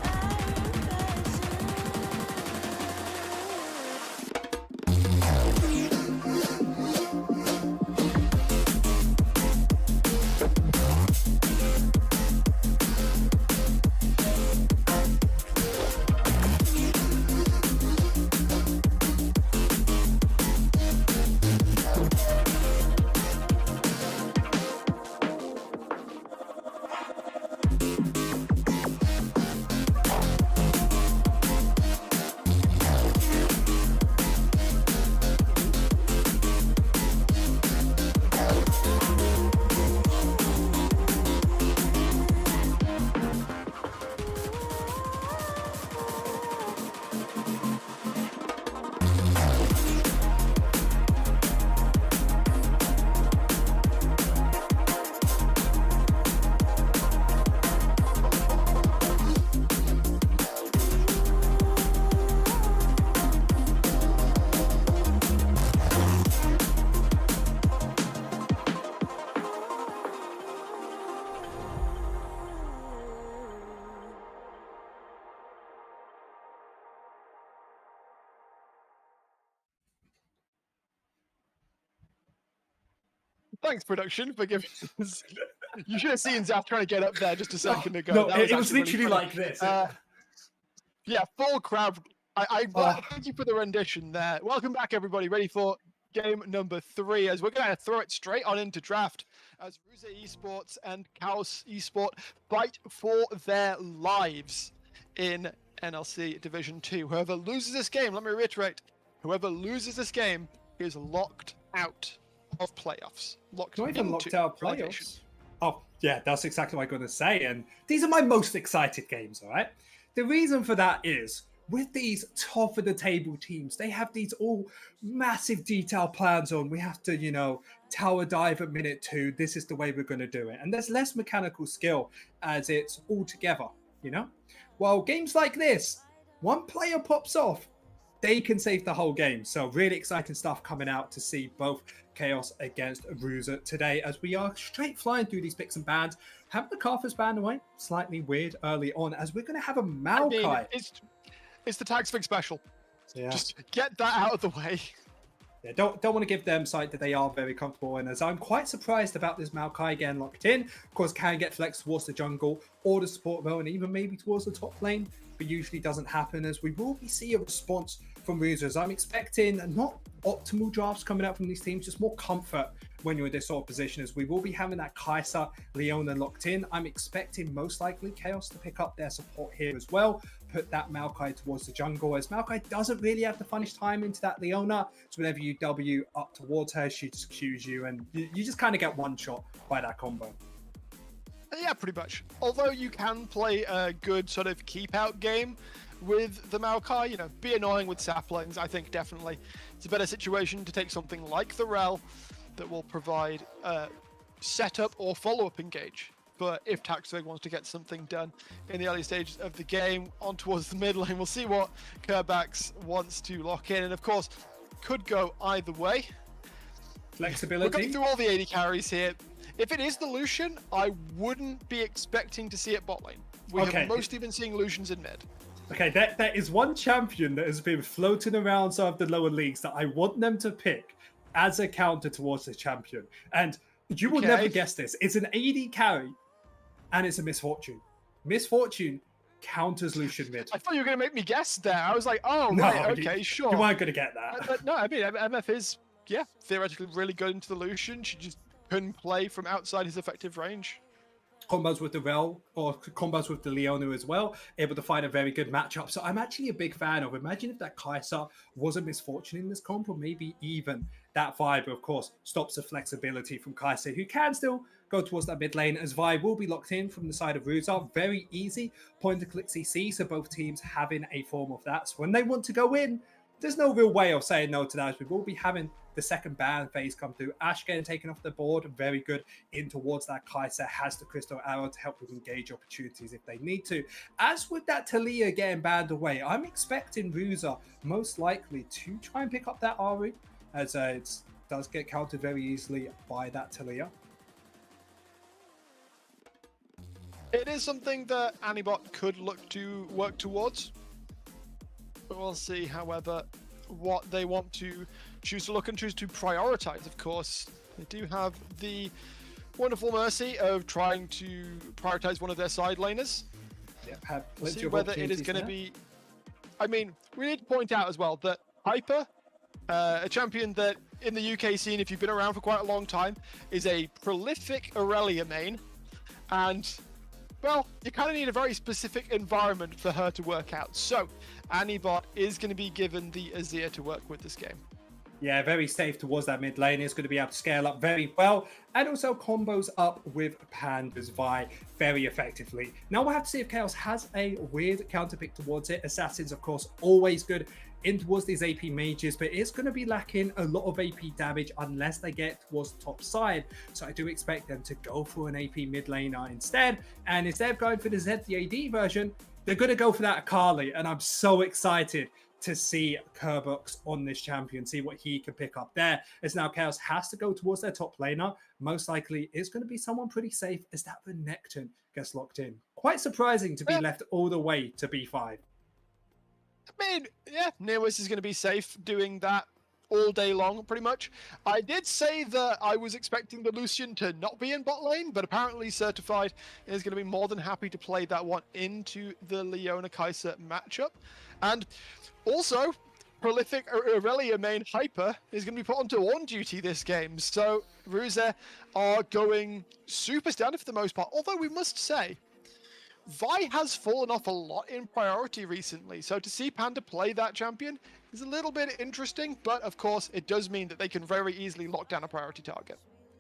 Fire and passion. Thanks, production, for giving us. You should have seen Zaf trying to get up there just a second ago. No, That it was actually really literally funny. like this. Yeah, full crowd. Thank you for the rendition there. Welcome back, everybody. Ready for game number 3, as we're going to throw it straight on into draft as Ruse Esports and Chaos Esport fight for their lives in NLC Division 2. Whoever loses this game, let me reiterate, whoever loses this game is locked out of playoffs. Locked Not even locked into out of relegation. playoffs. Oh, yeah, that's exactly what I'm going to say. And these are my most excited games, all right? The reason for that is with these top of the table teams, they have these all massive detailed plans on. We have to, tower dive at minute 2. This is the way we're going to do it. And there's less mechanical skill as it's all together, While games like this, one player pops off, they can save the whole game. So really exciting stuff coming out to see both Chaos against Ruza today, as we are straight flying through these picks and bans. Have the Carthus banned away, slightly weird early on, as we're going to have a Maokai. I mean, it's the Tagsfig special. Yeah. Just get that out of the way. Yeah, don't want to give them sight that they are very comfortable in, as I'm quite surprised about this Maokai getting locked in. Of course, can get flex towards the jungle or the support role, and even maybe towards the top lane, but usually doesn't happen, as we will see a response from Ruza. I'm expecting not optimal drafts coming out from these teams, just more comfort when you're in this sort of position, as we will be having that Kai'Sa, Leona locked in. I'm expecting most likely Chaos to pick up their support here as well, put that Maokai towards the jungle, as Maokai doesn't really have to punish time into that Leona, so whenever you W up towards her, she just Qs you, and you just kind of get one shot by that combo. Yeah, pretty much. Although you can play a good sort of keep out game with the Maokai, you know, be annoying with saplings. I think definitely it's a better situation to take something like the Rel that will provide setup or follow-up engage. But if Tagsfig wants to get something done in the early stages of the game on towards the mid lane, we'll see what Kerbax wants to lock in. And of course, could go either way. Flexibility. We're going through all the AD carries here. If it is the Lucian, I wouldn't be expecting to see it bot lane. We have mostly been seeing Lucians in mid. Okay, that is one champion that has been floating around some of the lower leagues that I want them to pick as a counter towards the champion. And you will never guess this. It's an AD carry, and it's a Misfortune. Misfortune counters Lucian mid. I thought you were going to make me guess there. I was like, oh, No, right, okay, sure. You weren't going to get that. But no, I mean, MF is, yeah, theoretically really good into the Lucian. She just couldn't play from outside his effective range. Combos with the Rel or combos with the Leona as well, able to find a very good matchup. So I'm actually a big fan of. Imagine if that Kai'Sa was a Misfortune in this comp, or maybe even that Vibe, of course, stops the flexibility from Kai'Sa, who can still go towards that mid lane, as Vibe will be locked in from the side of Ruza. Very easy point and click CC, so both teams having a form of that. So when they want to go in, there's no real way of saying no to that, as we will be having the second ban phase come through. Ash getting taken off the board, very good in towards that Kai'Sa, has the crystal arrow to help with engage opportunities if they need to. As with that Talia getting banned away, I'm expecting Ruza most likely to try and pick up that Ari, as it does get countered very easily by that Talia. It is something that Anibot could look to work towards. We'll see, however, what they want to choose to look and choose to prioritize. Of course, they do have the wonderful mercy of trying to prioritize one of their side laners. Yeah, we'll see whether it is going to be. I mean, we need to point out as well that Hyper, a champion that in the UK scene, if you've been around for quite a long time, is a prolific Aurelia main, and well, you kind of need a very specific environment for her to work out. So, Anibot is going to be given the Azir to work with this game. Yeah, very safe towards that mid lane. Is going to be able to scale up very well, and also combos up with Panda's Vi very effectively. Now we'll have to see if Chaos has a weird counter pick towards it. Assassins, of course, always good in towards these AP mages, but it's going to be lacking a lot of AP damage unless they get towards the top side. So I do expect them to go for an AP mid laner instead, and instead of going for the ZDAD version, they're going to go for that Akali, and I'm so excited to see Kerbox on this champion, see what he can pick up there. As now Chaos has to go towards their top laner. Most likely is going to be someone pretty safe, as that Renekton gets locked in. Quite surprising to be left all the way to B5. I mean, yeah, Neowis is going to be safe doing that all day long, pretty much. I did say that I was expecting the Lucian to not be in bot lane, but apparently Certified is going to be more than happy to play that one into the Leona Kai'Sa matchup. And also, prolific Aurelia main Hyper is going to be put onto on duty this game. So Ruza are going super standard for the most part, although we must say, Vi has fallen off a lot in priority recently, so to see Panda play that champion is a little bit interesting, but of course it does mean that they can very easily lock down a priority target.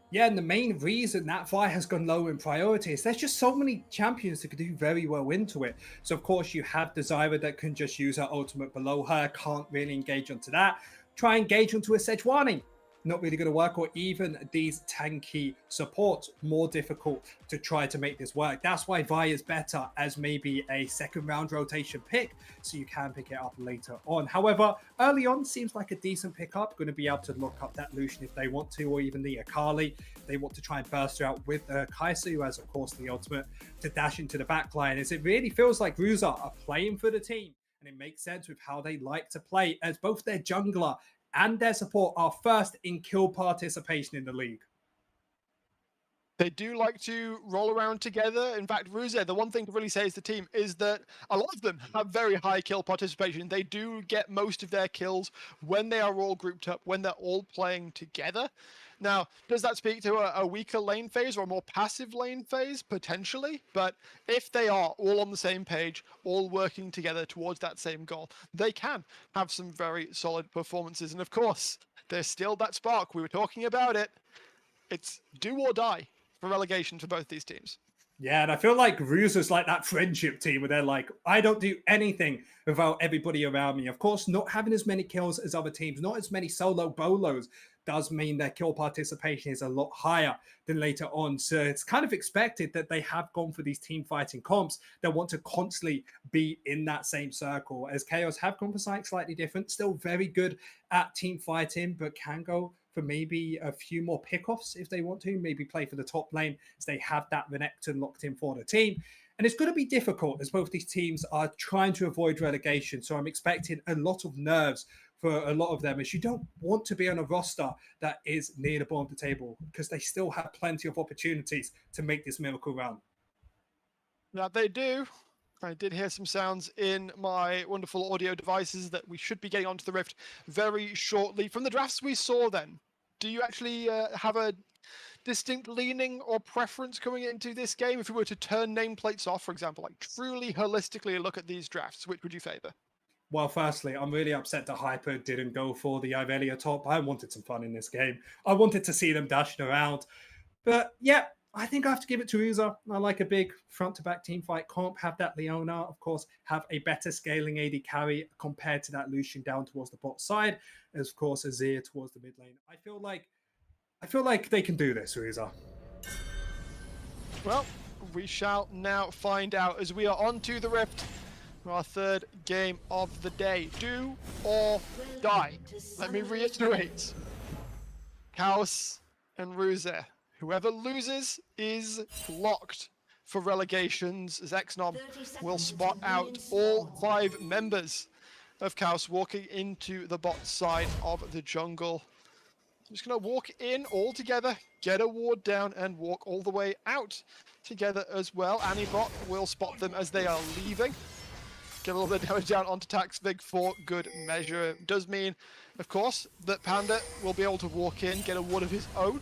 Yeah, and the main reason that Vi has gone low in priority is there's just so many champions that could do very well into it. So of course you have Desira that can just use her ultimate below her, can't really engage onto that. Try and engage onto a Sejuani. not really going to work, or even these tanky supports more difficult to try to make this work. That's why Vi is better as maybe a second round rotation pick, so you can pick it up later on. However, early on seems like a decent pickup, going to be able to lock up that Lucian if they want to, or even the Akali. They want to try and burst her out with Kai'Sa, who has, of course, the ultimate to dash into the backline, as it really feels like Ruza are playing for the team. And it makes sense with how they like to play, as both their jungler and their support are first in kill participation in the league. They do like to roll around together. In fact, Ruze, the one thing to really say as the team is that a lot of them have very high kill participation. They do get most of their kills when they are all grouped up, when they're all playing together. Now, does that speak to a weaker lane phase or a more passive lane phase? Potentially. But if they are all on the same page, all working together towards that same goal, they can have some very solid performances. And of course, there's still that spark. We were talking about it. It's do or die for relegation for both these teams. Yeah, and I feel like Ruza's like that friendship team where they're like, I don't do anything without everybody around me. Of course, not having as many kills as other teams, not as many solo bolos, does mean their kill participation is a lot higher than later on. So it's kind of expected that they have gone for these team fighting comps that want to constantly be in that same circle, as Chaos have gone for something slightly different, still very good at team fighting, but can go for maybe a few more pickoffs if they want to, maybe play for the top lane as they have that Renekton locked in for the team. And it's going to be difficult as both these teams are trying to avoid relegation. So I'm expecting a lot of nerves for a lot of them, as you don't want to be on a roster that is near the bottom of the table, because they still have plenty of opportunities to make this miracle run. Now they do. I did hear some sounds in my wonderful audio devices that we should be getting onto the Rift very shortly. From the drafts we saw then, do you actually have a distinct leaning or preference coming into this game? If we were to turn nameplates off, for example, like truly holistically look at these drafts, which would you favor? Well, firstly, I'm really upset that Hyper didn't go for the Irelia top. I wanted some fun in this game. I wanted to see them dashing around. But yeah, I think I have to give it to Uza. I like a big front-to-back team fight comp. Have that Leona, of course, have a better scaling AD carry compared to that Lucian down towards the bot side. As, of course, Azir towards the mid lane. I feel like they can do this, Uza. Well, we shall now find out as we are on to the Rift. Our third game of the day. Do or die. Let me reiterate. Chaos and Ruze. Whoever loses is locked for relegations, as Xnom will spot out all 5 members of Chaos walking into the bot side of the jungle. I'm just going to walk in all together, get a ward down, and walk all the way out together as well. Anibot will spot them as they are leaving. Get a little bit of damage down onto Taxvig for good measure. It does mean, of course, that Panda will be able to walk in, get a ward of his own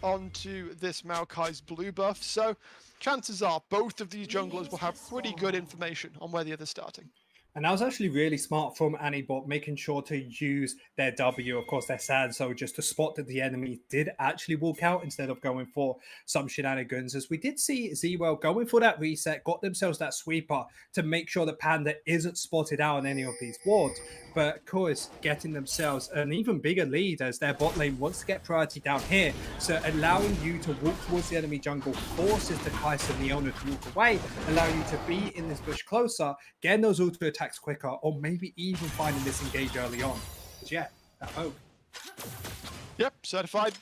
onto this Maokai's blue buff. So chances are both of these junglers will have pretty good information on where the other's starting. And that was actually really smart from Anibot, making sure to use their W, of course, their Sad Soul, just to spot that the enemy did actually walk out instead of going for some shenanigans. As we did see Zewell going for that reset, got themselves that sweeper to make sure that Panda isn't spotted out on any of these wards. But of course, getting themselves an even bigger lead as their bot lane wants to get priority down here. So allowing you to walk towards the enemy jungle forces the Kai'Sa and Leona to walk away, allowing you to be in this bush closer, getting those auto attacks quicker, or maybe even finding this engage early on. But yeah, that hope. Yep, certified.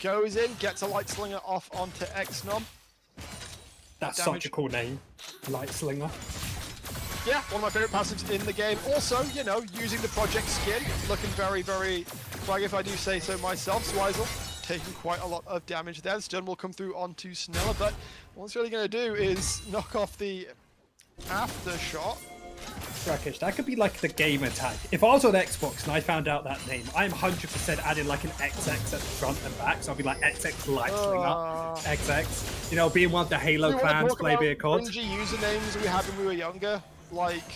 Goes in, gets a light slinger off onto Xnom. That's such a cool name, Light Slinger. Yeah, one of my favorite passives in the game. Also, you know, using the project skin, looking very, very braggy if I do say so myself. Swizel taking quite a lot of damage there. Stun will come through onto Snella, but what it's really going to do is knock off the after shot. Rakesh, that could be like the gamer tag. If I was on Xbox and I found out that name, I'm 100% adding like an XX at the front and back. So I'll be like XX Light Slinger, XX. You know, being one of the Halo clans, play be a COD. Cringy usernames we had when we were younger, like.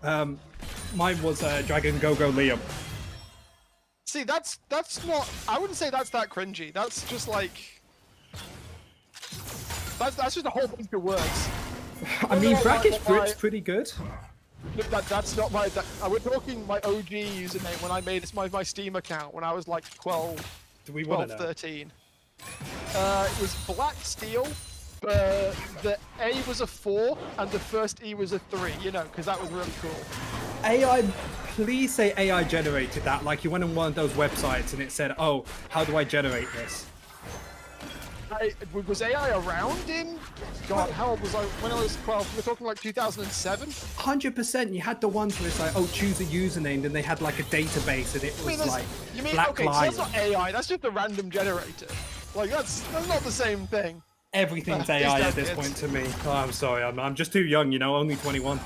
Mine was Dragon Go-Go Liam. See, that's not. I wouldn't say that's that cringy. That's just like. That's just a whole bunch of words. I mean, Rakesh Brit's pretty good. That's not my. We're talking my OG username when I made this my Steam account when I was like 12. Do we want to know? 12-13. It was black steel, but the A was a 4 and the first E was a 3, you know, because that was really cool. AI, please say AI generated that. Like you went on one of those websites and it said, oh, how do I generate this? Was AI around in? God, how old was I when I was 12? We're talking like 2007? 100%. You had the ones where it's like, oh, choose a username, and they had like a database and it was like you mean, Black okay, so Lion. that's not AI, that's just a random generator. Like, that's not the same thing. Everything's Is AI that at this it? point to me. Oh, I'm sorry, I'm just too young, you know, only 21.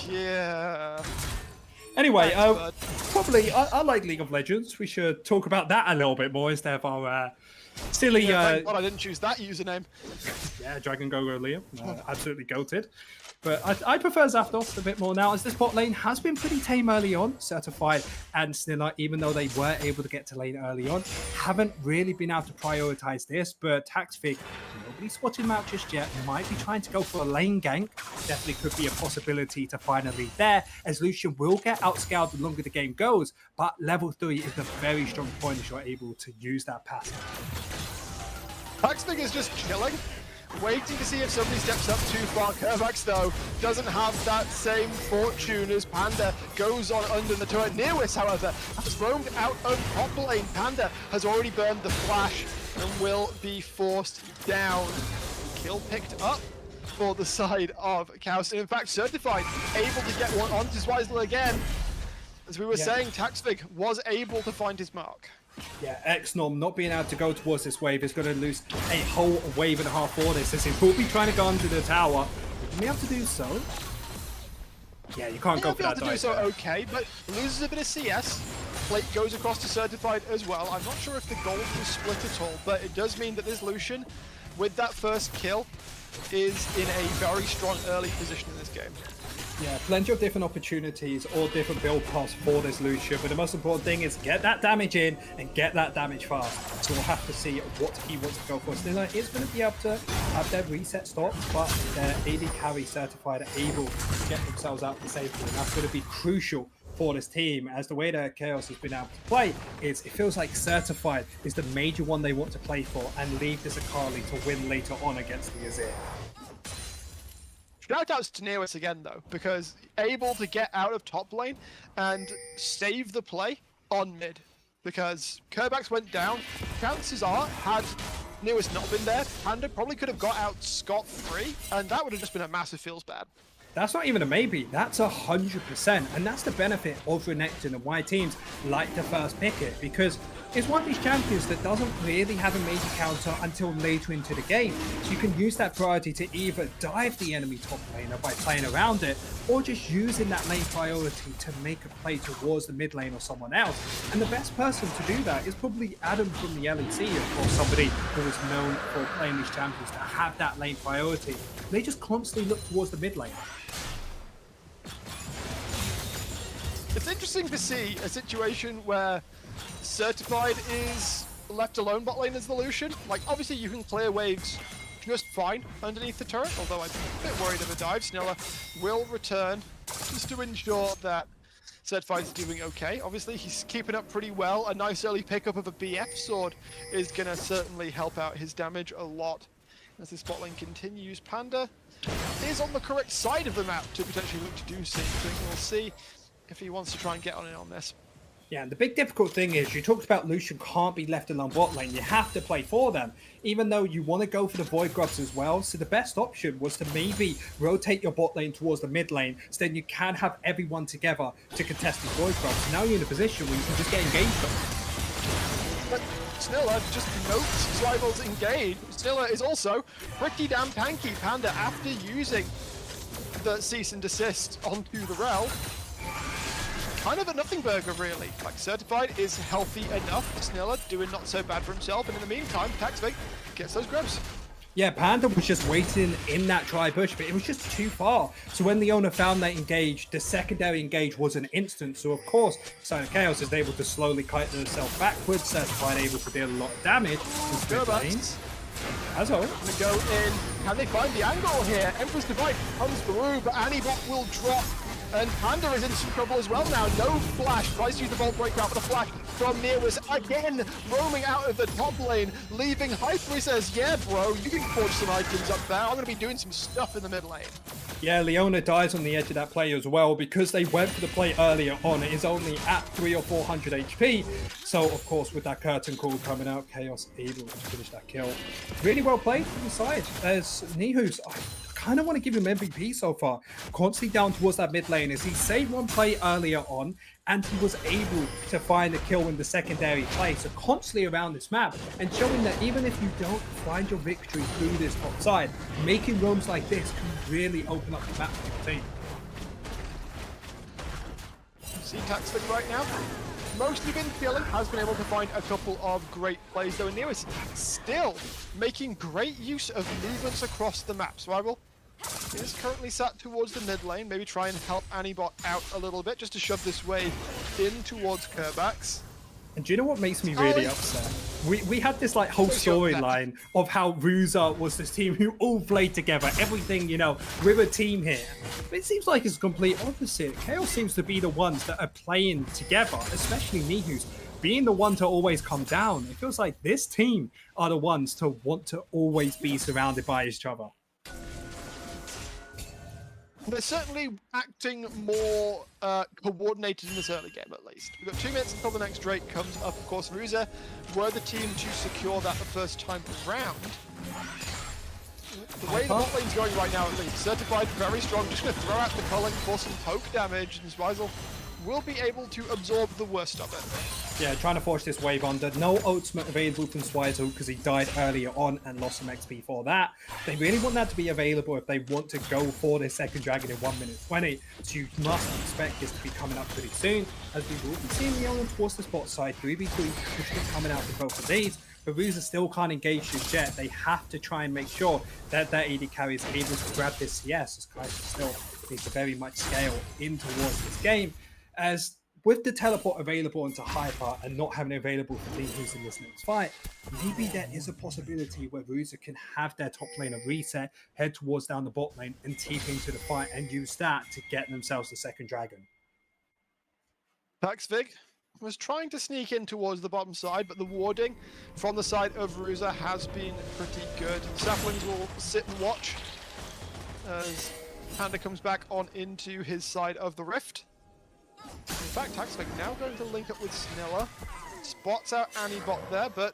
Yeah. Anyway, Thanks, bud. probably I like League of Legends. We should talk about that a little bit more instead of our silly. Yeah, thank God I didn't choose that username. Yeah, Dragon Gogo Liam, absolutely goated. But I prefer Zapdos a bit more now, as this bot lane has been pretty tame early on. Certified and Snilla, even though they were able to get to lane early on, haven't really been able to prioritize this. But Taxfig, nobody's swatting him out just yet. Might be trying to go for a lane gank. Definitely could be a possibility to finally there, as Lucian will get outscaled the longer the game goes. But level 3 is a very strong point if you're able to use that passive. Paxvig is just chilling, waiting to see if somebody steps up too far. Kervax, though, doesn't have that same fortune as Panda. Goes on under the turret. Nearwis, however, has roamed out of top lane. Panda has already burned the flash and will be forced down. Kill picked up for the side of Chaos. In fact, Certified able to get one onto Zweisel again. As we were saying, Taxvig was able to find his mark. Yeah, Xnom not being able to go towards this wave is going to lose a whole wave and a half for this. As he will be trying to go under the tower. Would be able to do so? Yeah, you can't go for that. To do so, okay, but loses a bit of CS. Plate goes across to Certified as well. I'm not sure if the gold was split at all, but it does mean that this Lucian, with that first kill, is in a very strong early position in this game. Yeah, plenty of different opportunities or different build paths for this Lucian, but the most important thing is get that damage in and get that damage fast. So we'll have to see what he wants to go for. Snilla is going to be able to have their reset stops, but their AD carry Certified are able to get themselves out to safety, and that's going to be crucial for this team, as the way that Chaos has been able to play is it feels like Certified is the major one they want to play for and leave this Akali to win later on against the Azir. Shoutouts to Neowis again, though, because able to get out of top lane and save the play on mid. Because Kerbax went down, chances are, had Neowis not been there, Panda probably could have got out scot-free, and that would have just been a massive feels bad. That's not even a maybe, that's 100%, and that's the benefit of Renekton and why teams like to first pick it, because it's one of these champions that doesn't really have a major counter until later into the game, so you can use that priority to either dive the enemy top laner by playing around it, or just using that lane priority to make a play towards the mid lane or someone else. And the best person to do that is probably Adam from the NLC, of course, somebody who is known for playing these champions to have that lane priority. They just constantly look towards the mid lane. It's interesting to see a situation where Certified is left alone bot lane as the Lucian. Like, obviously you can clear waves just fine underneath the turret, although I'm a bit worried of a dive. Snilla will return just to ensure that Certified's doing okay. Obviously he's keeping up pretty well. A nice early pickup of a BF sword is going to certainly help out his damage a lot. As this bot lane continues, Panda is on the correct side of the map to potentially look to do something. We'll see if he wants to try and get on in on this. Yeah, and the big difficult thing is, you talked about Lucian can't be left alone bot lane. You have to play for them, even though you want to go for the Void Grubs as well. So the best option was to maybe rotate your bot lane towards the mid lane, so then you can have everyone together to contest the Void Grubs. Now you're in a position where you can just get engaged them. But Snilla just notes Zweifel's engaged. Snilla is also pretty damn tanky. Panda, after using the cease and desist onto the Rel, kind of a nothing burger, really. Like, Certified is healthy enough. Snilla doing not so bad for himself, and in the meantime, Taxvig gets those grubs. Yeah, Panda was just waiting in that dry bush, but it was just too far. So when the owner found that engage, the secondary engage was an instant. So of course, Side of Chaos is able to slowly kite herself backwards, Certified able to deal a lot of damage. As well. Gonna go in. Can they find the angle here? Emperor's Divide comes through, but Anibot will drop. And Panda is in some trouble as well now. No flash. Tries to use the Bolt Breaker out, but the flash from Nearwis again, roaming out of the top lane, leaving Hyper. He says, yeah, bro, you can forge some items up there. I'm going to be doing some stuff in the mid lane. Yeah, Leona dies on the edge of that play as well because they went for the play earlier on. It is only at 300 or 400 HP. So, of course, with that curtain call coming out, Chaos able to finish that kill. Really well played from the side. There's Nihus. I kind of want to give him MVP so far. Constantly down towards that mid lane as he saved one play earlier on and he was able to find a kill in the secondary play. So constantly around this map and showing that even if you don't find your victory through this top side, making roams like this can really open up the map for your team. See Taxfig right now. Mostly been killing, has been able to find a couple of great plays though. Nearest still making great use of movements across the map. Swivel is currently sat towards the mid lane, maybe try and help Anibot out a little bit just to shove this wave in towards Kerbax. And do you know what makes me really upset? We had this like whole storyline of how Ruza was this team who all played together, everything, you know, we're a team here. But it seems like it's the complete opposite. Chaos seems to be the ones that are playing together, especially Nihus, being the one to always come down. It feels like this team are the ones to want to always be surrounded by each other. They're certainly acting more coordinated in this early game, at least. We've got 2 minutes until the next Drake comes up. Of course, Ruza were the team to secure that the first time around. The way the bot lane's going right now, at least, Certified very strong. Just going to throw out the culling for some poke damage, and Zweisel will be able to absorb the worst of it. Yeah, trying to force this wave under. No ultimate available from Zweisel because he died earlier on and lost some XP for that. They really want that to be available if they want to go for their second dragon in 1 minute 20. So you must expect this to be coming up pretty soon, as we will be seeing Leona towards the spot side. 3v3 pushing coming out with both of these. But Ruza still can't engage his jet. They have to try and make sure that their AD carry is able to grab this CS, as Kaiser still needs to very much scale in towards this game. As with the teleport available into Hyper and not having it available for Nihus in this next fight, maybe there is a possibility where Ruza can have their top laner reset, head towards down the bot lane and TP into the fight and use that to get themselves the second dragon. Taxfig was trying to sneak in towards the bottom side, but the warding from the side of Ruza has been pretty good. Saplings will sit and watch as Panda comes back on into his side of the rift. In fact, Taxfig now going to link up with Snilla. Spots out Anibot there, but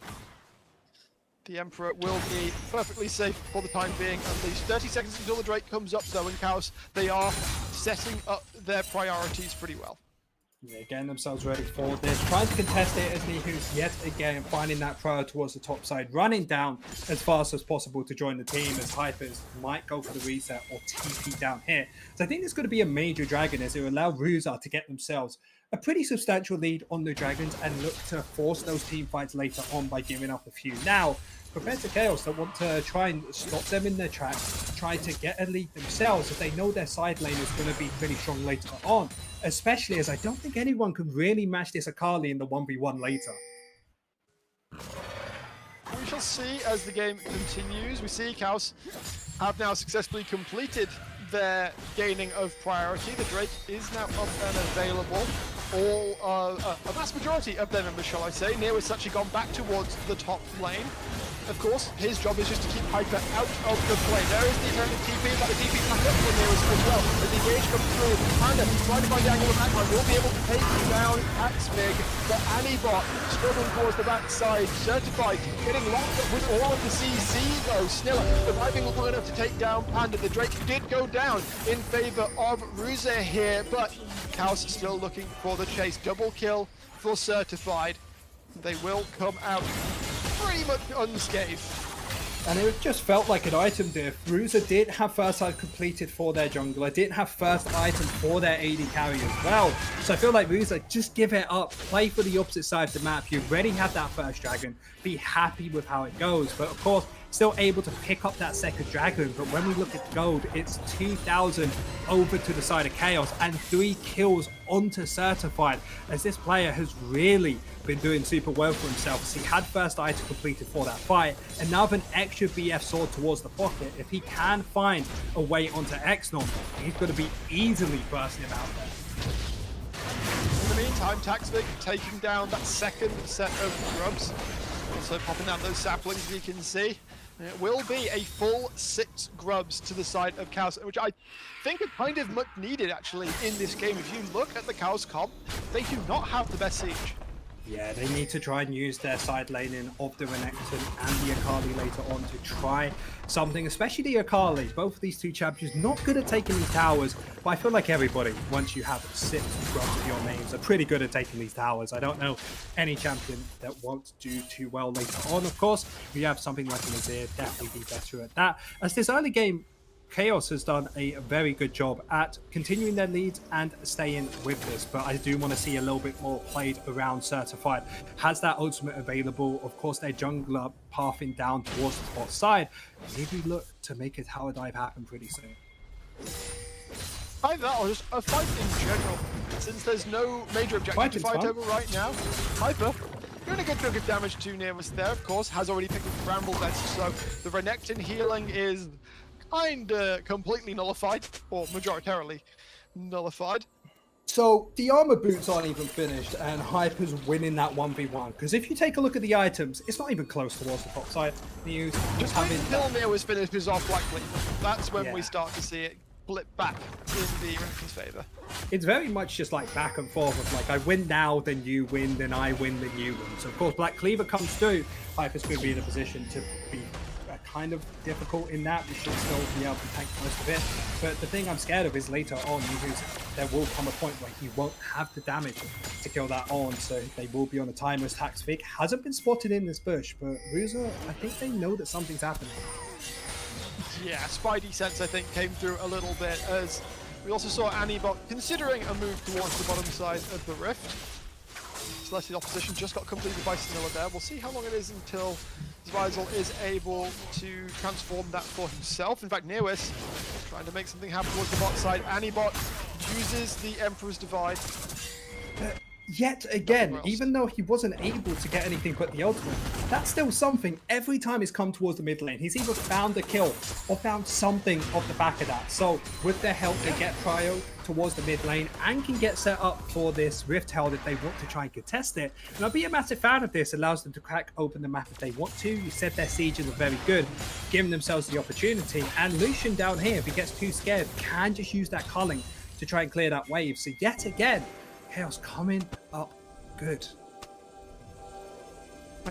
the Emperor will be perfectly safe for the time being. At least 30 seconds until the Drake comes up, though, in Chaos. They are setting up their priorities pretty well. Yeah, getting themselves ready for this. Trying to contest it as Nihus yet again finding that prior towards the top side, running down as fast as possible to join the team as Hypers might go for the reset or TP down here. So I think there's going to be a major dragon as it will allow Ruza to get themselves a pretty substantial lead on the dragons and look to force those team fights later on by giving up a few now. Compared to Chaos that want to try and stop them in their tracks, try to get a lead themselves if they know their side lane is going to be pretty strong later on. Especially as I don't think anyone can really match this Akali in the 1v1 later. We shall see as the game continues. We see Chaos have now successfully completed their gaining of priority. The Drake is now up and available. A vast majority of their members, shall I say. Neo has actually gone back towards the top lane. Of course, his job is just to keep Hyper out of the play. There is the eternal TP, but the TP back up for Neo as well. As the engage comes through, Panda trying to find the angle of backline will be able to take down Taxfig, but Anibot struggling towards the backside. Certified getting locked up with all of the CC though. Snilla surviving long enough to take down Panda. The Drake did go down in favor of Ruza here, but Chaos still looking for the chase. Double kill for Certified. They will come out pretty much unscathed. And it just felt like an item diff. Ruza did have first item completed for their jungler, didn't have first item for their AD carry as well. So I feel like Ruza, just give it up, play for the opposite side of the map. You already have that first dragon, be happy with how it goes. But of course, still able to pick up that second dragon. But when we look at gold, it's 2,000 over to the side of Chaos and 3 kills onto Certified, as this player has really been doing super well for himself, as he had first item completed for that fight and now have an extra BF sword towards the pocket. If he can find a way onto Exnom, he's going to be easily bursting him out there. In the meantime, Taxvig taking down that second set of grubs. Also popping out those saplings, as you can see. And it will be a full 6 grubs to the side of Chaos, which I think are kind of much needed, actually, in this game. If you look at the Chaos comp, they do not have the best siege. Yeah, they need to try and use their side laning of the Renekton and the Akali later on to try something, especially the Akali. Both of these two champions not good at taking these towers, but I feel like everybody, once you have 6 grubs of your names, are pretty good at taking these towers. I don't know any champion that won't do too well later on. Of course, if you have something like an Azir, definitely be better at that. As this early game, Chaos has done a very good job at continuing their leads and staying with this, but I do want to see a little bit more played around Certified. Has that ultimate available? Of course, their jungler pathing down towards the bot side. Maybe look to make a tower dive happen pretty soon. Either that or just a fight in general, since there's no major objective to fight over right now. Hyper doing a good chunk of damage to Nearmus there, of course, has already picked up the Bramble Vest, so the Renekton healing is kinda completely nullified, or majoritarily nullified. So the armor boots aren't even finished, and Hyper's winning that 1v1. Because if you take a look at the items, it's not even close towards the top side. Just when Hilmir was finished is off Blackly. That's when we Yeah. start to see it flip back in the Renekton's favour. It's very much just like back and forth of like, I win now, then you win, then I win, then you win. So of course, Black Cleaver comes through. Hyper's going to be in a position to be kind of difficult in that. We should still be able to tank most of it. But the thing I'm scared of is later on, there will come a point where he won't have the damage to kill that on. So they will be on a timer as Taxvig hasn't been spotted in this bush, but Ruza, I think they know that something's happening. Yeah, Spidey sense I think came through a little bit, as we also saw Anibot considering a move towards the bottom side of the rift. Celestial opposition just got completed by Snilla there. We'll see how long it is until Zvisel is able to transform that for himself. In fact, Nearwis trying to make something happen towards the bot side. Anibot uses the Emperor's Divide. Yet again, even though he wasn't able to get anything but the ultimate, that's still something. Every time he's come towards the mid lane, he's either found a kill or found something off the back of that. So with their help, they get prio towards the mid lane and can get set up for this Rift Herald if they want to try and contest it. And I'll be a massive fan of this. Allows them to crack open the map if they want to. You said their sieges are very good, giving themselves the opportunity. And Lucian down here, if he gets too scared, can just use that culling to try and clear that wave. So yet again, Chaos coming up good.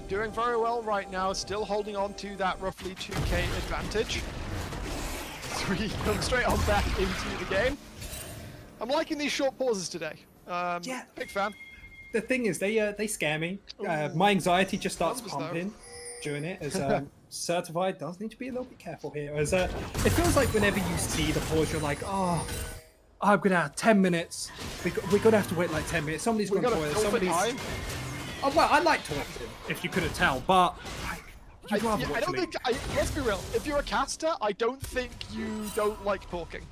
Doing very well right now, still holding on to that roughly 2k advantage. 3 come straight on back into the game. I'm liking these short pauses today. Yeah. Big fan. The thing is, they scare me. My anxiety just starts Numbers, though. pumping during it. As Certified does need to be a little bit careful here. As it feels like whenever you see the pause, you're like, oh, I'm gonna have 10 minutes. We're gonna have to wait like 10 minutes. Somebody's We've gonna got to toilet. fill the Somebody's. time. Oh, well, I like talking, if you couldn't tell, but like, you'd rather I watch don't me. think. Let's be real. If you're a caster, I don't think you don't like talking.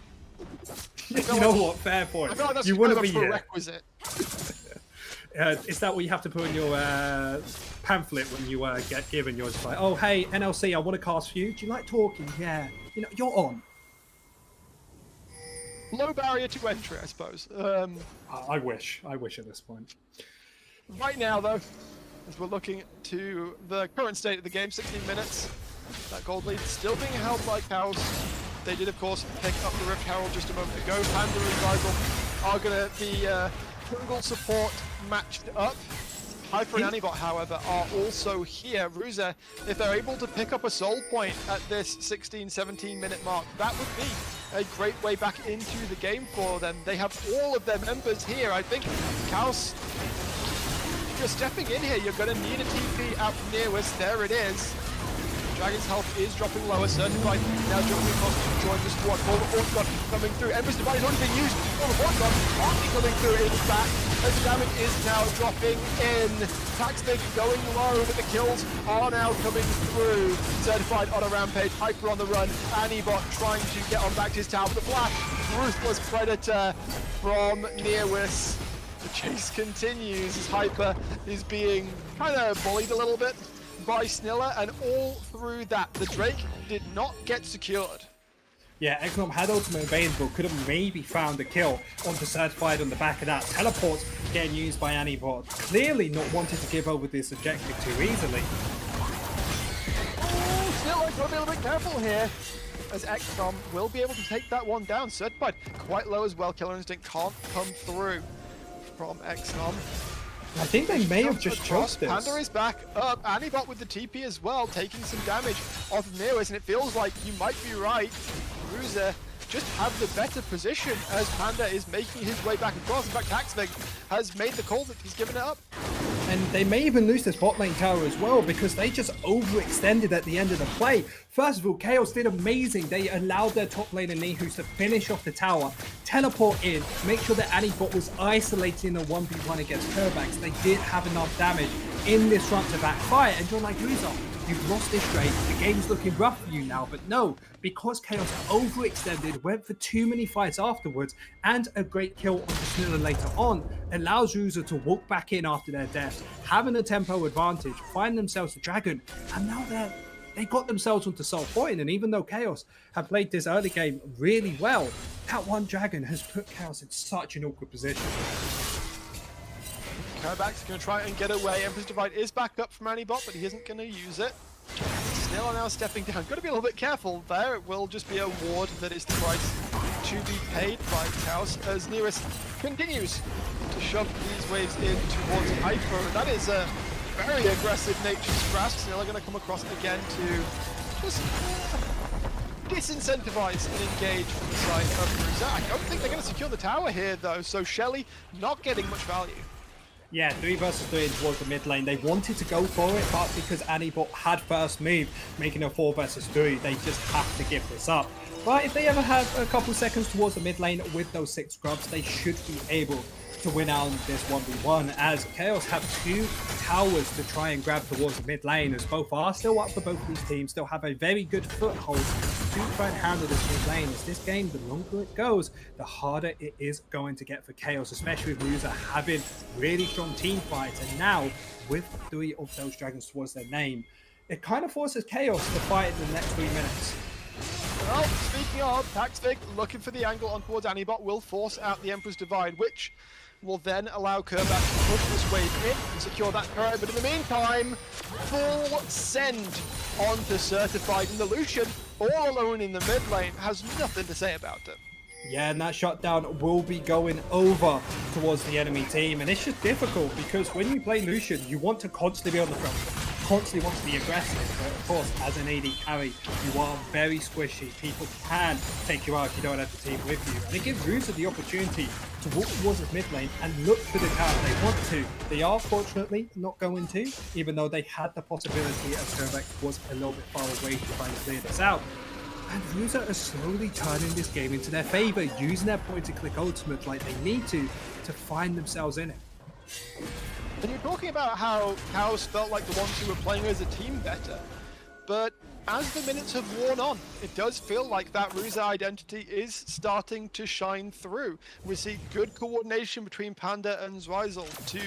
You know what? Fair point. I feel like that's You kind wouldn't of be a here. prerequisite. Is that what you have to put in your pamphlet when you get given? You're just like, oh, hey, NLC, I want to cast for you. Do you like talking? Yeah. You know, you're on. Low barrier to entry, I suppose. I wish at this point. Right now, though, as we're looking to the current state of the game, 16 minutes. That gold lead still being held by Cows. They did, of course, pick up the Rift Herald just a moment ago. Panda and Zvisel are going to be jungle support matched up. Hyper and Anibot, however, are also here. Ruza, if they're able to pick up a soul point at this 16-17 minute mark, that would be a great way back into the game for them. They have all of their members here. I think Kaos, if you're stepping in here, you're going to need a TP out from Nearwis. There it is. Dragon's health is dropping lower. Certified now jumping across to join the squad. All the Fortgon coming through. Emperor's Divide has already been used. All the Fortgon partly coming through in back. As the damage is now dropping in. Taxvig going low, but the kills are now coming through. Certified on a rampage. Hyper on the run. Anibot trying to get on back to his tower. But the flash. Ruthless Predator from Nearwis. The chase continues as Hyper is being kind of bullied a little bit by Snilla, and all through that, the Drake did not get secured. Yeah, XNOM had ultimate available, could have maybe found a kill onto Certified on the back of that. Teleports getting used by Anibot, clearly not wanting to give over this objective too easily. Oh, still, I've got to be a little bit careful here, as XCOM will be able to take that one down. Certified quite low as well. Killer Instinct can't come through from XCOM. I think they may have just choked this. Panda is back up. Anibot with the TP as well, taking some damage off of Neos, and it feels like you might be right. Ruza just have the better position as Panda is making his way back across. In fact, Taxvig has made the call that he's given it up. And they may even lose this bot lane tower as well because they just overextended at the end of the play. First of all, Chaos did amazing. They allowed their top laner Nihus to finish off the tower, teleport in, make sure that Anibot was isolated in a 1v1 against Kerbax. They did have enough damage in this front to backfire, and you're like, Ruza, you've lost this straight. The game's looking rough for you now, but no, because Chaos overextended, went for too many fights afterwards, and a great kill on the Sniller later on, allows Ruza to walk back in after their deaths, having a tempo advantage, find themselves the dragon, and now they got themselves onto Soul Point. And even though Chaos have played this early game really well, that one dragon has put Chaos in such an awkward position. Kerback's going to try and get away. Emperor's Divide is back up from Anibot, but he isn't going to use it. Still now stepping down. Got to be a little bit careful there. It will just be a ward that is the price to be paid by Chaos as Nearest continues to shove these waves in towards Hyper. And that is a very aggressive Nature's Grasp. Snilla going to come across again to just disincentivize and engage from the side of Ruza. I don't think they're going to secure the tower here though, so Shelly not getting much value. Yeah, 3 versus 3 towards the mid lane. They wanted to go for it, but because Anibot had first move, making a 4 versus 3, they just have to give this up. But if they ever have a couple seconds towards the mid lane with those 6 scrubs, they should be able to win out on this 1v1, as Chaos have 2 towers to try and grab towards the mid lane, as both are still up for both of these teams, still have a very good foothold to try and handle this mid lane. As this game, the longer it goes, the harder it is going to get for Chaos, especially with Ruza having really strong team fights, and now with 3 of those dragons towards their name, it kind of forces Chaos to fight in the next 3 minutes. Well, speaking of, Taxvig looking for the angle on towards Anibot will force out the Emperor's Divide, which will then allow Kerback to push this wave in and secure that turret. But in the meantime, full send onto Certified, and the Lucian, all alone in the mid lane, has nothing to say about it. Yeah, and that shutdown will be going over towards the enemy team, and it's just difficult because when you play Lucian, you want to constantly be on the front, constantly want to be aggressive, but of course, as an AD carry, you are very squishy. People can take you out if you don't have the team with you, and it gives Ruza the opportunity to walk towards the mid lane and look for the tower they want to. They are fortunately not going to, even though they had the possibility as Kerback was a little bit far away to try and clear this out. And Ruza are slowly turning this game into their favor, using their point-and-click ultimate like they need to find themselves in it. And you're talking about how Chaos felt like the ones who were playing as a team better, but as the minutes have worn on, it does feel like that Ruza identity is starting to shine through. We see good coordination between Panda and Zweisel to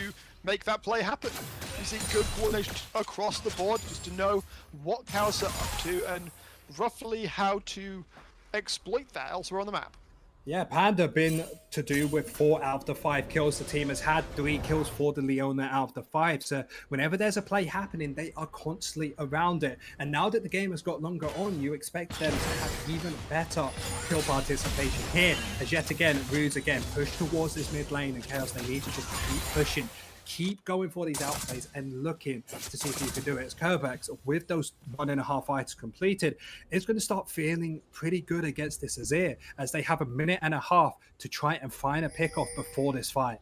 make that play happen. We see good coordination across the board just to know what Chaos are up to and roughly how to exploit that elsewhere on the map. Yeah, Panda been to do with 4 out of the 5 kills. The team has had 3 kills for the Leona out of the 5. So whenever there's a play happening, they are constantly around it. And now that the game has got longer on, you expect them to have even better kill participation here. As yet again, Rudes again push towards this mid lane, and Chaos, they need to just keep pushing. Keep going for these outplays and looking to see if you can do it. As Kerbax, with those 1.5 fights completed, is going to start feeling pretty good against this Azir, as they have 1.5 minutes to try and find a pick-off before this fight.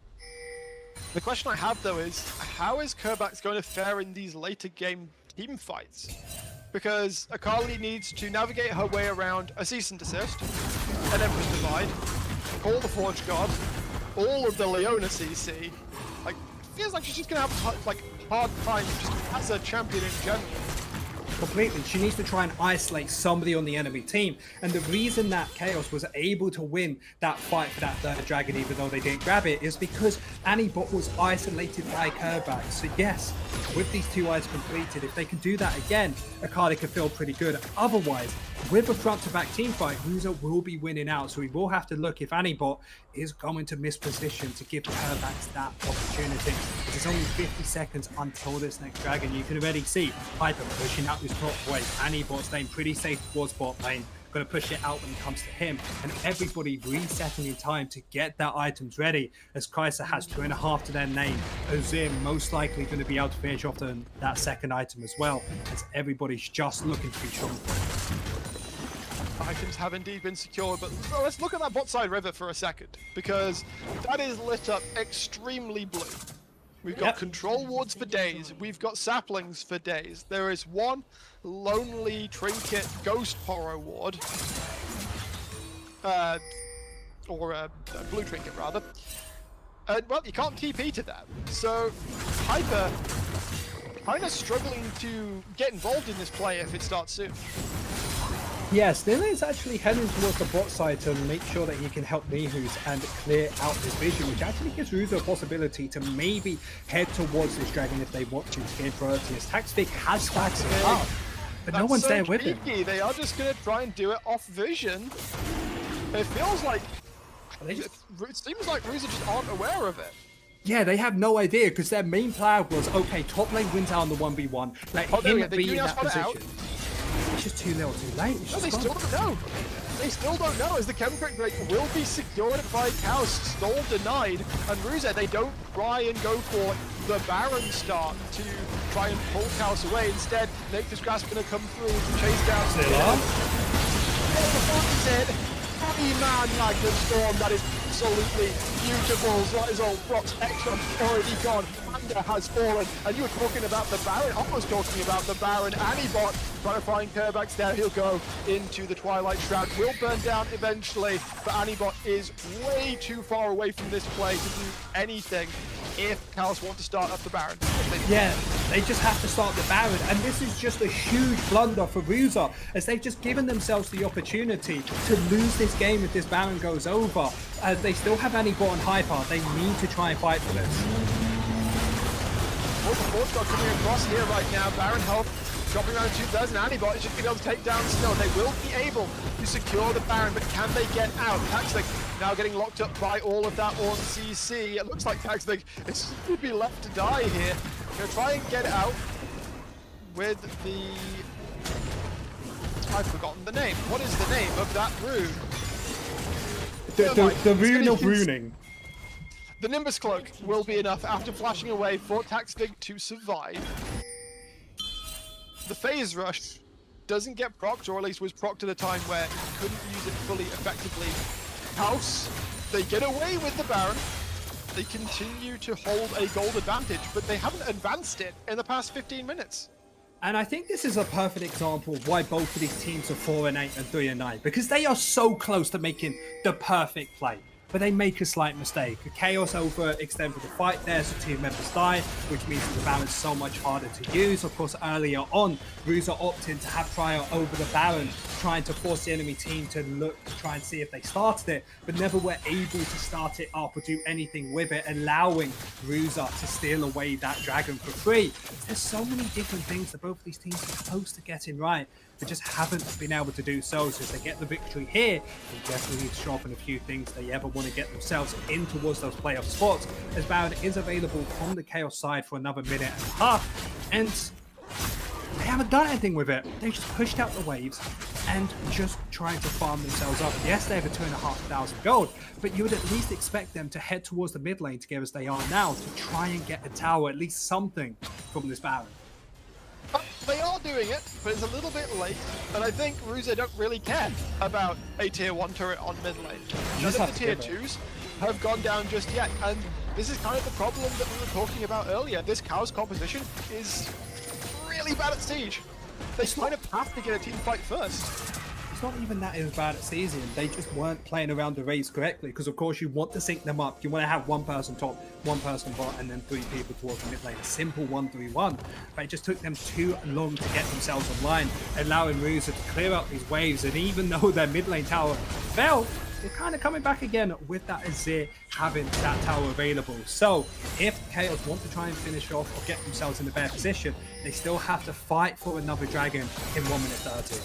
The question I have though is, how is Kerbax going to fare in these later game team fights? Because Akali needs to navigate her way around a cease and desist, an Emperor's Divide, all the Forge God, all of the Leona CC. Like, feels like she's just gonna have hard time just as a champion in general. Completely. She needs to try and isolate somebody on the enemy team. And the reason that Chaos was able to win that fight for that third dragon, even though they didn't grab it, is because Anibot was isolated by Kerback. So yes, with these 2 items completed, if they can do that again, Akali can feel pretty good. Otherwise, with a front-to-back team fight, Ruza will be winning out. So we will have to look if Anibot is going to miss position to give Kerback that opportunity. There's only 50 seconds until this next dragon. You can already see Hyper pushing out his top wave. Anibot staying pretty safe towards bot lane. Going to push it out when it comes to him, and everybody resetting in time to get their items ready, as Kai'Sa has 2.5 to their name. Ozim most likely going to be able to finish off that second item as well, as everybody's just looking to be strong. Items have indeed been secured, but let's look at that bot side river for a second, because that is lit up extremely blue. We've got control wards for days. We've got saplings for days. There is one lonely trinket ghost horror ward. Or a blue trinket, rather. Well, you can't TP to that. So, Hyper kind of struggling to get involved in this play if it starts soon. Yes, Nilla is actually heading towards the bot side to make sure that he can help Nihus and clear out his vision, which actually gives Ruza a possibility to maybe head towards this dragon if they want to gain priority, as Taxfig has stacks it up, but no one's there with him. They are just going to try and do it off vision. It feels like... It seems like Ruza just aren't aware of it. Yeah, they have no idea, because their main plan was, okay, top lane wins out on the 1v1, let him be in that position. It's just too little too late. No, they still don't know. They still don't know, as the chemical break will be secured by Chaos, stall denied, and Ruza, they don't try and go for the Baron start to try and pull Chaos away. Instead, Nature's Grasp going to come through and chase down Stiller. Man like the storm, that is absolutely beautiful. That is all. Brock's Exxon already gone. Panda has fallen, and you were talking about the Baron, almost talking about the Baron. Anibot trying to find Kerbax there. He'll go into the Twilight Shroud. Will burn down eventually, but Anibot is way too far away from this play to do anything if Chaos want to start up the Baron. Yeah, they just have to start the Baron, and this is just a huge blunder for Ruza, as they've just given themselves the opportunity to lose this game if this Baron goes over. As they still have Anibot and Hyper, they need to try and fight for this. Well, the fourth got coming across here right now. Baron health dropping around 2,000. Anibot should be able to take down Snow. They will be able to secure the Baron, but can they get out? Taxvig now getting locked up by all of that on CC. It looks like Taxvig is going to be left to die here. Going to try and get out with the... I've forgotten the name. What is the name of that rune? The rune of runing. The Nimbus Cloak will be enough after flashing away for Taxvig to survive. The Phase Rush doesn't get procced, or at least was procced at a time where he couldn't use it fully effectively. House, they get away with the Baron. They continue to hold a gold advantage, but they haven't advanced it in the past 15 minutes. And I think this is a perfect example of why both of these teams are 4-8 and 3-9, because they are so close to making the perfect play. But they make a slight mistake. Chaos overextend for the fight there, so team members die, which means the Baron's so much harder to use. Of course, earlier on, Ruza opted to have Prior over the Baron, trying to force the enemy team to look to try and see if they started it, but never were able to start it up or do anything with it, allowing Ruza to steal away that dragon for free. There's so many different things that both of these teams are supposed to get in right, but just haven't been able to do so. So if they get the victory here, they definitely need to sharpen a few things they ever want to get themselves in towards those playoff spots, as Baron is available from the Chaos side for another minute and a half, and they haven't done anything with it. They just pushed out the waves and just trying to farm themselves up. Yes, they have a 2,500 gold, but you would at least expect them to head towards the mid lane together as they are now to try and get a tower, at least something from this Baron. They are doing it, but it's a little bit late, and I think Ruza don't really care about a tier 1 turret on mid lane. None of the tier 2s have gone down just yet, and this is kind of the problem that we were talking about earlier. This Chaos composition is really bad at siege. They kind of have to get a team fight first. it's not even that it was bad at season. They just weren't playing around the race correctly because, of course, you want to sync them up. You want to have one person top, one person bot, and then 3 people towards the mid lane. A simple 1-3-1. But it just took them too long to get themselves online, allowing Ruser to clear up these waves. And even though their mid lane tower fell, they're kind of coming back again with that Azir having that tower available. So if Chaos want to try and finish off or get themselves in a better position, they still have to fight for another dragon in 1 minute 30.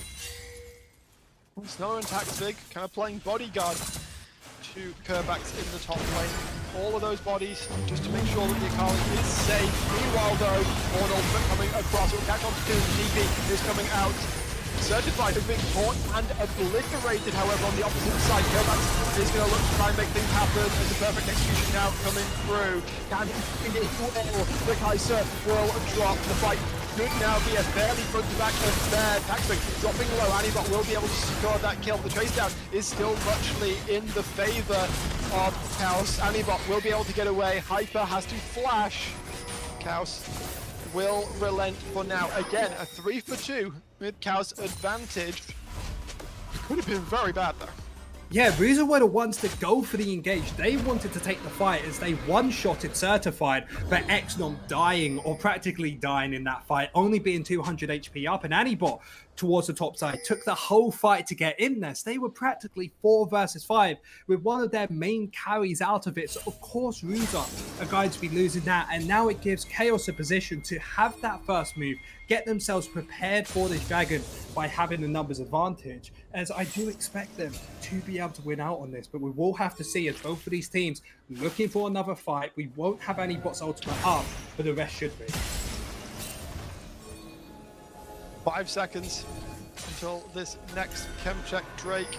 Snow and Taxvig kind of playing bodyguard to Kerbax in the top lane. All of those bodies just to make sure that the Akali is safe. Meanwhile though, Horn ultimate coming across. It will catch on to DP is coming out. Certified as being caught and obliterated, however, on the opposite side. Kerbax is going to look to try and make things happen. There's a perfect execution now coming through. Can he get it well? The Kaiser will drop. The fight could now be a fairly front-to-back affair. Taxvig dropping low. Anibot will be able to secure that kill. The chase down is still muchly in the favor of Chaos. Anibot will be able to get away. Hyper has to flash. Chaos will relent for now. Again, a 3 for 2 with Chaos advantage. Could have been very bad though. Yeah, Ruser were the ones to go for the engage. They wanted to take the fight as they one-shotted Certified, but Exnom dying or practically dying in that fight, only being 200 HP up, and Anibot towards the top side took the whole fight to get in there. So they were practically 4 versus 5 with one of their main carries out of it. So of course Ruser are going to be losing that, and now it gives Chaos a position to have that first move, get themselves prepared for this dragon by having the numbers advantage, as I do expect them to be able to win out on this. But we will have to see as both of these teams looking for another fight. We won't have any bots ultimate up, but the rest should be. 5 seconds until this next chem check. Drake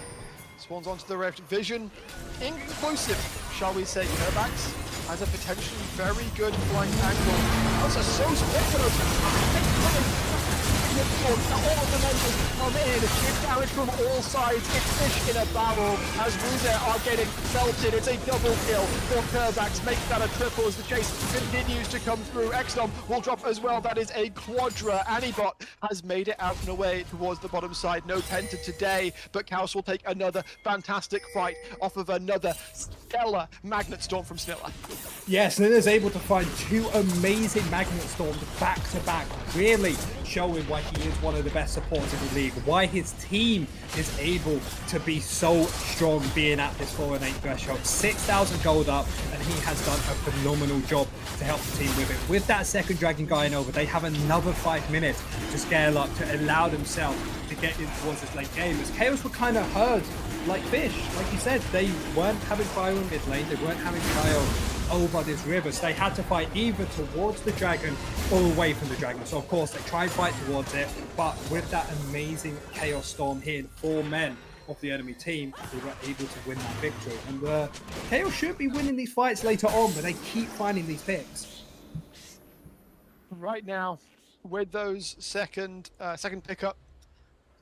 spawns onto the Rift. Vision inclusive, shall we say. Kerbax has a potentially very good flank angle. Also so split. All of the members come in, shoot damage from all sides. It's fish in a barrel as Ruser are getting belted. It's a double kill for Kerbax, makes that a triple as the chase continues to come through. Exnom will drop as well. That is a quadra. Anibot has made it out and away towards the bottom side. No Penta today, but Chaos will take another fantastic fight off of another stellar Magnet Storm from Snilla. Yes, and is able to find 2 amazing Magnet Storms back to back, really showing why he is one of the best supports in the league, why his team is able to be so strong being at this 4 and 8 threshold. 6,000 gold up, and he has done a phenomenal job to help the team with it. With that second dragon going over, they have another 5 minutes to scale up to allow themselves to get in towards this late game, as Chaos were kind of herd like fish. Like you said, they weren't having fire in mid lane, they weren't having fire over this river, so they had to fight either towards the dragon or away from the dragon. So of course they tried to fight towards it, but with that amazing Chaos Storm hitting 4 men of the enemy team, they were able to win that victory. And Chaos should be winning these fights later on, but they keep finding these picks. Right now, with those second pickup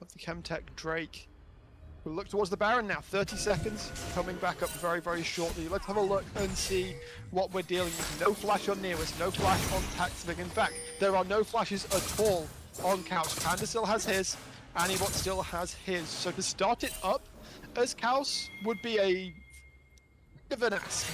of the Chemtech Drake, we'll look towards the Baron now. 30 seconds, coming back up very, very shortly. Let's have a look and see what we're dealing with. No flash on Nearest, no flash on Taxvig. In fact, there are no flashes at all on Chaos. Panda still has his, Anibot still has his. So to start it up as Chaos would be a bit of an ask.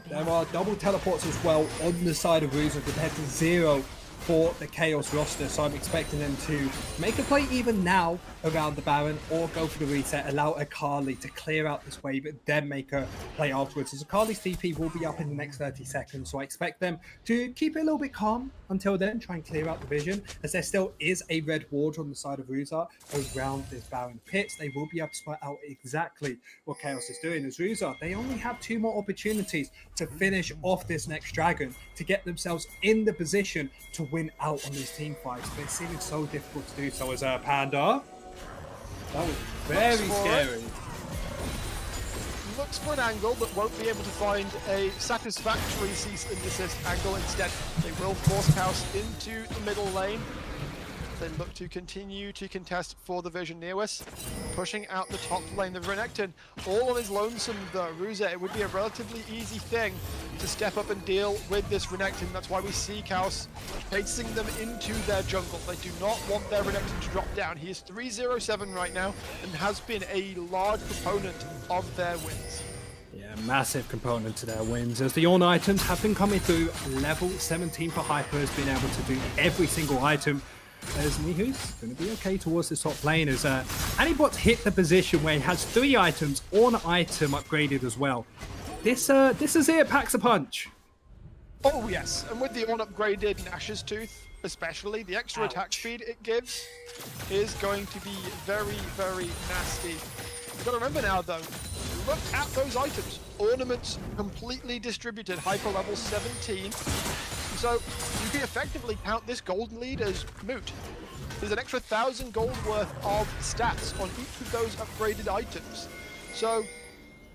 There are double teleports as well on the side of Ruser compared to 0 for the Chaos roster, so I'm expecting them to make a play even now around the Baron or go for the reset, allow Akali to clear out this wave, but then make a play afterwards, as Akali's TP will be up in the next 30 seconds, so I expect them to keep it a little bit calm until then, try and clear out the vision, as there still is a red ward on the side of Ruser around this Baron pits. They will be able to spot out exactly what Chaos is doing, as Ruser, they only have 2 more opportunities to finish off this next dragon, to get themselves in the position to win out on these team fights, but it's seeming so difficult to do so as a Panda. That was very scary. Looks for an angle, but won't be able to find a satisfactory cease and desist angle. Instead, they will force Chaos into the middle lane. they look to continue to contest for the Vision. Neowis pushing out the top lane. The Renekton all on his lonesome though. Ruza, it would be a relatively easy thing to step up and deal with this Renekton. That's why we see Chaos chasing them into their jungle. They do not want their Renekton to drop down. He is 3-0-7 right now and has been a large proponent of their wins. Yeah, massive component to their wins as the on items have been coming through. Level 17 for Hyper has been able to do every single item. As Nihu's going to be okay towards the top lane as Anibot's hit the position where he has 3 items, on item upgraded as well. This Azir packs a punch. Oh yes, and with the on-upgraded Nash's Tooth, especially, the extra attack speed it gives is going to be very, very nasty. You've got to remember now though, look at those items. Ornaments completely distributed, hyper level 17. So you can effectively count this golden lead as moot. There's an extra 1,000 gold worth of stats on each of those upgraded items. So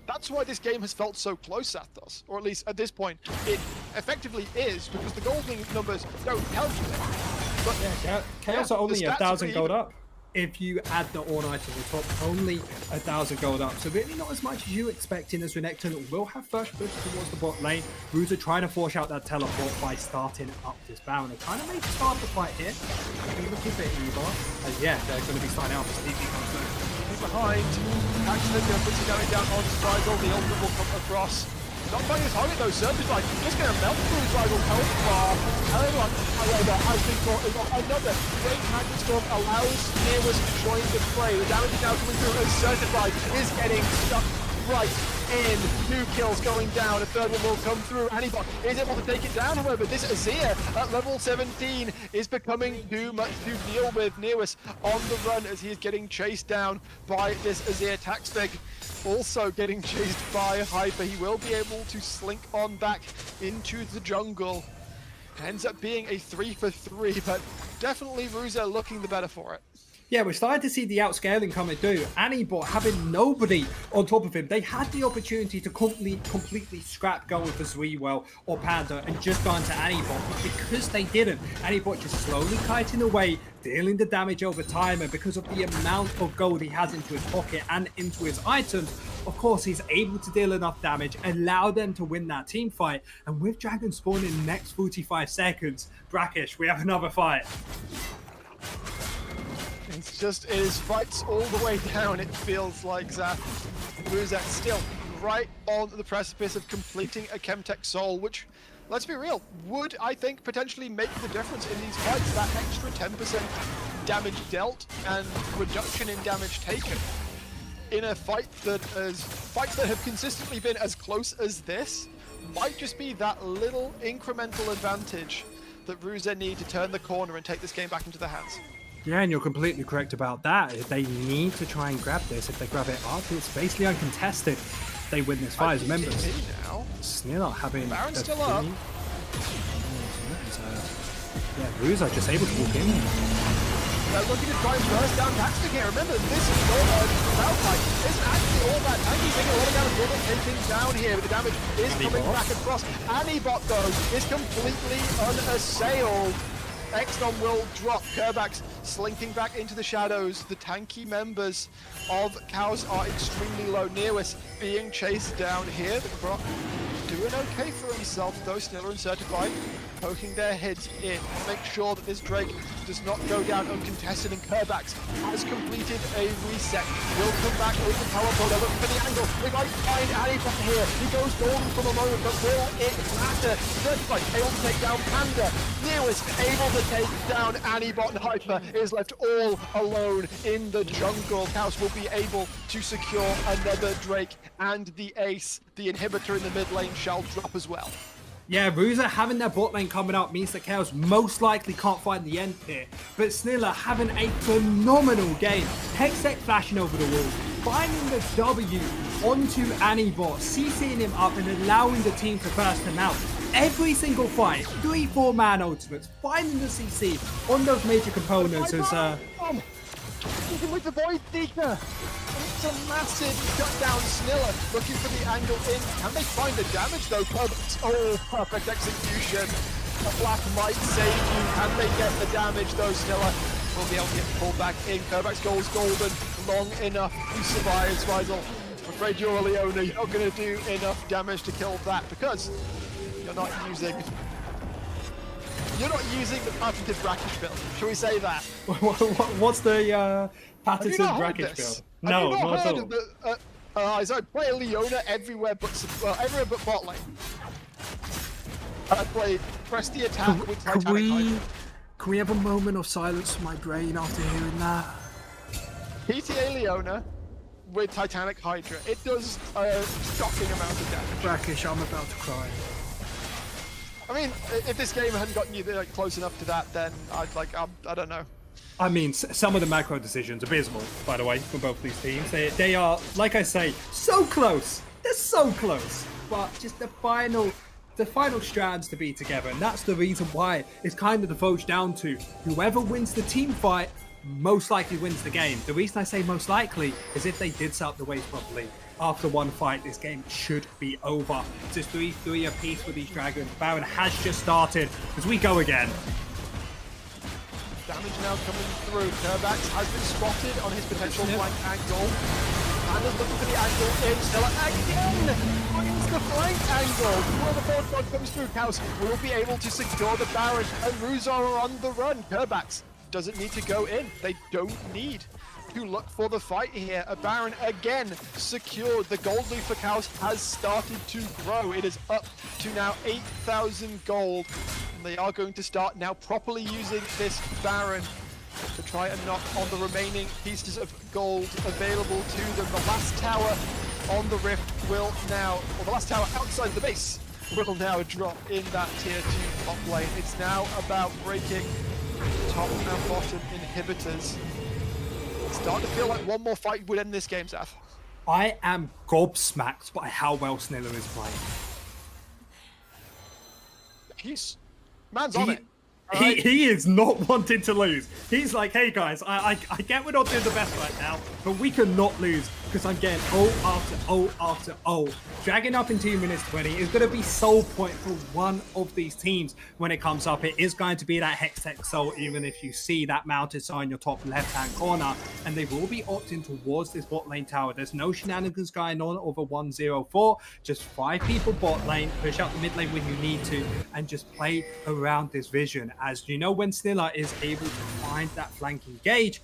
that's why this game has felt so close at us, or at least at this point, it effectively is, because the golden numbers don't tell you that. But Yeah, Chaos are only 1,000 gold up. If you add the on item on top, only 1,000 gold up. So really not as much as you expecting as Renekton will have first push towards the bot lane. Ruza trying to force out that teleport by starting up this bound. They kind of made the start of the fight here. They're looking for Eva. And yeah, they're going to be starting out for Sleepy comes through. behind, actually puts it going down on Strigel, the ultimate will come across. Not finding his target though, Surface just going to melt through Strigel health bar. However, as we thought, another great Magic Storm allows Neowis to join the fray. The damage is now coming through as Certified is getting stuck right in. 2 kills going down, a third one will come through. Anibot is able to take it down, however, this Azir at level 17 is becoming too much to deal with. Neowis on the run as he is getting chased down by this Azir Taxfig. Also getting chased by Hyper. He will be able to slink on back into the jungle. Ends up being a 3 for 3, but definitely Ruza looking the better for it. Yeah, we're starting to see the outscaling coming through. Anibot having nobody on top of him. They had the opportunity to completely scrap going for Zweewell or Panda and just gone to Anibot. But because they didn't, Anibot just slowly kiting away, dealing the damage over time. And because of the amount of gold he has into his pocket and into his items, of course, he's able to deal enough damage, allow them to win that team fight. And with Dragon Spawn in the next 45 seconds, Brackish, we have another fight. It is fights all the way down, it feels like, Zaf. Ruzak still right on the precipice of completing a Chemtech Soul, which, let's be real, would, I think, potentially make the difference in these fights. That extra 10% damage dealt and reduction in damage taken in a fight that fights that have consistently been as close as this might just be that little incremental advantage that Ruza need to turn the corner and take this game back into their hands. Yeah, and you're completely correct about that. They need to try and grab this. If they grab it up, it's basically uncontested. They win this fight. Remember, Snilla having Baron's still up. Yeah, Ruza just able to walk in. They're looking to try and burst down Taxfig here. Remember, this is not Valkyrie. Isn't actually all that tanky. Taking a lot of damage, will take things down here, but the damage is coming back across. Anibot, though, is completely unassailed. Exton will drop. Kerbax slinking back into the shadows. The tanky members of Chaos are extremely low. Neowis being chased down here. The Croc doing okay for himself, though. Sniller and Certified poking their heads in. Make sure that this Drake does not go down uncontested, and Kerbax has completed a reset. Will come back with the power pull. They're looking for the angle. They might find Anibot here. He goes golden from a moment, but will it matter? Certified able to take down Panda. Neowis able to take down Anibot, and Hyper is left all alone in the jungle. Chaos will be able to secure another Drake, and the ace, the inhibitor in the mid lane, shall drop as well. Yeah, Ruza having their bot lane coming up means that Chaos most likely can't find the end here. But Snilla having a phenomenal game. Hextech flashing over the wall, finding the W onto Anibot, CCing him up and allowing the team to burst him out. Every single fight, 3-4 man ultimates, finding the CC on those major components as Even with the Void Seeker, it's a massive shutdown. Sniller looking for the angle in. Can they find the damage though? Oh, perfect execution. A Black might save you. Can they get the damage though, Sniller? will be able to get pulled back in. Kerback's goal is golden, long enough to survive. Zweisel, I'm afraid you're Leona. You're not going to do enough damage to kill that because you're not using the patented brackish build. Shall we say that? What's the patented Have you not heard brackish this? build? Have you No, not not at heard all. of the, so I play Leona everywhere but bot lane. I play press the attack with Titanic Hydra. Can we have a moment of silence for my brain after hearing that? PTA Leona with Titanic Hydra. It does a shocking amount of damage. Brackish, I'm about to cry. I mean, if this game hadn't gotten you like, close enough to that, then I'd like, I don't know. I mean, some of the macro decisions, abysmal, by the way, for both these teams. They are, like I say, so close. They're so close. But just the final strands to be together. And that's the reason why it's kind of devolved down to whoever wins the team fight most likely wins the game. The reason I say most likely is if they did set up the waves properly. After one fight, this game should be over. It's just 3-3 apiece for these dragons. Baron has just started as we go again. Damage now coming through. Kerbax has been spotted on his potential flank angle. And is looking for the angle in. Stella again finds the flank angle. Before the fourth god comes through, Chaos will be able to secure the Baron. And Ruzar are on the run. Kerbax doesn't need to go in. They don't need to look for the fight here. A Baron again secured. The gold leaf for Chaos has started to grow. It is up to now 8,000 gold. And they are going to start now properly using this Baron to try and knock on the remaining pieces of gold available to them. The last tower on the Rift will now, or the last tower outside the base will now drop in that tier 2 top lane. It's now about breaking top and bottom inhibitors. It's starting to feel like one more fight would end this game, Zaf. I am gobsmacked by how well Sniller is playing. Man's on it. He is not wanting to lose. He's like, hey guys, I get we're not doing the best right now, but we cannot lose because I'm getting O after O after O. Dragging up in 2 minutes 20 is going to be soul point for one of these teams when it comes up. It is going to be that Hextech Soul, even if you see that mounted sign in your top left-hand corner, and they will be opting towards this bot lane tower. There's no shenanigans going on over 104, just 5 people bot lane, push out the mid lane when you need to, and just play around this vision. As you know, when Sniller is able to find that flank engage,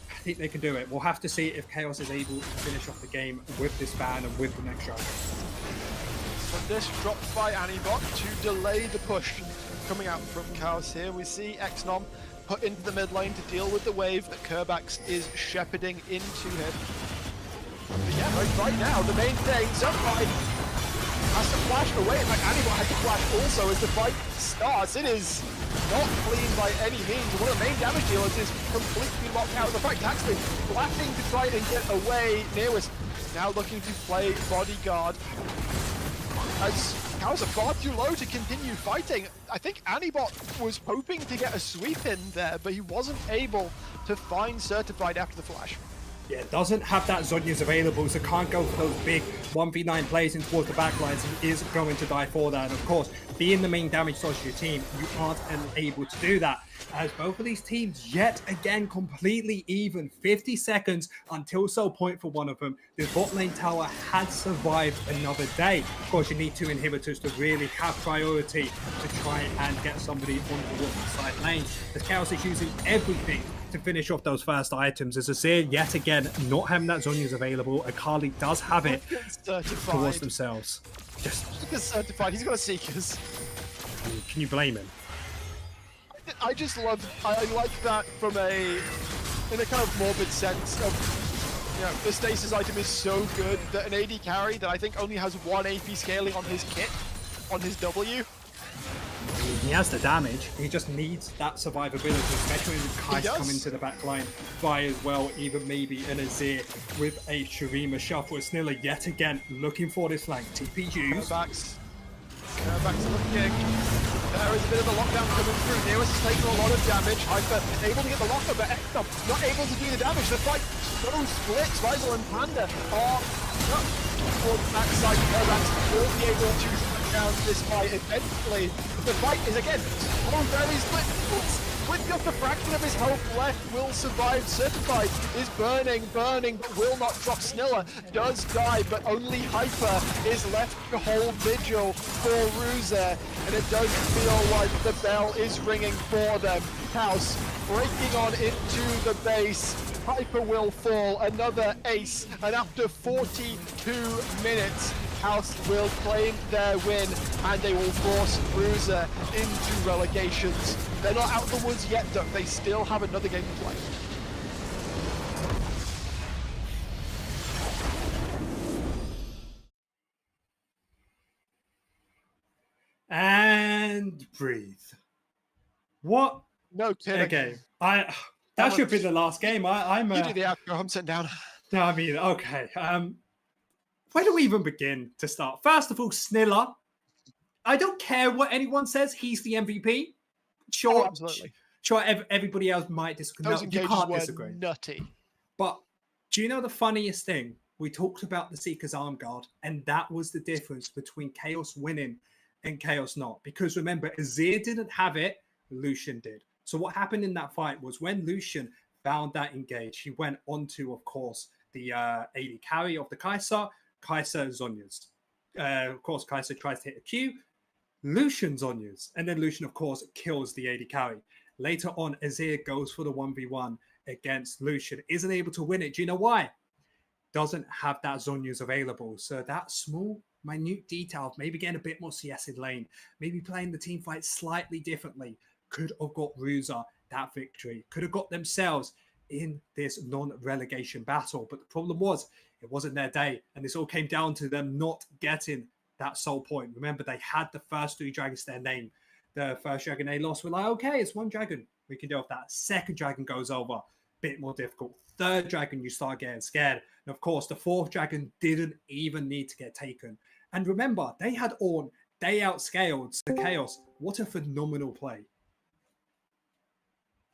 I think they can do it. We'll have to see if Chaos is able to finish off the game with this ban and with the next dragon. So this dropped by Anibot to delay the push coming out from Chaos here. We see Xnom put into the mid lane to deal with the wave that Kerbax is shepherding into him. But yeah, right now, the main thing, Sunlight has to flash away. In fact, Anibot has to flash also as the fight starts. It is not clean by any means. One of the main damage dealers is completely locked out of the fight. Taxley flapping to try and get away. Nearwis now looking to play bodyguard. As Chaos are far too low to continue fighting. I think Anibot was hoping to get a sweep in there, but he wasn't able to find Certified after the flash. Yeah, doesn't have that Zhonya's available, so can't go for those big 1v9 plays in towards the backlines. He is going to die for that. And of course, being the main damage source of your team, you aren't able to do that. As both of these teams, yet again, completely even. 50 seconds until soul point for one of them. This bot lane tower had survived another day. Of course, you need 2 inhibitors to really have priority to try and get somebody on the side lane. As Chaos is using everything to finish off those first items. As Azir, yet again, not having that Zhonya's available. Akali does have it towards themselves. Just because Certified, he's got a Seekers. I mean, can you blame him? I just love, I like that from in a kind of morbid sense of, you know, the stasis item is so good that an AD carry that I think only has 1 AP scaling on his kit, on his W. He has the damage, he just needs that survivability, especially with Kai's coming to the back line by as well, even maybe an Azir with a Shurima shuffle. Sniller yet again looking for this flank. TPUs. Kerbax looking. There is a bit of a lockdown coming through. Nearest is taking a lot of damage. Hyper able to get the locker, but Ekdom not able to do the damage. The fight so split. Zweisel and Panda are not towards the backside. Kerbax will be able to down this fight eventually. The fight is again so very split. with just a fraction of his health left, will survive. Certified is burning, but will not drop. Snilla does die, but only Hyper is left to hold vigil for Ruzer, and it does feel like the bell is ringing for them. House breaking on into the base. Hyper will fall, another ace, and after 42 minutes, House will claim their win, and they will force Bruiser into relegations. They're not out of the woods yet, though. They still have another game to play. And breathe. What? No kidding. Okay, that should be the last game. I'm. You do the outro. I'm sitting down. No, I mean, okay. Where do we even begin to start? First of all, Snilla. I don't care what anyone says. He's the MVP. Sure, Oh, absolutely. Sure, everybody else might disagree. Those No, you engages can't were disagree. nutty. But do you know the funniest thing? We talked about the Seeker's Arm Guard, and that was the difference between Chaos winning and Chaos not. Because remember, Azir didn't have it, Lucian did. So what happened in that fight was when Lucian found that engage, he went onto, of course, the AD carry of the Kai'Sa, Zhonya's. Of course, Kai'Sa tries to hit a Q, Lucian Zhonya's, and then Lucian, of course, kills the AD carry. Later on, Azir goes for the 1v1 against Lucian, isn't able to win it. Do you know why? Doesn't have that Zhonya's available. So that small, minute detail of maybe getting a bit more CS in lane, maybe playing the team fight slightly differently, could have got Ruza that victory, could have got themselves in this non-relegation battle. But the problem was, it wasn't their day. And this all came down to them not getting that soul point. Remember, they had the first 3 dragons to their name. The first dragon they lost, we're like, okay, it's 1 dragon. We can deal with that. Second dragon goes over, bit more difficult. Third dragon, you start getting scared. And of course, the 4th dragon didn't even need to get taken. And remember, they had Ornn. They outscaled the Chaos. What a phenomenal play.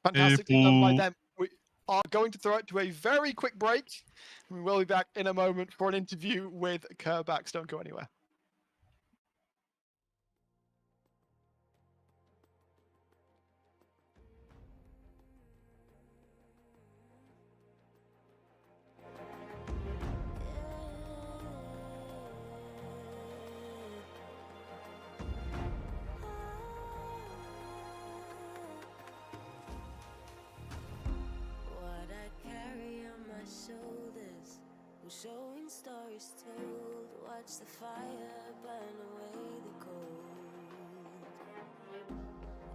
Fantastically done by them. We are going to throw it to a very quick break. We will be back in a moment for an interview with Kerbax. Don't go anywhere. What I carry on my shoulders, showing stories told. Watch the fire burn away the cold.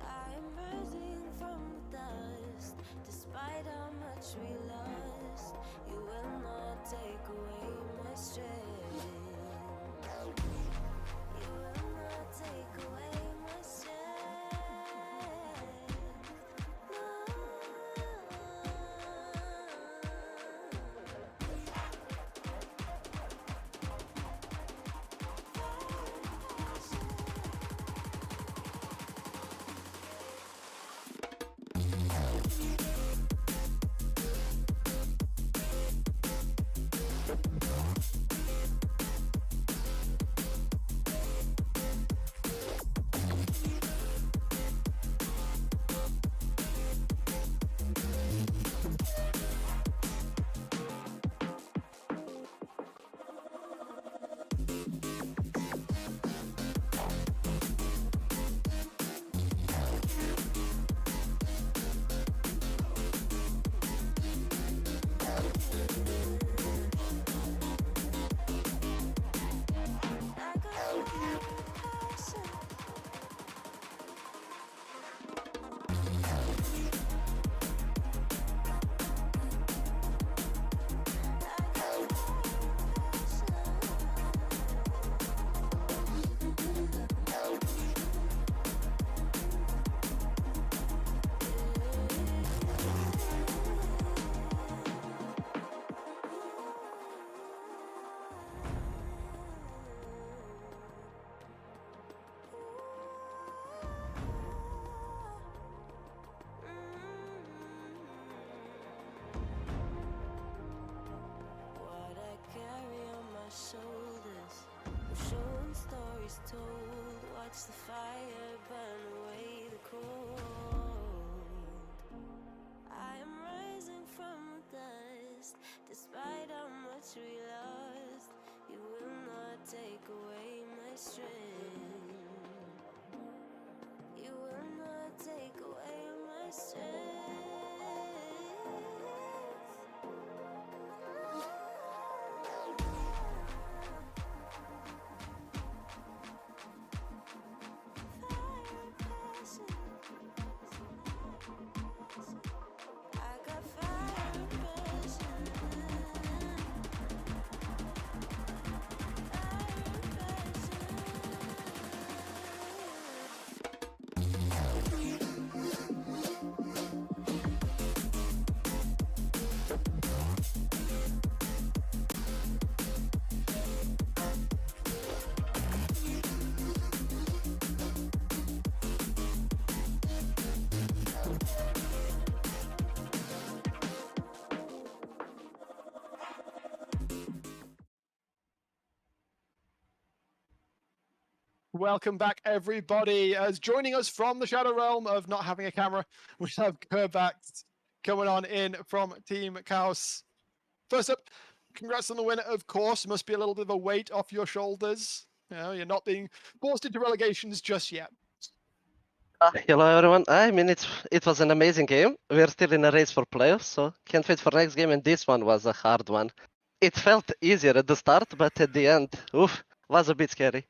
I am rising from the dust, despite how much we lost. You will not take away my strength. You will not take away my strength. string. You will not take away my strength. Fire passion. I got fire passion. Welcome back, everybody. As joining us from the Shadow Realm of not having a camera, we have Kerbax coming on in from Team Chaos. First up, congrats on the win, of course. Must be a little bit of a weight off your shoulders. You know, you're not being forced into relegations just yet. Hello everyone. I mean, it was an amazing game. We're still in a race for playoffs, so can't wait for next game. And this one was a hard one. It felt easier at the start, but at the end, oof, was a bit scary.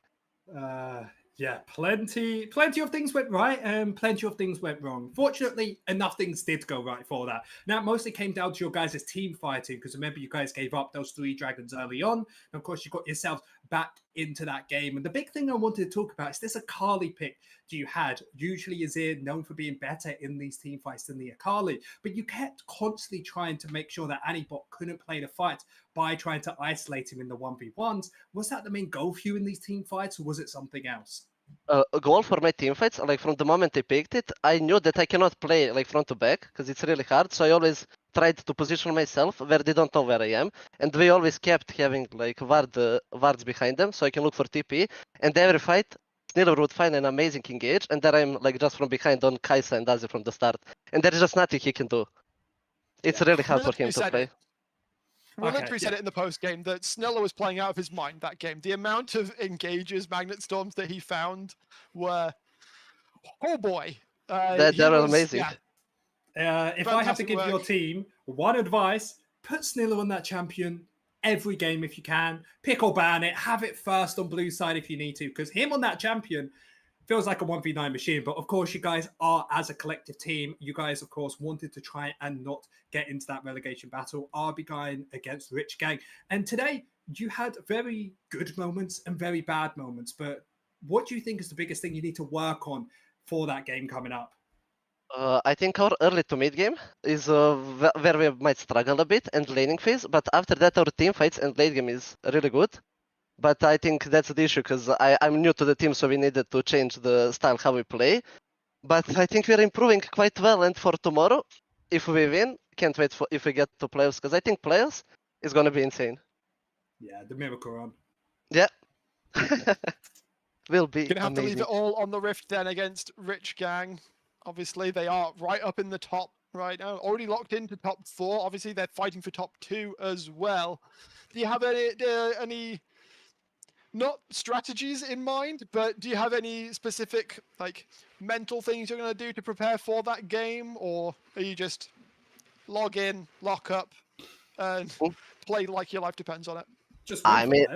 Yeah, plenty of things went right and plenty of things went wrong. Fortunately, enough things did go right for that. Now, it mostly came down to your guys' team fighting, because remember, you guys gave up those 3 dragons early on. And of course, you got yourselves back into that game. And the big thing I wanted to talk about is this Akali pick you had. Usually Azir known for being better in these team fights than the Akali, but you kept constantly trying to make sure that Anibot couldn't play the fight by trying to isolate him in the 1v1s. Was that the main goal for you in these team fights, or was it something else? A goal for my teamfights, like from the moment I picked it, I knew that I cannot play like front to back because it's really hard. So I always tried to position myself where they don't know where I am, and we always kept having like wards behind them, so I can look for TP. And every fight, Sniller would find an amazing engage, and then I'm like just from behind on Kaisa and Azir from the start, and there is just nothing he can do. It's really hard for him to play. We Okay, literally said it in the post game that Sniller was playing out of his mind that game. The amount of engages, magnet storms that he found were, oh boy, They're amazing. Yeah, If I have to fantastic give your work. team one advice, put Sniller on that champion every game if you can. Pick or ban it. Have it first on blue side if you need to, because him on that champion feels like a 1v9 machine. But of course, you guys are, as a collective team, you guys, of course, wanted to try and not get into that relegation battle. RB going against Rich Gang. And today, you had very good moments and very bad moments. But what do you think is the biggest thing you need to work on for that game coming up? I think our early to mid game is where we might struggle a bit, and laning phase. But after that, our team fights and late game is really good. But I think that's the issue, because I'm new to the team, so we needed to change the style how we play. But I think we're improving quite well, and for tomorrow, if we win, can't wait for if we get to playoffs, because I think playoffs is gonna be insane. Yeah, the miracle run. Yeah. Will be Gonna have to leave amazing. it all on the Rift then against Rich Gang. Obviously, they are right up in the top right now, already locked into top 4. Obviously, they're fighting for top 2 as well. Do you have any not strategies in mind, but do you have any specific like mental things you're going to do to prepare for that game, or are you just log in, lock up, and play like your life depends on it? Just I mean,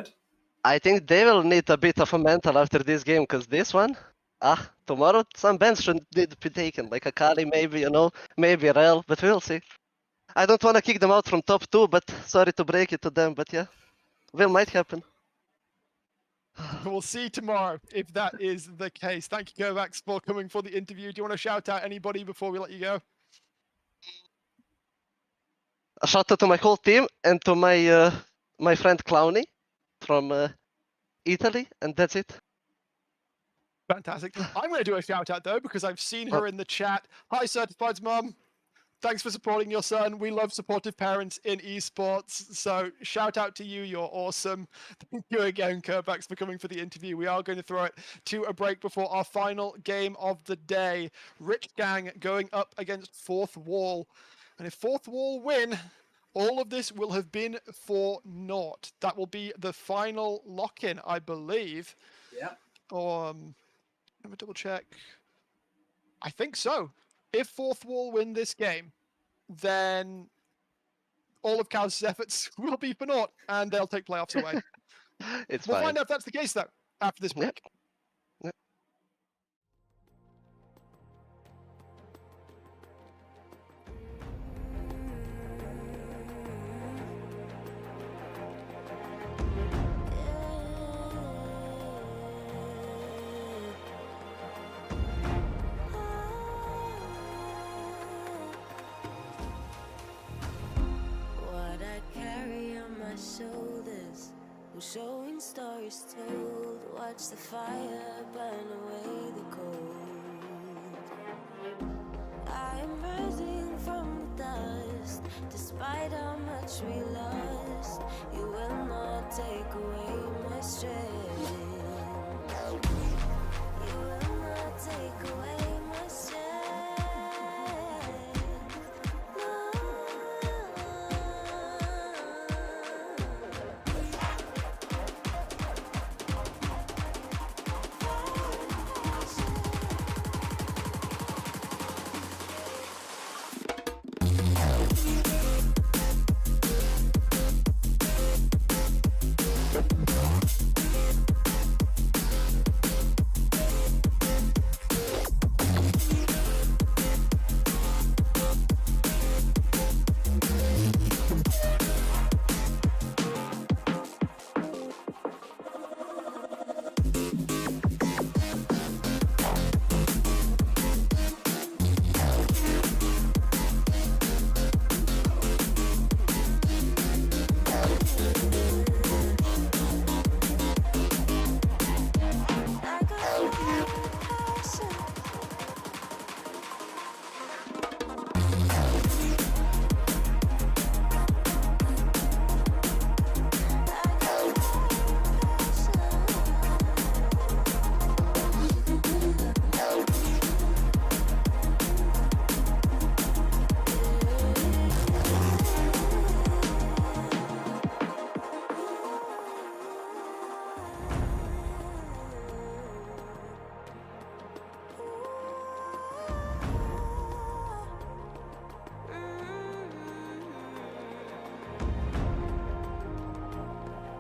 I think they will need a bit of a mental after this game, because this one, tomorrow some bans should need to be taken, like Akali maybe, maybe Rel, but we'll see. I don't want to kick them out from top 2, but sorry to break it to them, but yeah, might happen. We'll see tomorrow if that is the case. Thank you, Kovacs, for coming for the interview. Do you want to shout out anybody before we let you go? A shout out to my whole team and to my my friend Clowny from Italy, and that's it. Fantastic. I'm going to do a shout out though, because I've seen her in the chat. Hi, Certified's mom. Thanks for supporting your son. We love supportive parents in esports. So shout out to you. You're awesome. Thank you again, Kerbax, for coming for the interview. We are going to throw it to a break before our final game of the day. Rich Gang going up against Fourth Wall. And if Fourth Wall win, all of this will have been for naught. That will be the final lock-in, I believe. Yeah. Let me double check. I think so. If Fourth Wall win this game, then all of Chaos' efforts will be for naught, and they'll take playoffs away. It's We'll fine. find out if that's the case, though, after this break. Yep. What I carry on my shoulders, showing stories told. Watch the fire burn away the cold. I am rising from the dust, despite how much we lost. You will not take away my strength. You will not take away my strength.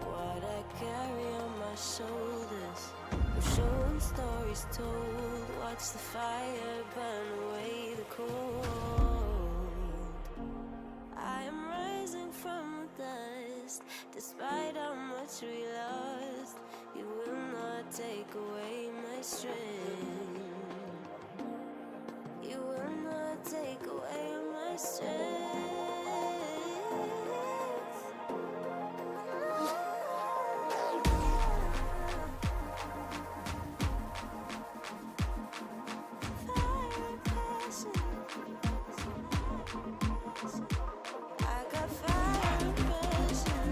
What I carry on my shoulders, showing stories told. Watch the fire burn away the cold. I am rising from the dust, despite how much we lost. You will not take away my strength. You will not take away my strength. I got fire and passion.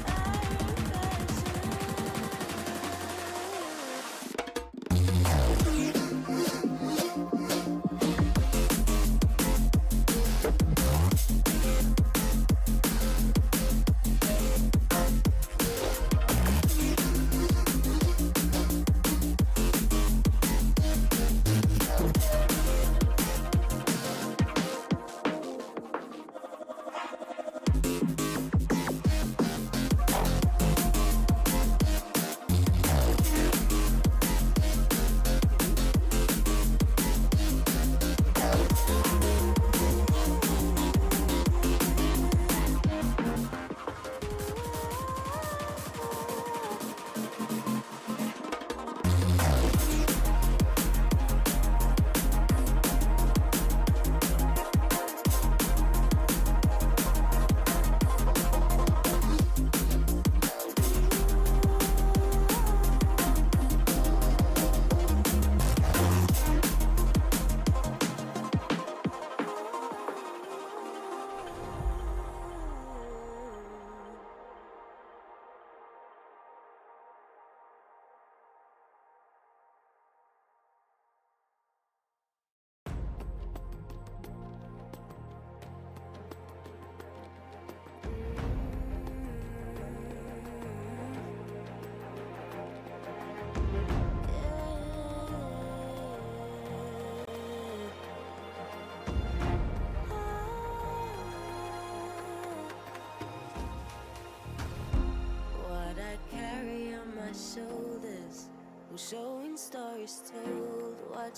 Fire and passion.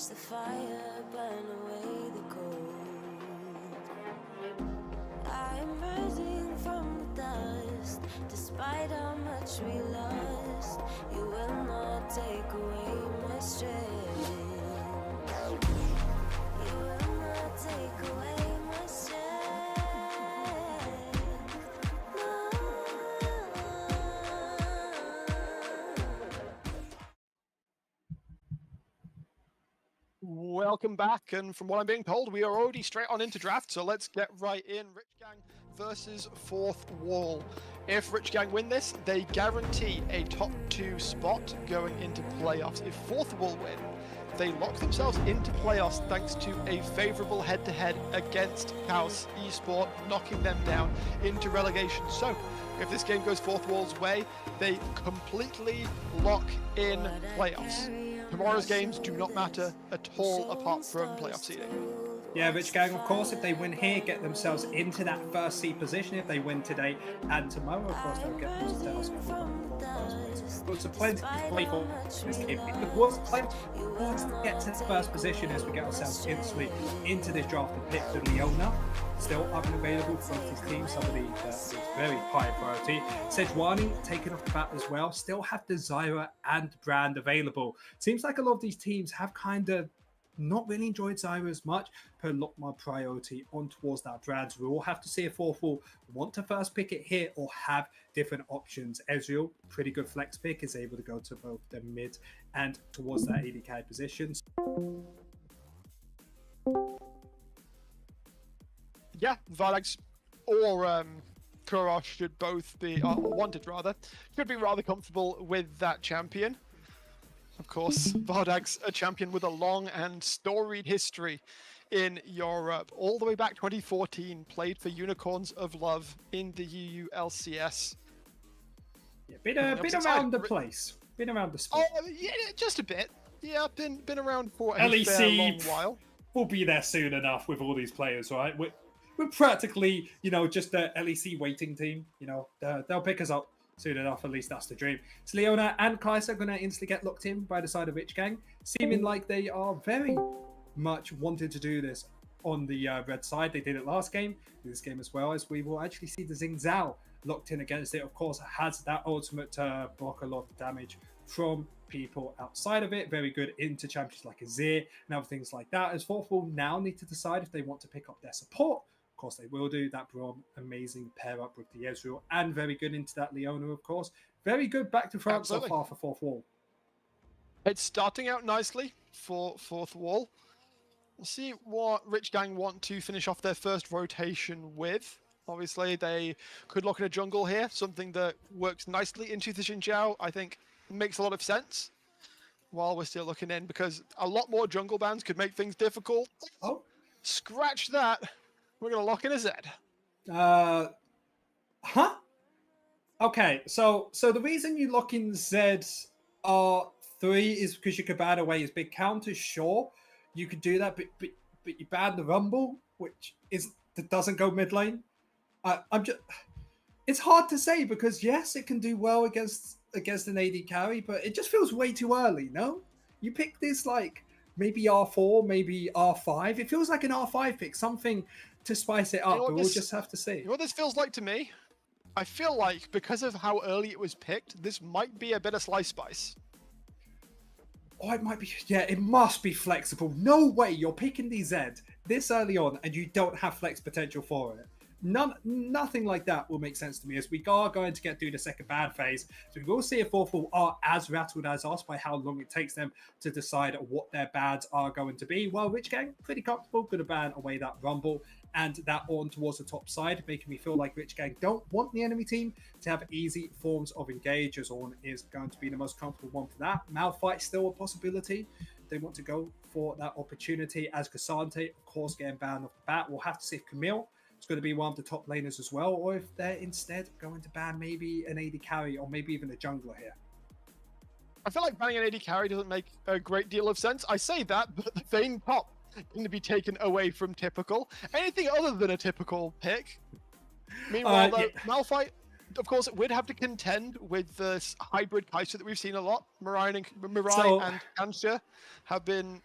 watch the fire burn away the cold. I am rising from the dust, despite how much we lost. You will not take away my strength. You will not take away my strength. No. Welcome back, and from what I'm being told, we are already straight on into draft, so let's get right in. Rich Gang versus Fourth Wall. If Rich Gang win this, they guarantee a top 2 spot going into playoffs. If Fourth Wall win, they lock themselves into playoffs thanks to a favourable head-to-head against Chaos Esport, knocking them down into relegation. So, if this game goes Fourth Wall's way, they completely lock in playoffs. Tomorrow's games do not matter at all apart from playoff seeding. Yeah, Rich Gang, of course, if they win here, get themselves into that first seed position. If they win today and tomorrow, of course, they'll get themselves But some plenty to play for this game. If it was plenty to get to the first position as we get ourselves instantly into this draft and pick the Leona. Still up and available for both these teams. Somebody that is very high priority. Sejuani taken off the bat as well. Still have Desira and Brand available. Seems like a lot of these teams have kind of not really enjoyed Zyra as much, put a lot more priority on towards that Brand. So we will have to see if Fourth Wall want to first pick it here or have different options. Ezreal, pretty good flex pick, is able to go to both the mid and towards that AD positions. Yeah, Vardags or Kurosh should both be, wanted rather, should be rather comfortable with that champion. Of course, Vardags, a champion with a long and storied history in Europe. All the way back 2014, played for Unicorns of Love in the EU LCS. Yeah, been around the place. Been around the spot. Oh, yeah, just a bit. Yeah, been around for a LEC fair long while. We'll be there soon enough with all these players, right? We're practically, just the LEC waiting team. They'll pick us up soon enough. At least that's the dream. So Leona and Kaiser are going to instantly get locked in by the side of Rich Gang, seeming like they are very much wanted to do this on the red side. They did it last game, this game as well, as we will actually see the Xing Zhao locked in against it. Of course, it has that ultimate to block a lot of damage from people outside of it. Very good into champions like Azir and other things like that. As Fourth will now need to decide if they want to pick up their support. Of course, they will do that. Braum, amazing pair up with the Ezreal, and very good into that Leona, of course. Very good back to front so far for Fourth Wall. It's starting out nicely for Fourth Wall. We'll see what Rich Gang want to finish off their first rotation with. Obviously, they could lock in a jungle here, something that works nicely into the Xing Zhao. I think makes a lot of sense while we're still looking in, because a lot more jungle bans could make things difficult. Oh, scratch that. We're going to lock in a Z. Huh? Okay, so the reason you lock in Z R3 is because you could ban away his big counters. Sure, you could do that, but you ban the Rumble, which that doesn't go mid lane. It's hard to say, because yes, it can do well against an AD carry, but it just feels way too early. No, you pick this like maybe R4, maybe R5. It feels like an R5 pick, something to spice it up, but we'll just have to see. You know what this feels like to me? I feel like because of how early it was picked, this might be a bit of slice spice. Oh, it might be. Yeah, it must be flexible. No way you're picking the Z this early on and you don't have flex potential for it. Nothing like that will make sense to me, as we are going to get through the second ban phase. So we will see if Fourth Wall are as rattled as us by how long it takes them to decide what their bans are going to be. While Rich Gang, pretty comfortable, going to ban away that Rumble and that on towards the top side, making me feel like Rich Gang don't want the enemy team to have easy forms of engage, as On is going to be the most comfortable one for that. Malphite still a possibility. They want to go for that opportunity, as Cassante, of course, getting banned off the bat. We'll have to see if Camille is going to be one of the top laners as well, or if they're instead going to ban maybe an AD carry or maybe even a jungler here. I feel like banning an AD carry doesn't make a great deal of sense. I say that, but the Vayne pop going to be taken away from typical. Anything other than a typical pick. Meanwhile, though, Malphite, of course, would have to contend with this hybrid Kaiser that we've seen a lot. Mirai and Kansha have been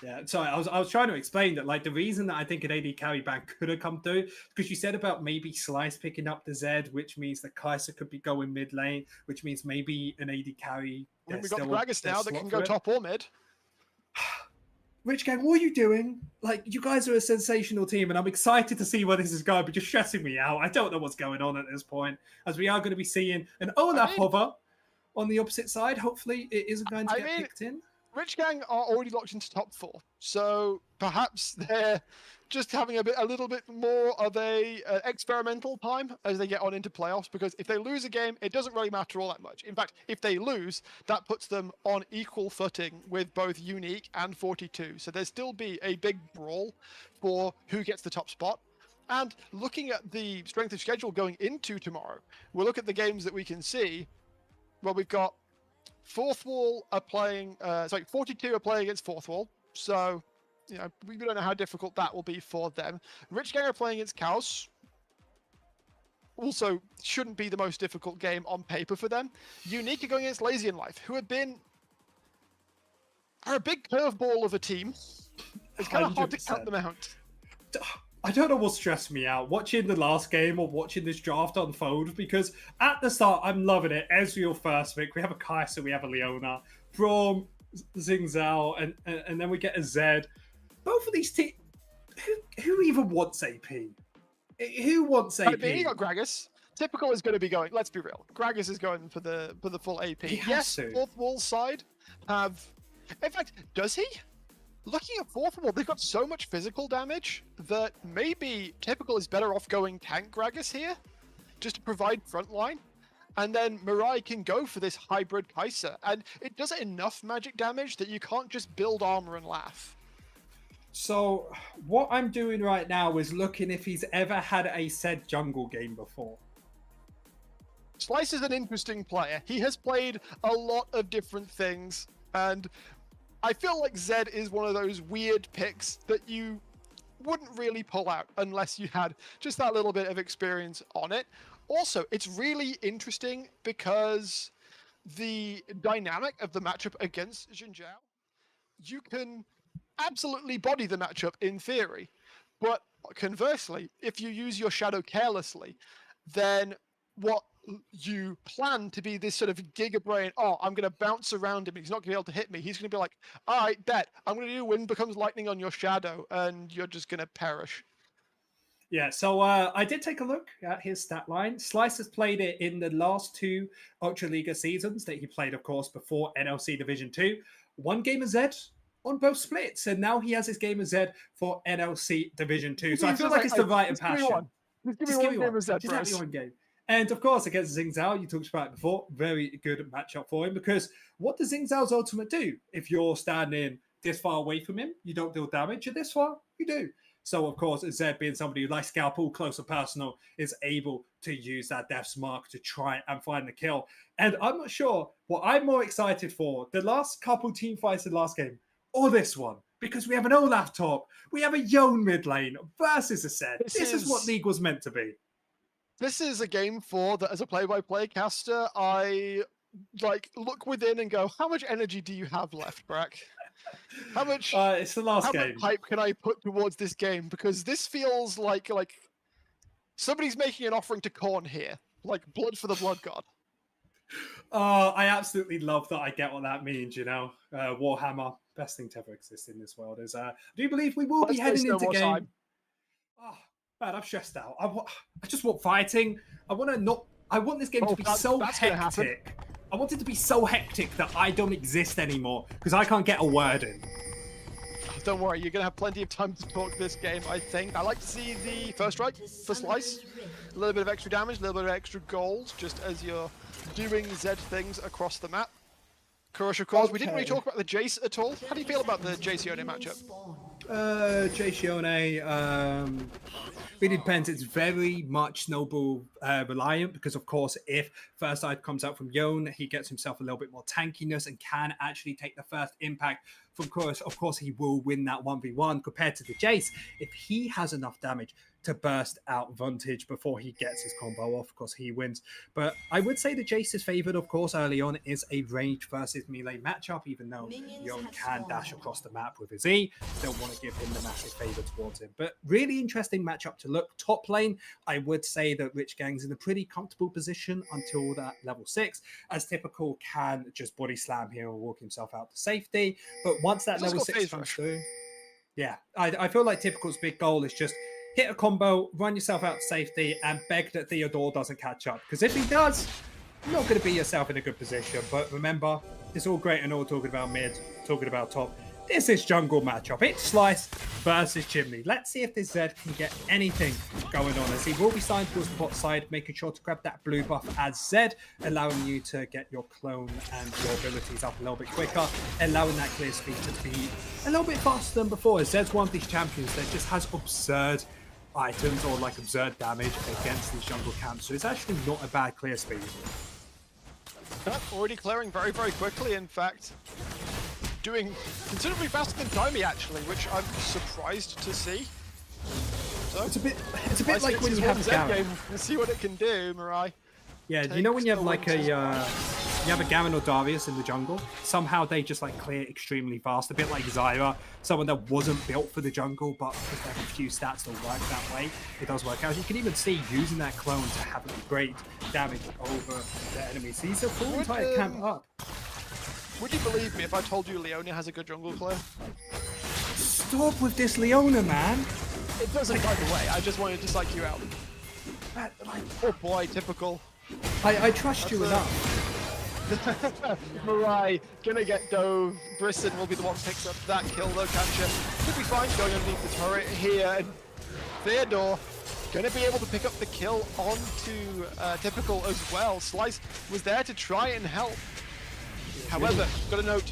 Yeah, sorry, I was trying to explain that, like, the reason that I think an AD carry ban could have come through, because you said about maybe Slice picking up the Zed, which means that Kai'Sa could be going mid lane, which means maybe an AD carry. I mean, there's we've got the still a- Gragas there's now that slot can for go it. top or mid. Rich Gang, what are you doing? Like, you guys are a sensational team, and I'm excited to see where this is going, but just stressing me out. I don't know what's going on at this point, as we are going to be seeing an Olaf hover on the opposite side. Hopefully, it isn't going to get picked in. Rich Gang are already locked into top 4, so perhaps they're just having a little bit more of a experimental time as they get on into playoffs. Because if they lose a game, it doesn't really matter all that much. In fact, if they lose, that puts them on equal footing with both Unique and 42. So there'll still be a big brawl for who gets the top spot. And looking at the strength of schedule going into tomorrow, we'll look at the games that we can see. Well, we've got Fourth Wall are playing, 42 are playing against Fourth Wall. So, you know, we don't know how difficult that will be for them. Rich Gang are playing against Chaos. Also, shouldn't be the most difficult game on paper for them. Unique are going against Lazy in Life, who are a big curveball of a team. It's kind of hard to count them out. I don't know what stressed me out, watching the last game or watching this draft unfold, because at the start, I'm loving it. Ezreal first pick, we have a Kai'Sa, we have a Leona, Braum, Xing Zhao, and then we get a Zed. Both of these teams, who even wants AP? Who wants AP? You got Gragas. Typical is going to be going, let's be real, Gragas is going for the full AP. Yes, Fourth Wall side have... In fact, does he? Looking at Fourth Wall, they've got so much physical damage that maybe Typical is better off going tank Gragas here, just to provide frontline. And then Mirai can go for this hybrid Kai'Sa, and it does enough magic damage that you can't just build armor and laugh. So, what I'm doing right now is looking if he's ever had a said jungle game before. Slice is an interesting player. He has played a lot of different things, and I feel like Zed is one of those weird picks that you wouldn't really pull out unless you had just that little bit of experience on it. Also, it's really interesting because the dynamic of the matchup against Xin Zhao, you can absolutely body the matchup in theory, but conversely, if you use your shadow carelessly, then what you plan to be this sort of giga brain, oh, I'm going to bounce around him, he's not going to be able to hit me, he's going to be like, all right, bet, I'm going to do wind becomes lightning on your shadow, and you're just going to perish. Yeah, so I did take a look at his stat line. Slice has played it in the last 2 Ultra Liga seasons that he played, of course, before NLC Division 2. 1 game of Z on both splits, and now he has his game of Z for NLC Division 2. So I feel like it's the right and passion. Just give me one game of Z, exactly one game. And of course, against Xing Zhao, you talked about it before, very good matchup for him, because what does Xing Zhao's ultimate do? If you're standing this far away from him, you don't deal damage, and this far, you do. So, of course, Zed being somebody who likes Scalpel, close and personal, is able to use that Death's Mark to try and find the kill. And I'm not sure what I'm more excited for, the last couple team fights in the last game, or this one. Because we have an Olaf top, we have a Yone mid lane versus a Zed. This is what League was meant to be. This is a game 4 that, as a play-by-play caster, I look within and go, how much energy do you have left, Brack? How much? It's the last game. How much hype can I put towards this game? Because this feels like somebody's making an offering to Khorne here, like blood for the blood god. I absolutely love that. I get what that means. You know, Warhammer, best thing to ever exist in this world. Is do you believe we will be heading into game? Oh, man, I'm stressed out. I just want fighting. I want this game to be so hectic. I want it to be so hectic that I don't exist anymore because I can't get a word in. Don't worry, you're going to have plenty of time to talk this game, I think. I like to see the first strike for Slice. A little bit of extra damage, a little bit of extra gold, just as you're doing Z things across the map. Kurosh, of course, we didn't really talk about the Jace at all. How do you feel about the Jace Yone matchup? Jace Yone, really depends. It's very much snowball reliant because, of course, if first side comes out from Yone, he gets himself a little bit more tankiness and can actually take the first impact. Of course, he will win that 1v1 compared to the Jace. If he has enough damage to burst out Vantage before he gets his combo off, of course, he wins. But I would say the Jace is favored, of course, early on is a range versus melee matchup, even though Yone can dash across the map with his E. Still want to give him the massive favor towards him. But really interesting matchup to look. Top lane, I would say that Rich Gang's in a pretty comfortable position until that level 6, as Typical can just body slam here and walk himself out to safety. But once that level 6 comes through, yeah, I feel like Typical's big goal is just hit a combo, run yourself out to safety, and beg that Theodore doesn't catch up. Because if he does, you're not going to be yourself in a good position. But remember, it's all great and all talking about mid, talking about top. This is jungle matchup. It's Slice versus Chimney. Let's see if this Zed can get anything going on, as he will be signed towards the bot side, making sure to grab that blue buff as Zed, allowing you to get your clone and your abilities up a little bit quicker, allowing that clear speed to be a little bit faster than before. As Zed's one of these champions that just has absurd items or like absurd damage against these jungle camps, so it's actually not a bad clear speed. Already clearing very, very quickly, in fact. Doing considerably faster than Timey, actually, which I'm surprised to see. So, it's a bit like when you have a Garen. Let's see what it can do, Mirai. Yeah, do you know when you have like a Garen or Darius in the jungle? Somehow they just like clear extremely fast, a bit like Zyra, someone that wasn't built for the jungle, but because they have a few stats that work that way, it does work out. You can even see using that clone to have great damage over the enemies. These are full entire camp up. Would you believe me if I told you Leona has a good jungle clear? Stop with this Leona, man! It doesn't, by the way. I just wanted to psych you out. Oh boy, Typical. I trust you enough. Mirai gonna get dove. Brisson will be the one who picks up that kill though, catcher. Should be fine going underneath the turret here. And Theodore gonna be able to pick up the kill onto Typical as well. Slice was there to try and help. However, got to note,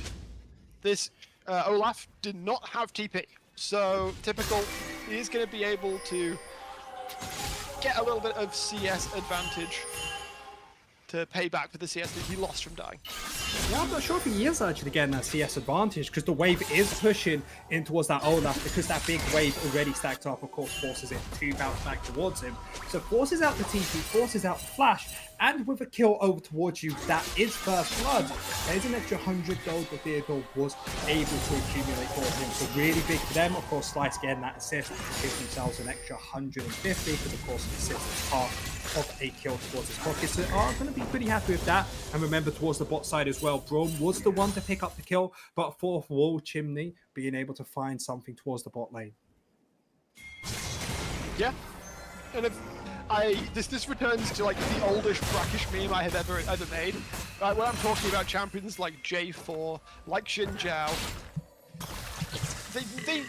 this Olaf did not have TP, so Typical is going to be able to get a little bit of CS advantage to pay back for the CS that he lost from dying. Yeah, I'm not sure if he is actually getting that CS advantage, because the wave is pushing in towards that Olaf, because that big wave already stacked up, of course, forces it to bounce back towards him. So forces out the TP, forces out the flash, and with a kill over towards you, that is first blood. There's an extra 100 gold that Theodore was able to accumulate for him. So really big for them. Of course, Slice getting that assist gives themselves an extra 150, because of course the assist is half of a kill towards his pocket. So are going to be pretty happy with that. And remember, towards the bot side as well, Braum was the one to pick up the kill, but fourth wall Chimney being able to find something towards the bot lane. Yeah, and if this returns to like the oldest brackish meme I have ever made. When I'm talking about champions like J4, like Xin Zhao, they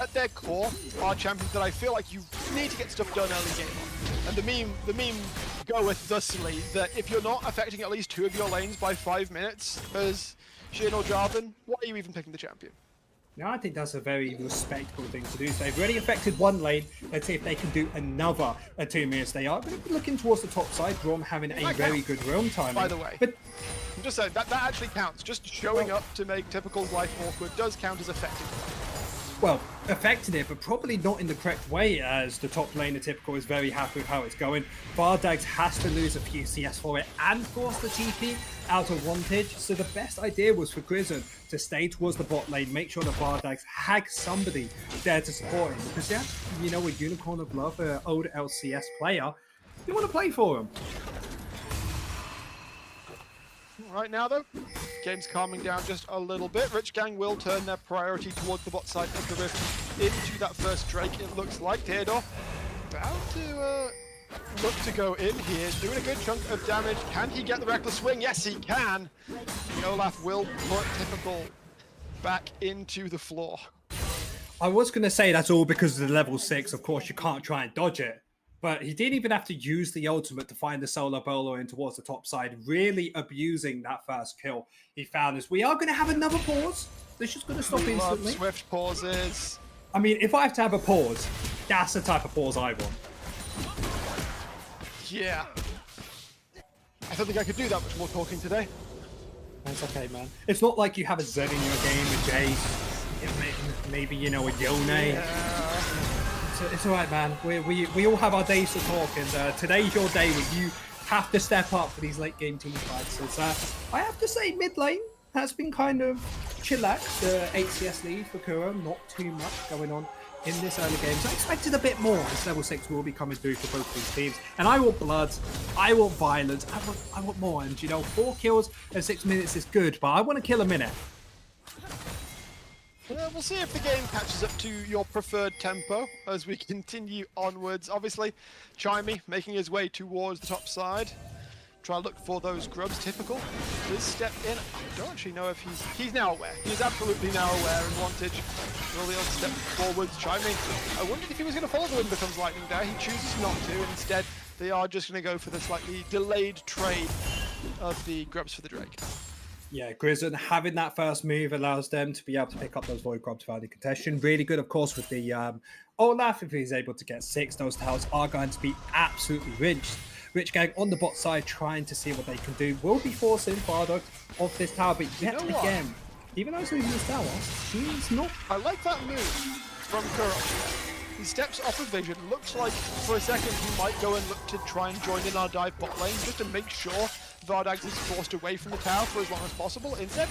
at their core are champions that I feel like you need to get stuff done early game on. And the meme goeth thusly that if you're not affecting at least 2 of your lanes by 5 minutes as Xin or Jarvan, why are you even picking the champion? Now, I think that's a very respectable thing to do. So they've already affected one lane. Let's see if they can do another 2 minutes. They are going to be looking towards the top side. Braum having a very good roam time. By the way, but I'm just saying that actually counts. Just showing up to make Typical's life awkward does count as affecting. Well, affected it, but probably not in the correct way, as the top lane of Typical is very happy with how it's going. Bardags has to lose a few CS for it and force the TP out of Vantage. So the best idea was for Grizzon to stay towards the bot lane, make sure the Bardags had somebody there to support him. Because yeah, you know, a Unicorn of Love, an old LCS player, you want to play for him. Right now, though, game's calming down just a little bit. Rich Gang will turn their priority towards the bot side of the rift into that first Drake, it looks like. Theodore about to look to go in here, doing a good chunk of damage. Can he get the Reckless Swing? Yes, he can. The Olaf will put Typical back into the floor. I was going to say that's all because of the level 6. Of course, you can't try and dodge it. But he didn't even have to use the ultimate to find the solo bolo in towards the top side, really abusing that first kill he found. As we are going to have another pause. They're just going to stop instantly. Swift pauses. I mean, if I have to have a pause, That's the type of pause I want. Yeah. I don't think I could do that much more talking today. That's okay, man. It's not like you have a Zed in your game, a Jace, maybe, you know, a Yone. Yeah. It's all right, man. We all have our days to talk, and today's your day where you have to step up for these late game team fights. As, I have to say, mid lane has been kind of chillax. The 8 CS lead for Kuro, not too much going on in this early game. So I expected a bit more as level 6 will be coming through for both these teams. And I want blood, I want violence, I want more. And you know, 4 kills in 6 minutes is good, but I want to kill a minute. We'll see if the game catches up to your preferred tempo as we continue onwards. Obviously, Chimey making his way towards the top side. Try to look for those grubs. Typical does step in. I don't actually know if he's now aware. He's absolutely now aware. Advantage. Really on step forwards. Chimey. I wondered if he was going to follow the Wind Becomes Lightning there. He chooses not to. Instead, they are just going to go for the slightly delayed trade of the grubs for the Drake. Yeah, Grizzon having that first move allows them to be able to pick up those Void Grubs without the contention. Really good, of course, with the Olaf. If he's able to get 6, those towers are going to be absolutely rinsed. Rich Gang on the bot side trying to see what they can do. Will be forcing Bardock off this tower, but yet again, even though he's losing this tower, he's not. I like that move from Kurosh. He steps off of vision. Looks like for a second he might go and look to try and join in our dive bot lane just to make sure Vardags is forced away from the tower for as long as possible. Instead,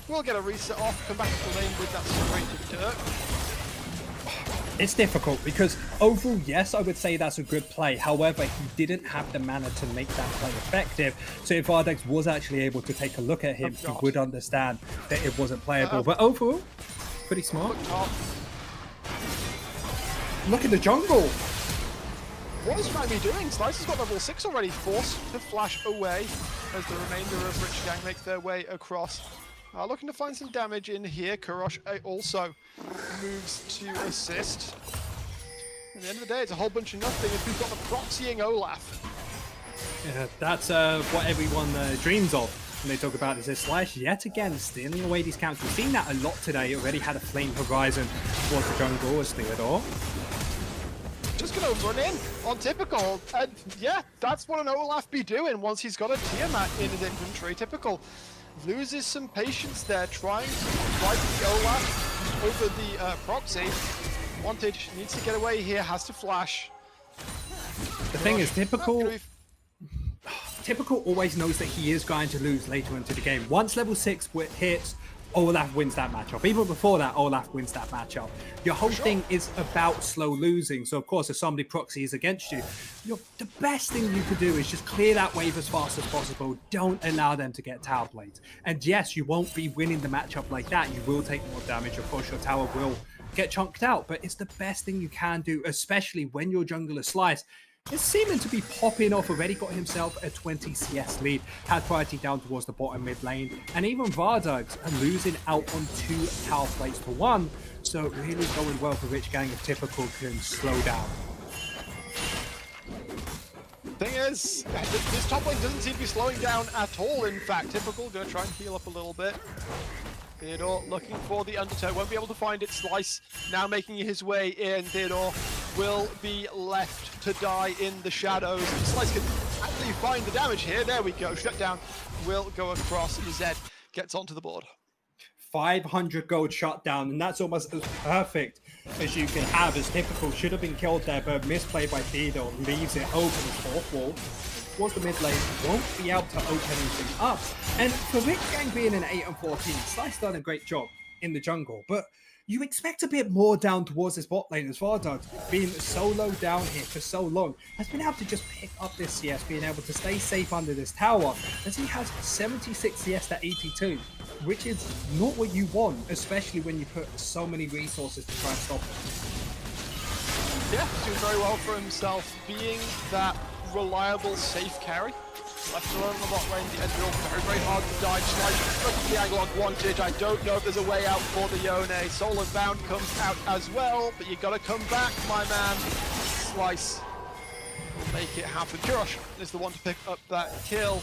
we'll get a reset off, come back to the lane with that straight to dirt. It's difficult because overall, yes, I would say that's a good play. However, he didn't have the mana to make that play effective. So if Vardags was actually able to take a look at him, he would understand that it wasn't playable. But overall, pretty smart. Look at the jungle. What is Chimey doing? Slice has got level 6 already, forced to flash away as the remainder of Rich Gang make their way across. Looking to find some damage in here. Kurosh also moves to assist. At the end of the day, it's a whole bunch of nothing if we've got the proxying Olaf. Yeah, that's what everyone dreams of when they talk about this. Slice yet again stealing away these counts. We've seen that a lot today. Already had a flame horizon towards the jungle as Theodore. Just gonna run in on Typical, and yeah, that's what an Olaf be doing once he's got a Tiamat in his inventory. Typical loses some patience there, trying to fight the Olaf over the proxy. Wantage needs to get away here, has to flash. The thing is, Typical always knows that he is going to lose later into the game. Once level 6 hits, Olaf wins that matchup. Even before that, Olaf wins that matchup. Your whole thing is about slow losing. So, of course, if somebody proxies against you, the best thing you could do is just clear that wave as fast as possible. Don't allow them to get tower blades. And yes, you won't be winning the matchup like that. You will take more damage. Of course, your tower will get chunked out. But it's the best thing you can do, especially when your jungle is sliced. It's seeming to be popping off, already got himself a 20 CS lead, had priority down towards the bottom mid lane, and even Vardags are losing out on 2 tower plates to 1, so really going well for Rich Gang if Typical can slow down. Thing is, this top lane doesn't seem to be slowing down at all. In fact, Typical gonna try and heal up a little bit. Theodore looking for the undertow, won't be able to find it. Slice now making his way in. Theodore will be left to die in the shadows. Slice can actually find the damage here. There we go. Shutdown will go across, and Zed gets onto the board. 500 gold shutdown, and that's almost as perfect as you can have. As Typical should have been killed there, but misplay by Theodore leaves it open as fourth wall. Towards the mid lane, won't be able to open anything up. And for Rich Gang being an 8 and 14, Slice done a great job in the jungle, but you expect a bit more down towards this bot lane as Vardags, being so low down here for so long, has been able to just pick up this CS, being able to stay safe under this tower, as he has 76 CS to 82, which is not what you want, especially when you put so many resources to try and stop him. Yeah, doing very well for himself, being that reliable, safe carry. Left alone on the bot lane, the Ezreal very, very hard to dodge. Slice, look at the angle on Wantage. I don't know if there's a way out for the Yone. Soul of Bound comes out as well, but you gotta come back, my man. Slice will make it happen. Kurosh is the one to pick up that kill.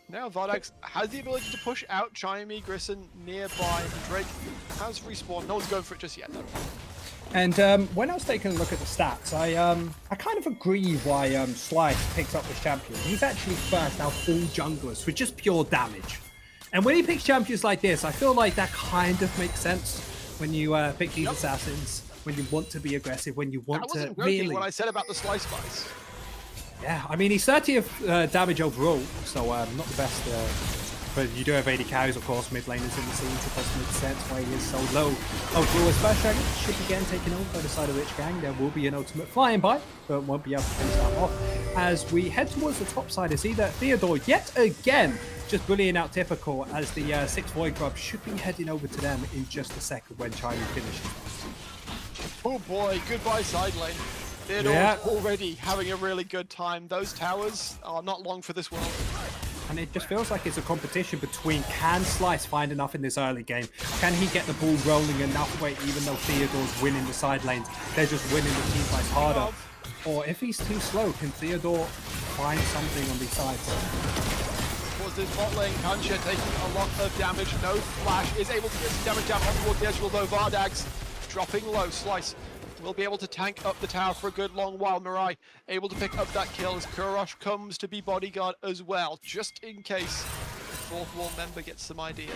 Now Vardags has the ability to push out Chimey, Grissom nearby. Drake has respawned. No one's going for it just yet, though. And when I was taking a look at the stats, I kind of agree why Slice picks up this champion. He's actually first out all junglers for just pure damage. And when he picks champions like this, I feel like that kind of makes sense when you pick these assassins, when you want to be aggressive, when you want I to wasn't joking really... what I said about the Slice Spice. Yeah, I mean, he's 30th damage overall, so not the best. But you do have 80 carries, of course, mid laners in the scene, so it does make sense why he is so low. Overall, as Splash Dragon should be again taken over by the side of Rich Gang. There will be an ultimate flying by, but won't be able to finish that off. As we head towards the top side, is either Theodore yet again just bullying out Typical, as the 6 Void Grub should be heading over to them in just a second when Charlie finishes. Oh boy, goodbye side lane. Theodore's already having a really good time. Those towers are not long for this world. And it just feels like it's a competition between, can Slice find enough in this early game? Can he get the ball rolling enough way, even though Theodore's winning the side lanes? They're just winning the team fights harder. Or if he's too slow, can Theodore find something on these sides? Towards this bot lane, Kancha taking a lot of damage. No flash, is able to get some damage down towards the edge, although Vardag's dropping low. Slice will be able to tank up the tower for a good long while. Mirai able to pick up that kill as Kurosh comes to be bodyguard as well, just in case the 4th wall member gets some ideas.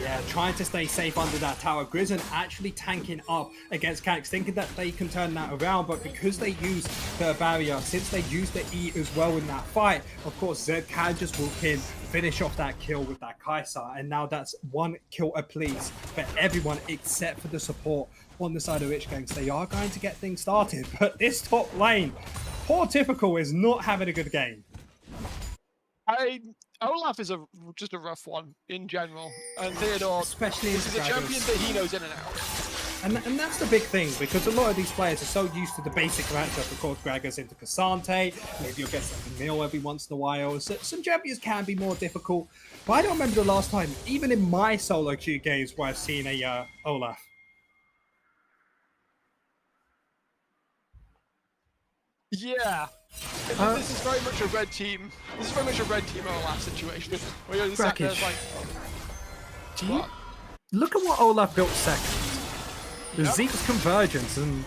Yeah, trying to stay safe under that tower. Grizzon actually tanking up against Cax, thinking that they can turn that around, but because they use the barrier, since they use the E as well in that fight, of course, Zed can just walk in, finish off that kill with that Kai'Sa, and now that's 1 kill apiece for everyone except for the support on the side of Rich Gangs. They are going to get things started, but this top lane, poor Typical is not having a good game. Olaf is just a rough one in general, and Theodore, especially this is a champion that he knows in and out. And that's the big thing, because a lot of these players are so used to the basic matchup. Of course, Gragas into Cassante, maybe you'll get something Mill every once in a while. So some champions can be more difficult, but I don't remember the last time, even in my solo queue games, where I've seen a Olaf. Yeah. This is very much a red team. This is very much a red team Olaf situation. Where you're sat there like, what? Look at what Olaf built second. The Zeke's Convergence, and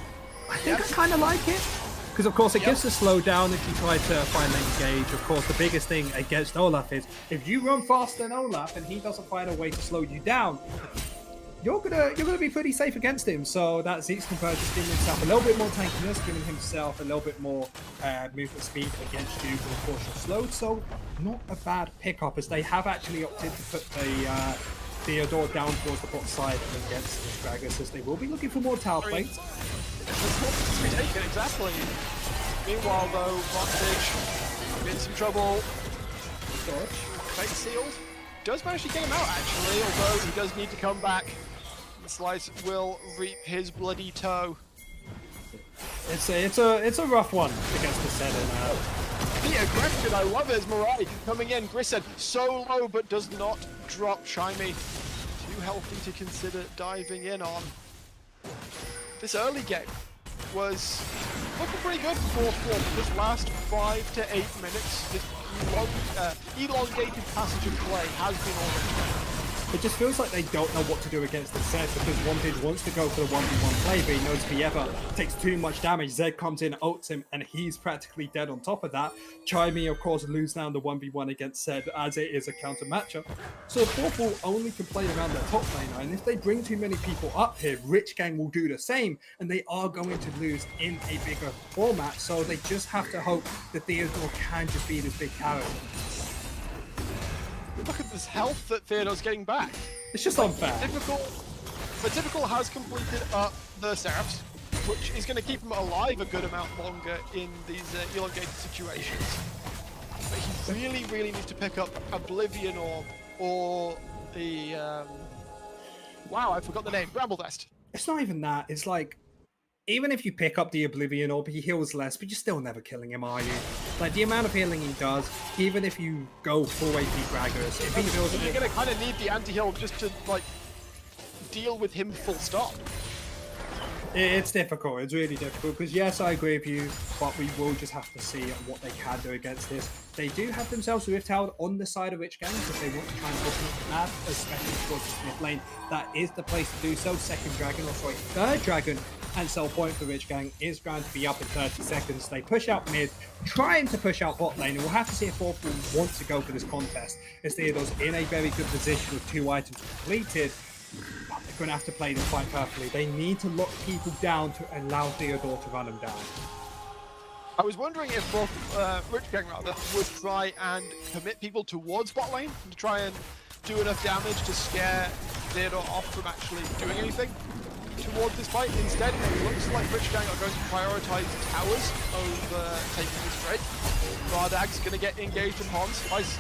I think I kind of like it. Because of course it gives a slowdown if you try to find an engage. Of course the biggest thing against Olaf is, if you run faster than Olaf and he doesn't find a way to slow you down, you're gonna be pretty safe against him. So that Zeke's Convergence giving himself a little bit more tankiness, giving himself a little bit more movement speed against you, but of course you're slowed. So not a bad pickup, as they have actually opted to put the Theodore down towards the bot side against the Gragas, as they will be looking for more tower plates. To be taken, exactly. Meanwhile though, Vontage in some trouble. Dodge. Fate sealed. Does manage to get him out actually, although he does need to come back. Slice will reap his bloody toe. It's a rough one against the Senna. The aggression, I love it, as Mirai coming in. Grissom so low but does not drop Chimey. Too healthy to consider diving in on. This early game was looking pretty good for 4th wall. This last 5 to 8 minutes, this elongated passage of play has been already. It just feels like they don't know what to do against the Zed, because Vontage wants to go for the 1v1 play, but he knows if he ever takes too much damage, Zed comes in, ults him, and he's practically dead on top of that. Chimey, of course, lose down the 1v1 against Zed, as it is a counter matchup. So 4th wall only can play around their top laner, and if they bring too many people up here, Rich Gang will do the same, and they are going to lose in a bigger format, so they just have to hope that Theodore can just be this big character. Look at this health that Theodore's getting back. It's just unfair. Typical has completed up the Seraphs, which is going to keep him alive a good amount longer in these elongated situations. But he really, really needs to pick up Oblivion or the... wow, I forgot the name. Bramblevest. It's not even that. It's like, even if you pick up the Oblivion Orb, he heals less, but you're still never killing him, are you? Like, the amount of healing he does, even if you go full AP Gragas, if he heals... You're going to kind of need the anti-heal just to, like, deal with him full stop. It's difficult. It's really difficult because yes, I agree with you, but we will just have to see what they can do against this. They do have themselves Rift Tower on the side of Rich Gang if they want to try and push it mad, especially towards this mid lane. That is the place to do so. Second dragon, or sorry, third dragon and sell point for Rich Gang is going to be up in 30 seconds. They push out mid, trying to push out bot lane, and we'll have to see if both will want to go for this contest. As Theodore's in a very good position with 2 items completed. But they're going to have to play them quite carefully. They need to lock people down to allow Theodore to run them down. I was wondering if both Rich Gang rather would try and commit people towards bot lane to try and do enough damage to scare Theodore off from actually doing anything towards this fight. Instead, it looks like Rich Gang are going to prioritize towers over taking this trade. Bardag's going to get engaged upon. Slice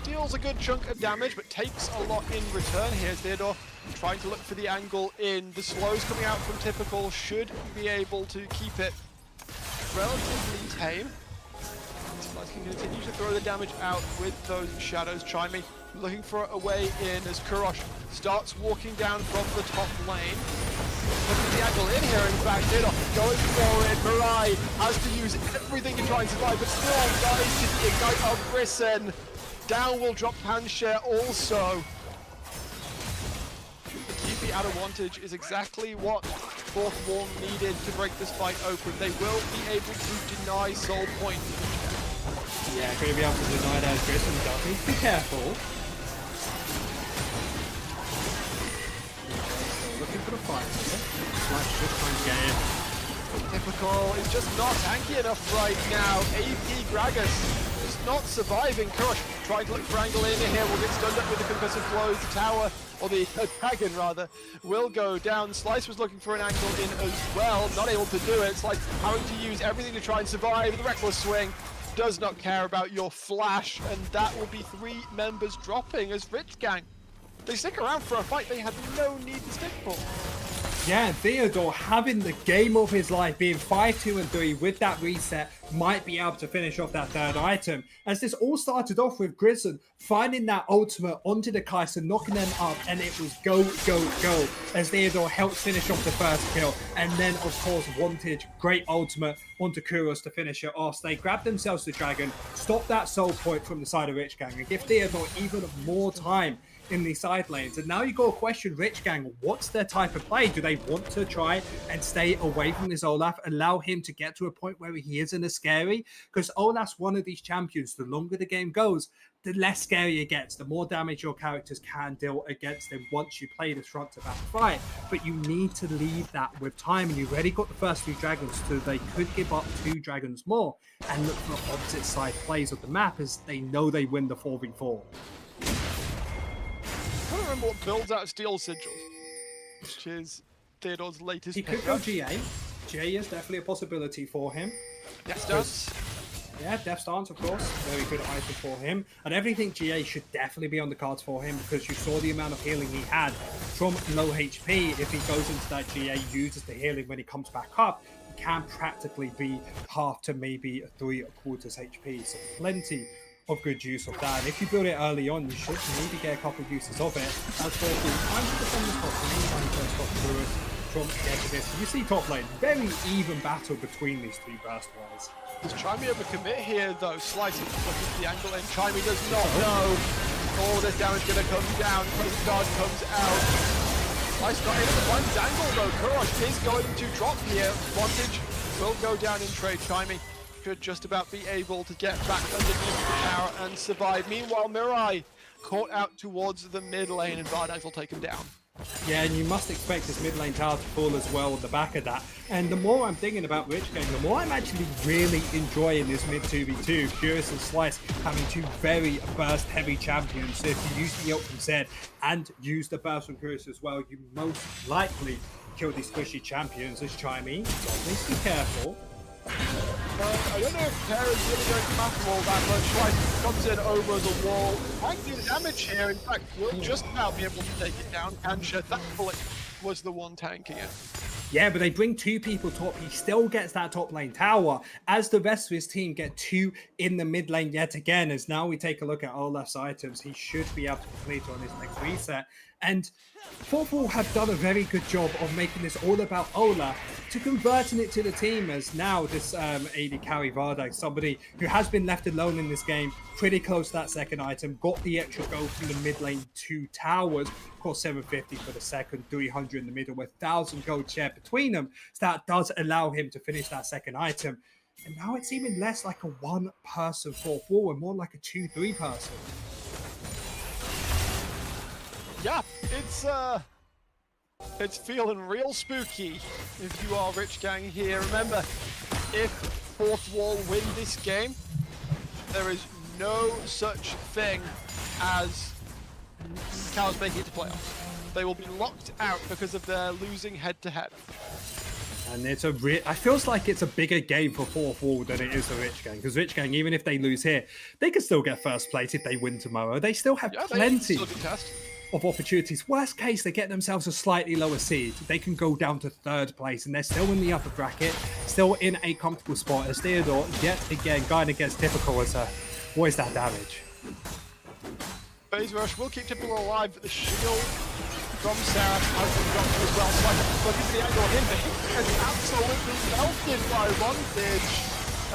deals a good chunk of damage, but takes a lot in return. Here's Theodore trying to look for the angle in. The slows coming out from Typical should be able to keep it relatively tame. Slice can continue to throw the damage out with those shadows. Chimey looking for a way in as Kurosh starts walking down from the top lane. Looking at the angle in here, in fact, Theodore going for it. Mirai has to use everything to try and survive, but still dies to the ignite of Risen. Down will drop Panshare also. The TP out of Wantage is exactly what Fourth Wall needed to break this fight open. They will be able to deny Soul Point. Yeah, going to be able to deny that as Grissom does. Be careful. Looking for the fight here. Flash just trying to get in. Typical is just not tanky enough right now. AP Gragas just not surviving. Kurosh trying to look for angle in here. Will get stunned up with the concussive blows. The tower, or the dragon rather, will go down. Slice was looking for an angle in as well. Not able to do it. Slice having to use everything to try and survive. The reckless swing does not care about your flash, and that will be 3 members dropping as Rich Gang. They stick around for a fight they had no need to stick for. Yeah, and Theodore having the game of his life, being 5-2-3 with that reset, might be able to finish off that third item. As this all started off with Grissom finding that ultimate onto the Kai'Sa, knocking them up, and it was go, go, go, as Theodore helped finish off the first kill. And then, of course, Wantage, great ultimate onto Kuros to finish it off. So they grab themselves the dragon, stop that soul point from the side of Rich Gang, and give Theodore even more time in the side lanes. And now you got to question Rich Gang, what's their type of play? Do they want to try and stay away from this Olaf, allow him to get to a point where he isn't as scary? Because Olaf's one of these champions, the longer the game goes, the less scary it gets, the more damage your characters can deal against him once you play this front to back fight. But you need to leave that with time, and you've already got the first 3 dragons, so they could give up 2 dragons more and look for opposite side plays of the map as they know they win the 4v4. I don't remember what builds out Steel Sigils, which is Theodore's latest He could pick. go GA. GA is definitely a possibility for him. Death Dance. Yeah, Death Stance, of course. Very good item for him. And everything GA should definitely be on the cards for him because you saw the amount of healing he had from low HP. If he goes into that GA, uses the healing when he comes back up, he can practically be half to maybe 3/4 HP. So plenty of good use of that. And if you build it early on, you should maybe get a couple of uses of it. As for the time to defend this top lane, trying to first stop Lewis from the edge of this. You see top lane, very even battle between these 3 burst wise. Does Chimey overcommit here though? Slicing, looking at the angle in. Chimey does not know. All this damage gonna come down. Close guard comes out. Slice not able to find his angle though. Kurosh is going to drop here. Wantage will go down in trade. Chimey should just about be able to get back underneath the tower and survive. Meanwhile, Mirai caught out towards the mid lane, and Vardags will take him down. Yeah, and you must expect this mid lane tower to fall as well on the back of that. And the more I'm thinking about Rich Gang, the more I'm actually really enjoying this mid 2v2. Curious and Slice having 2 very burst heavy champions. So if you use the ult from Zed and use the burst from Curious as well, you most likely kill these squishy champions as Chimey. So please be careful. I don't know if Terra's really going to matter all that much. Slice comes in over the wall. Might do the damage here. In fact, will just about be able to take it down. Kansha, thankfully, was the one tanking it. Yeah, but they bring 2 people top. He still gets that top lane tower as the rest of his team get 2 in the mid lane yet again. As now we take a look at Olaf's items, he should be able to complete on his next reset. And 4-4 have done a very good job of making this all about Ola to converting it to the team as now this AD carry Varda, somebody who has been left alone in this game, pretty close to that second item, got the extra gold from the mid lane 2 towers, of course 750 for the second, 300 in the middle with 1,000 gold share between them, so that does allow him to finish that second item. And now it's even less like a one-person 4-4 and more like a 2-3 person. Yeah, it's feeling real spooky if you are Rich Gang here. Remember, if Fourth Wall win this game, there is no such thing as Cows making it to playoffs. They will be locked out because of their losing head-to-head. And it's I feels like it's a bigger game for 4th Wall than it is for Rich Gang. Because Rich Gang, even if they lose here, they can still get first place if they win tomorrow. They still have plenty of opportunities. Worst case, they get themselves a slightly lower seed. They can go down to 3rd place, and they're still in the upper bracket, still in a comfortable spot. As Theodore, yet again, going against Typical as what is that damage? Phase Rush will keep Typical alive, but the shield from Sarah has been dropped as well. So look at the angle here, but he is absolutely melted by Vantage.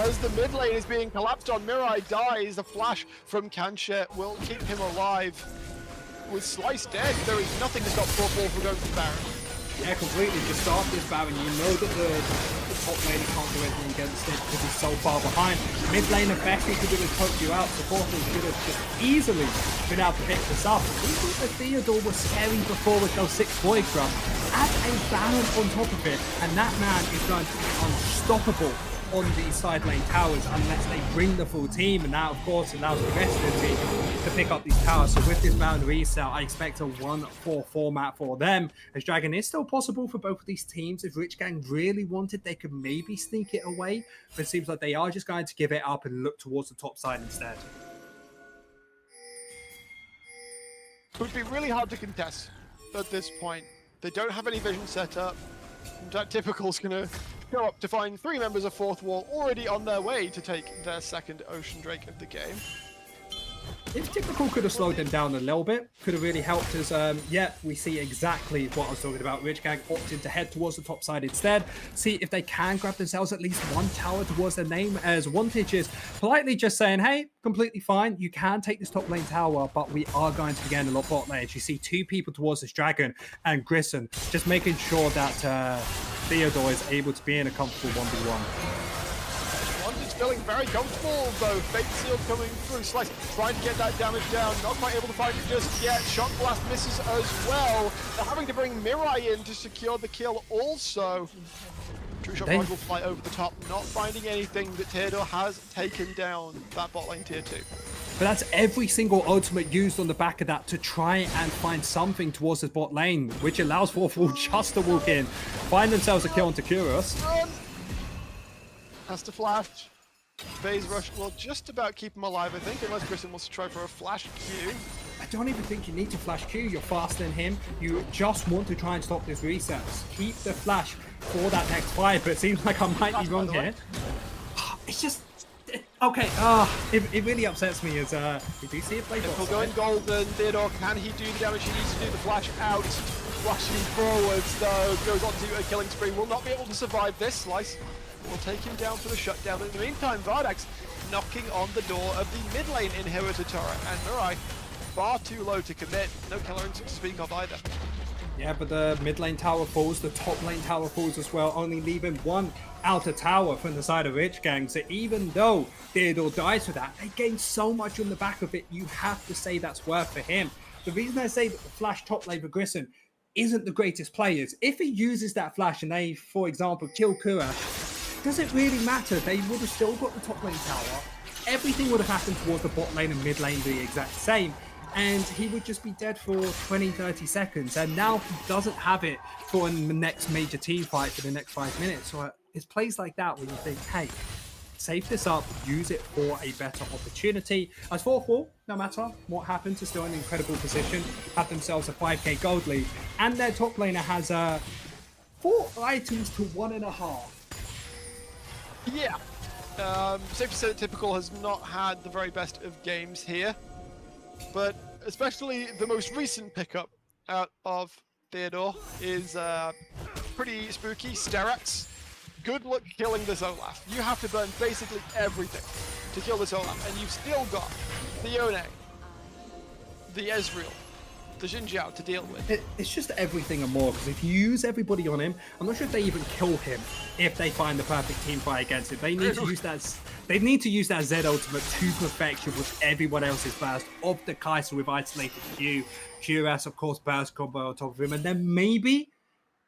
As the mid lane is being collapsed on, Mirai dies. The flash from Kanche will keep him alive. With Slice dead, there is nothing to stop 4-4 from going to the Baron. Yeah, completely. Just start this Baron. You know that the top laner can't do anything against it because he's so far behind. Mid laner best he could do is poke you out. So 4-4 should have just easily been able to pick this up. We thought that Theodore was scary before with those 6 void grubs. Add a Baron on top of it, and that man is going to be unstoppable on the side lane towers unless they bring the full team, and that of course allows the rest of the team to pick up these towers. So with this Baron reset, I expect a 1-4 format for them, as Dragon is still possible for both of these teams. If Rich Gang really wanted, they could maybe sneak it away, but it seems like they are just going to give it up and look towards the top side instead. It would be really hard to contest at this point. They don't have any vision set up. In fact, Typical's gonna go up to find 3 members of 4th Wall already on their way to take their second Ocean Drake of the game. If Typical could have slowed them down a little bit, could have really helped us. Yeah, we see exactly what I was talking about. Rich Gang opted to head towards the top side instead. See if they can grab themselves at least 1 tower towards their name, as Vantage is politely just saying, hey, completely fine. You can take this top lane tower, but we are going to be getting a lot bot lane. You see 2 people towards this Dragon, and Grissom just making sure that Theodore is able to be in a comfortable 1v1. Feeling very comfortable though. Fate Seal coming through. Slice trying to get that damage down. Not quite able to find it just yet. Shock Blast misses as well. They're having to bring Mirai in to secure the kill also. True Shot Barrage will fly over the top, not finding anything, but Theodore has taken down that bot lane tier 2. But that's every single ultimate used on the back of that to try and find something towards the bot lane, which allows 4-4 just to walk in, find themselves a kill onto Curious. Has to flash. Phase Rush will just about keep him alive, I think, unless Grissom wants to try for a flash Q. I don't even think you need to flash Q. You're faster than him. You just want to try and stop this reset. Keep the flash for that next fight, but it seems like I might be wrong here. It's just... Okay, it really upsets me as you do see it play. We'll go in golden. Theodore, can he do the damage he needs to do? The flash out. Flashing forwards though, goes on to a killing spree. Will not be able to survive this. Slice will take him down for the shutdown. In the meantime, Vardax knocking on the door of the mid lane inhibitor turret, and Mirai far too low to commit. No killer instinct to speak of either. Yeah, but the mid lane tower falls, the top lane tower falls as well, only leaving 1 outer tower from the side of Rich Gang. So even though Theodore dies for that, they gain so much on the back of it, you have to say that's worth for him. The reason I say that the flash top lane for Grissom isn't the greatest players, if he uses that flash and they, for example, kill Kurash, does it really matter? They would have still got the top lane tower. Everything would have happened towards the bot lane and mid lane the exact same. And he would just be dead for 20-30 seconds. And now he doesn't have it for the next major team fight for the next 5 minutes. So it's plays like that where you think, hey, save this up, use it for a better opportunity. As 4-4, no matter what happens, are still in an incredible position, have themselves a 5k gold lead. And their top laner has 4 items to 1.5. Yeah. Safe to say that Typical has not had the very best of games here, but especially the most recent pickup out of Theodore is pretty spooky. Sterets. Good luck killing this Olaf. You have to burn basically everything to kill this Olaf, and you've still got the Yone, the Ezreal, the Xin Zhao to deal with. It's just everything and more, because if you use everybody on him, I'm not sure if they even kill him if they find the perfect team fight against him. They need to use that. They need to use that Z ultimate to perfection with everyone else's burst of the Kaiser with isolated Q. QS, of course, burst combo on top of him, and then maybe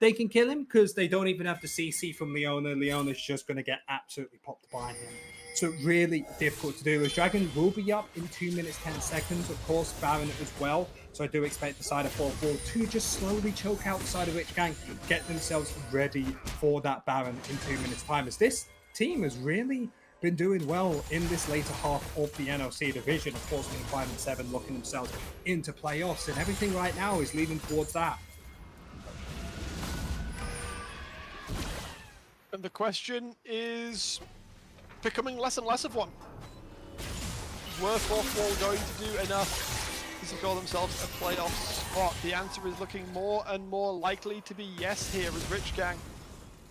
they can kill him because they don't even have the CC from Leona. Leona's just going to get absolutely popped by him. So really difficult to do. As Dragon will be up in 2 minutes 10 seconds, of course, Baron as well. So I do expect the side of 4-4 to just slowly choke out the side of Witch Gang, get themselves ready for that Baron in 2 minutes time. As this team has really been doing well in this later half of the NLC division, of course being 5-7, locking themselves into playoffs, and everything right now is leading towards that. And the question is becoming less and less of one. Were 4-4 going to do enough to secure themselves a playoff spot? The answer is looking more and more likely to be yes here, as Rich Gang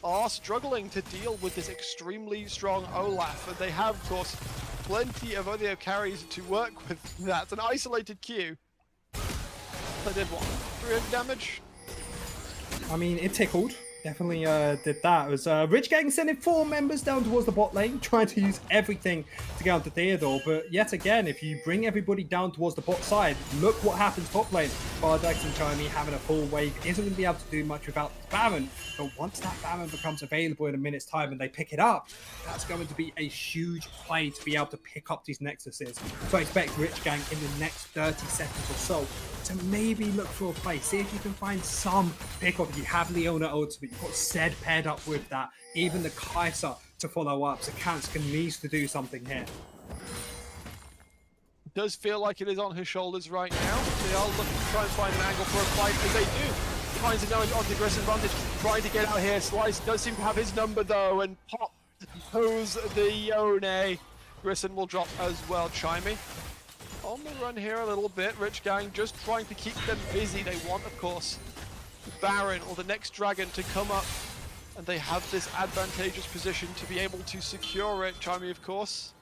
are struggling to deal with this extremely strong Olaf, and they have, of course, plenty of other carries to work with. That's an isolated Q. They did what? 300 damage? I mean, it tickled. Definitely did that. It was Rich Gang sending 4 members down towards the bot lane, trying to use everything to get onto Theodore. But yet again, if you bring everybody down towards the bot side, look what happens top lane. Bardax and Chimey having a full wave isn't going to be able to do much without Baron. But once that Baron becomes available in a minute's time and they pick it up, that's going to be a huge play to be able to pick up these Nexuses. So I expect Rich Gang in the next 30 seconds or so to maybe look for a play. See if you can find some pickup. You have Leona ultimate, you've got Zed paired up with that, even the Kaiser to follow up. So Kanska needs to do something here. Does feel like it is on his shoulders right now. They are looking to try and find an angle for a fight, as they do. Finds a knowledge onto Grissom advantage, trying to get out here. Slice does seem to have his number though, and pop goes the Yone. Grissom will drop as well. Chimey on the run here a little bit. Rich Gang just trying to keep them busy. They want, of course, the Baron or the next dragon to come up, and they have this advantageous position to be able to secure it. Chimey, of course,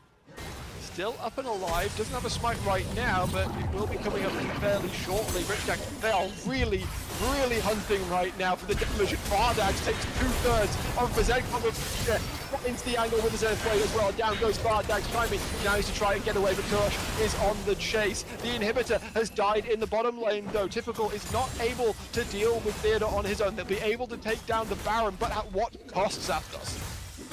still up and alive. Doesn't have a smite right now, but it will be coming up fairly shortly. Rich Gang, they are really hunting right now for the demolition. Bardax takes 2/3 of the Zed cover. Finds the angle with his Zenith Blade as well. Down goes Bardax. Chimey now needs to try and get away, but Kurosh is on the chase. The inhibitor has died in the bottom lane though. Typical is not able to deal with Theodore on his own. They'll be able to take down the Baron, but at what cost, Zapdos?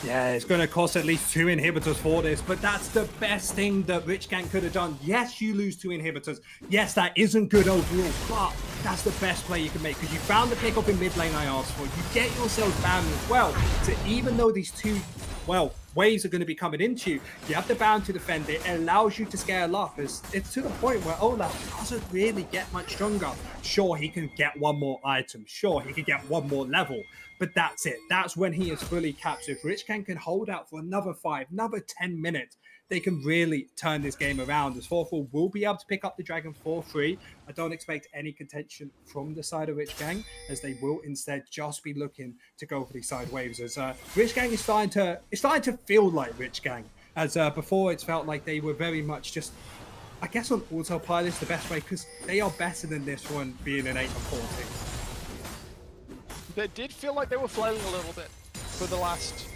Yeah, it's going to cost at least 2 inhibitors for this, but that's the best thing that Rich Gang could have done. Yes, you lose 2 inhibitors. Yes, that isn't good overall, but that's the best play you can make because you found the pickup in mid lane I asked for. You get yourself Baron as well. So even though these 2, waves are going to be coming into you, you have the Baron to defend it. It allows you to scale up. It's to the point where Olaf doesn't really get much stronger. Sure, he can get 1 more item. Sure, he can get 1 more level. But that's it. That's when he is fully captured. If Rich Gang can hold out for another 5, another 10 minutes, they can really turn this game around. As 4-4 will be able to pick up the Dragon for free. I don't expect any contention from the side of Rich Gang, as they will instead just be looking to go for these side waves. As Rich Gang is starting to feel like Rich Gang. As before, it's felt like they were very much just, I guess, on autopilot is the best way, because they are better than this one being an 8-14. It did feel like they were flailing a little bit for the last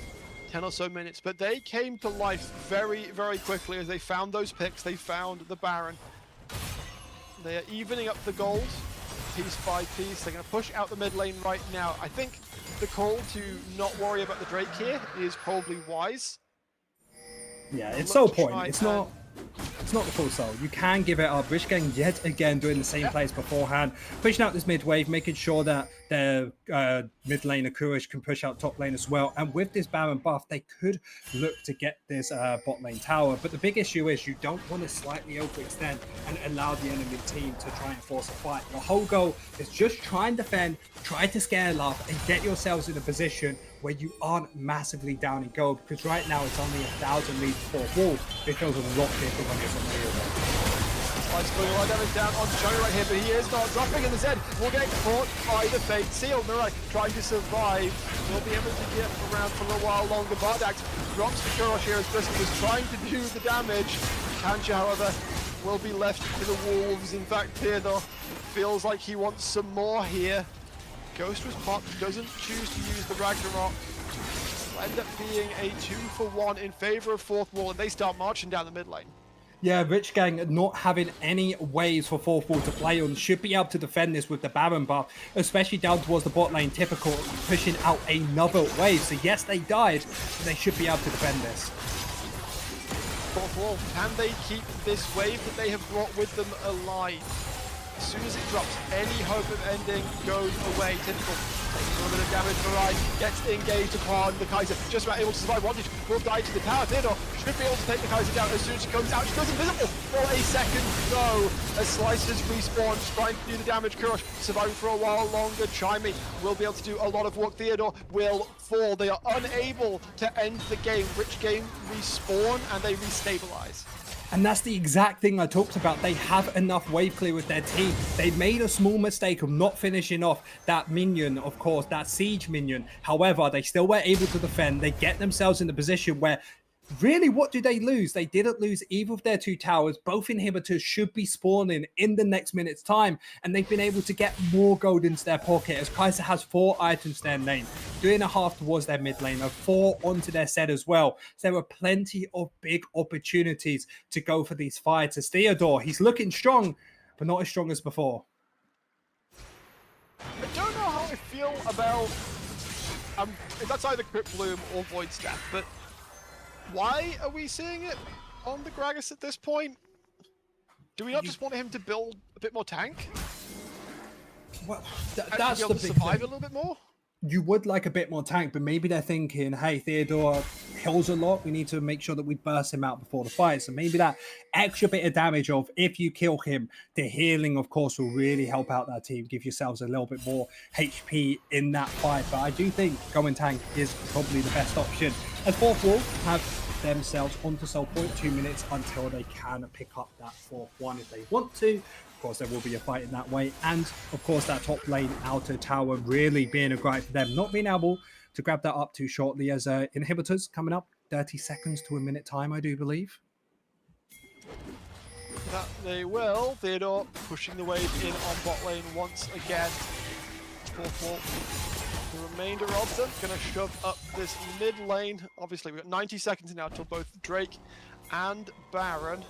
10 or so minutes, but they came to life very quickly as they found those picks. They found the Baron. They are evening up the gold piece by piece. They're going to push out the mid lane right now. I think the call to not worry about the Drake here is probably wise. Yeah, it's so point. It's not the full soul. You can give it up. Rich Gang yet again doing the same plays beforehand, pushing out this mid wave, making sure that their mid laner Kurish can push out top lane as well. And with this Baron buff, they could look to get this bot lane tower. But the big issue is you don't want to slightly overextend and allow the enemy team to try and force a fight. Your whole goal is just try and defend, try to scale up, and get yourselves in a position where you aren't massively down in gold, because right now it's only 1,000 leads for wall. It feels a lot different when it's on the other. Slice putting a lot of damage down on Johnny right here, but he is not dropping, and the Zed will get caught by the Fate Seal. Mirai trying to survive. Will be able to get around for a while longer. Bardax drops the Kurosh here as Bristol was trying to do the damage. Kancha, however, will be left to the wolves. In fact, Theodore feels like he wants some more here. Ghost was popped, doesn't choose to use the Ragnarok. Will end up being a 2-for-1 in favor of Fourth Wall, and they start marching down the mid lane. Yeah, Rich Gang not having any ways for Fourth Wall to play on should be able to defend this with the Baron buff, especially down towards the bot lane. Typical pushing out another wave. So yes, they died, but they should be able to defend this. Fourth Wall, can they keep this wave that they have brought with them alive? As soon as it drops, any hope of ending goes away. Typical takes a little bit of damage. Mirai gets engaged upon the Kaiser. Just about able to survive. Wantage will die to the tower. Theodore should be able to take the Kaiser down as soon as she comes out. She goes invisible for a second though. As Slices respawns, trying to do the damage. Kurosh surviving for a while longer. Chimey will be able to do a lot of work. Theodore will fall. They are unable to end the game. Rich Game respawn and they restabilize. And that's the exact thing I talked about. They have enough wave clear with their team. They made a small mistake of not finishing off that minion, of course, that siege minion. However, they still were able to defend. They get themselves in the position where, really, what do they lose? They didn't lose either of their two towers. Both inhibitors should be spawning in the next minute's time, and they've been able to get more gold into their pocket as Kaiser has 4 items to their lane, 3.5 towards their mid lane, and 4 onto their set as well. So there are plenty of big opportunities to go for these fights. As Theodore, he's looking strong, but not as strong as before. I don't know how I feel about that's either Crypt Bloom or Void Staff, but why are we seeing it on the Gragas at this point? Do we not just want him to build a bit more tank? Well, And that's be able the to big survive thing. a little bit more? You would like a bit more tank, but maybe they're thinking, hey, Theodore heals a lot. We need to make sure that we burst him out before the fight. So maybe that extra bit of damage of if you kill him, the healing, of course, will really help out that team. Give yourselves a little bit more HP in that fight. But I do think going tank is probably the best option. As Fourth Wall have themselves onto Soul Point, 2 minutes until they can pick up that 4th one if they want to. Of course, there will be a fight in that way. And, of course, that top lane outer tower really being a gripe for them. Not being able to grab that up too shortly as inhibitors coming up. 30 seconds to a minute time, I do believe. That they will. Theodore pushing the wave in on bot lane once again. Fourth Wall. The remainder of them going to shove up this mid lane. Obviously, we've got 90 seconds now till both Drake and Baron.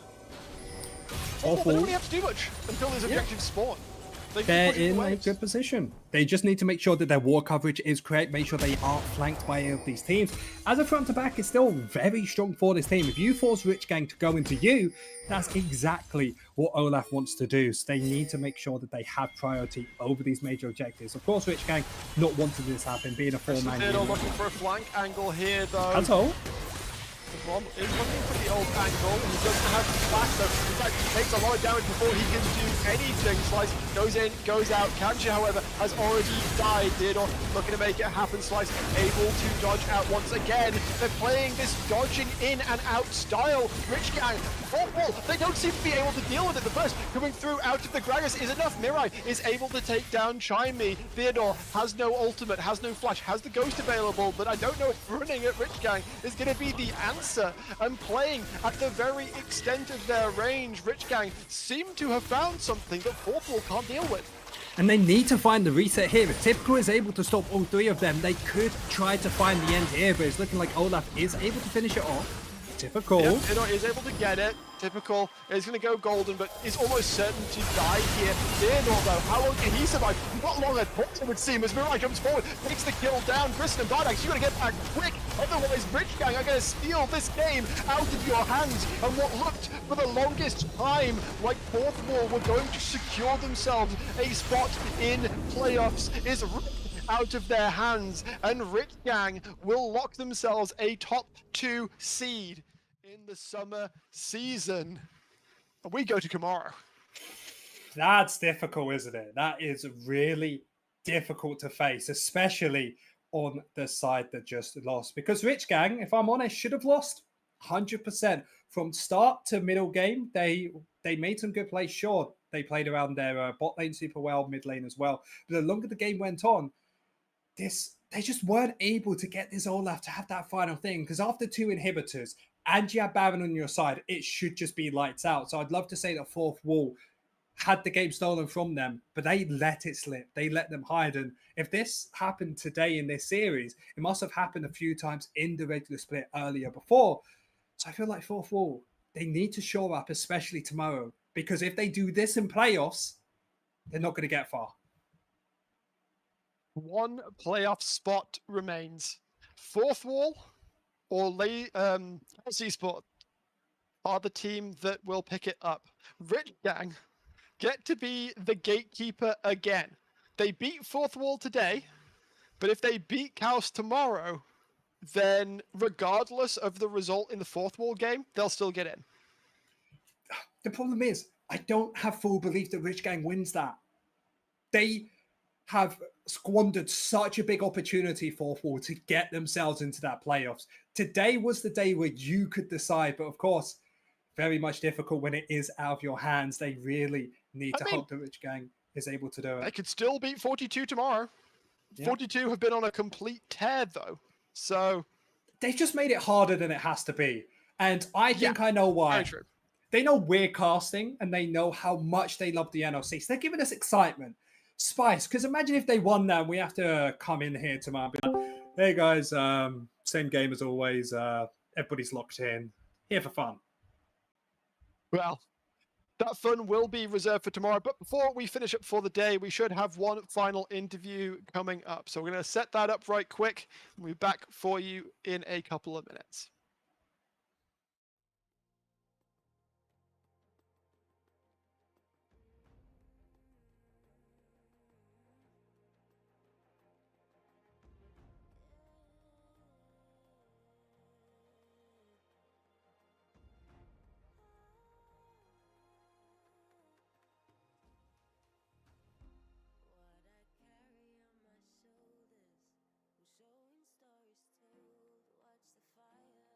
They don't really have to do much until these objectives spawn. They're in a good position. They just need to make sure that their war coverage is correct, make sure they aren't flanked by any of these teams. As a front to back, it's still very strong for this team. If you force Rich Gang to go into you, that's exactly what Olaf wants to do. So they need to make sure that they have priority over these major objectives. Of course, Rich Gang not wanting this to happen, being a 4-man Theodore looking for a flank angle here, though. That's all. Rom is looking for the old angle. He doesn't have the flash though. In fact, he takes a lot of damage before he can do anything. Slice goes in, goes out. Kanji, however, has already died. Theodore looking to make it happen. Slice able to dodge out once again. They're playing this dodging in and out style. Rich Gang, Fourth Wall, they don't seem to be able to deal with it. The burst coming through out of the Gragas is enough. Mirai is able to take down Chimey. Theodore has no ultimate, has no flash, has the ghost available, but I don't know if running at Rich Gang is going to be the answer. And playing at the very extent of their range, Rich Gang seem to have found something that Fourth Wall can't deal with. And they need to find the reset here. If Typical is able to stop all 3 of them, they could try to find the end here, but it's looking like Olaf is able to finish it off. Typical. Yep, Theodore is able to get it. Typical is going to go golden, but is almost certain to die here. Theodore, though, how long can he survive? Not long at all, it would seem, as Mirai comes forward, takes the kill down. Kristen and Bardax, you got to get back quick, otherwise Rich Gang are going to steal this game out of your hands. And what looked for the longest time like Fourth Wall were going to secure themselves a spot in playoffs is ripped out of their hands, and Rich Gang will lock themselves a top 2 seed in the summer season. And we go to Kamara. That's difficult, isn't it? That is really difficult to face, especially on the side that just lost. Because Rich Gang, if I'm honest, should have lost 100%. from start to middle game, they made some good plays. Sure, they played around their bot lane super well, mid lane as well. But the longer the game went on, they just weren't able to get this Olaf to have that final thing. Because after 2 inhibitors and you have Baron on your side, it should just be lights out. So I'd love to say that fourth wall had the game stolen from them, but they let it slip. They let them hide. And if this happened today in this series, it must have happened a few times in the regular split earlier before. So I feel like fourth wall, they need to shore up, especially tomorrow, because if they do this in playoffs, they're not going to get far. One playoff spot remains. Fourth wall or NLC Sport are the team that will pick it up. Rich Gang get to be the gatekeeper again. They beat Fourth Wall today, but if they beat Chaos tomorrow, then regardless of the result in the Fourth Wall game, they'll still get in. The problem is, I don't have full belief that Rich Gang wins that. They have squandered such a big opportunity, Fourth Wall, to get themselves into that playoffs. Today was the day where you could decide, but of course, very much difficult when it is out of your hands. They really need to hope the Rich Gang is able to do it. They could still beat 42 tomorrow. Yeah. 42 have been on a complete tear, though. So they've just made it harder than it has to be. And I think I know why. Very true. They know we're casting and they know how much they love the NLC. So they're giving us excitement, spice. Because imagine if they won that and we have to come in here tomorrow and be like, hey guys, same game as always. Everybody's locked in. Here for fun. Well, that fun will be reserved for tomorrow. But before we finish up for the day, we should have one final interview coming up. So we're going to set that up right quick. We'll be back for you in a couple of minutes. Showing stories told, watch the fire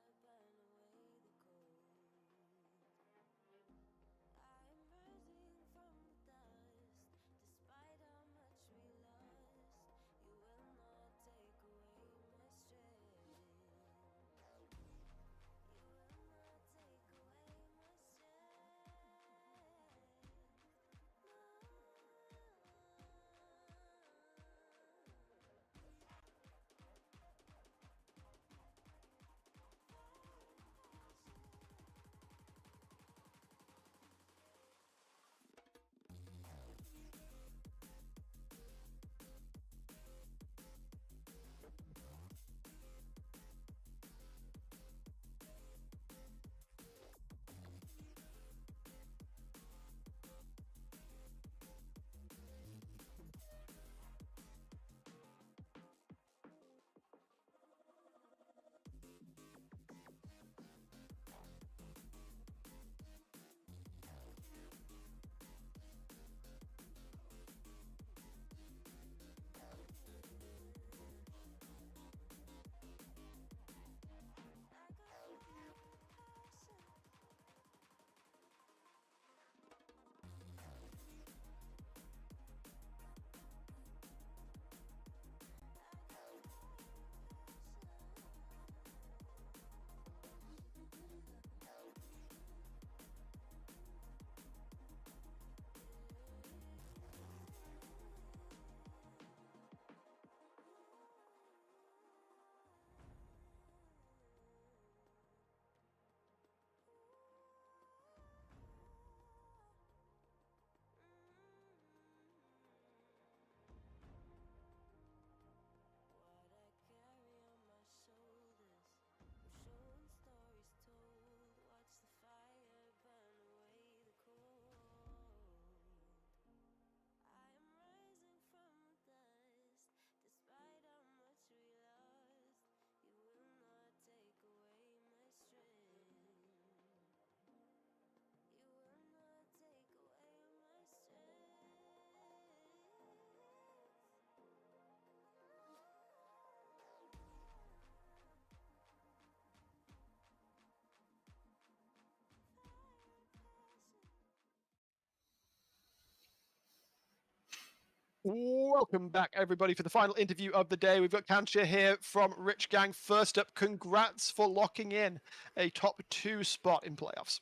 Welcome back, everybody, for the final interview of the day. We've got Kancha here from Rich Gang. First up, congrats for locking in a top 2 spot in playoffs.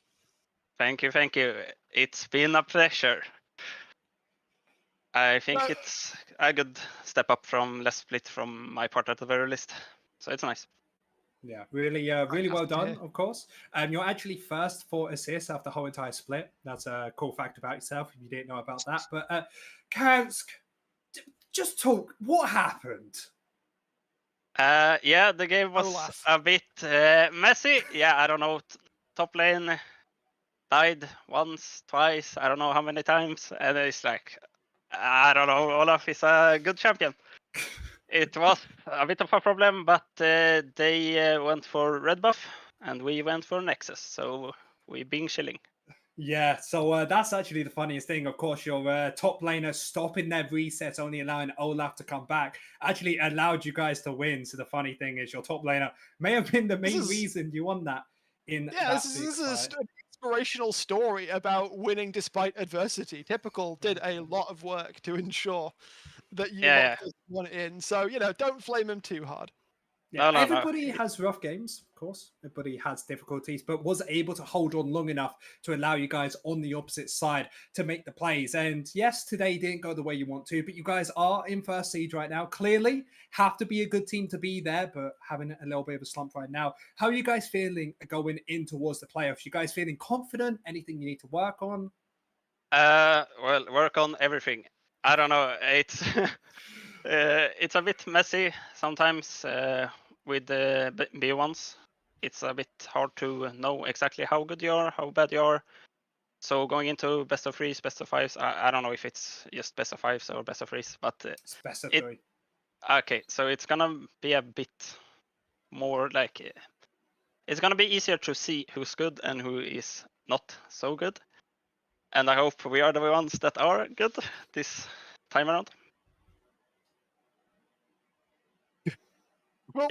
Thank you, thank you. It's been a pleasure. I think Well- it's a good step up from less split from my part at the very least. So it's nice. Yeah, really well Fantastic to done, hear. of course. You're actually first for assists after the whole entire split. That's a cool fact about yourself if you didn't know about that. But Kansk, just talk. What happened? Yeah, the game was Olaf. a bit messy. Yeah, I don't know. Top lane died once, twice. I don't know how many times. And it's like, I don't know. Olaf is a good champion. It was a bit of a problem, but they went for red buff and we went for Nexus. So we've been chilling. Yeah, so that's actually the funniest thing. Of course, your top laner stopping their resets, only allowing Olaf to come back, actually allowed you guys to win. So the funny thing is, your top laner may have been the main reason you won that. This is an inspirational story about winning despite adversity. Typical did a lot of work to ensure that you locked this one in. So, don't flame him too hard. Yeah, No. everybody has rough games, of course. Everybody has difficulties, but was able to hold on long enough to allow you guys on the opposite side to make the plays. And yes, today didn't go the way you want to, but you guys are in first seed right now. Clearly, have to be a good team to be there, but having a little bit of a slump right now. How are you guys feeling going in towards the playoffs? You guys feeling confident? Anything you need to work on? Well, work on everything. I don't know. It's it's a bit messy sometimes with the B1s. It's a bit hard to know exactly how good you are, how bad you are. So going into best of threes, best of fives, I don't know if it's just best of fives or best of threes, but It's best of three. Okay, so it's gonna be a bit more like it's gonna be easier to see who's good and who is not so good. And I hope we are the ones that are good this time around. We'll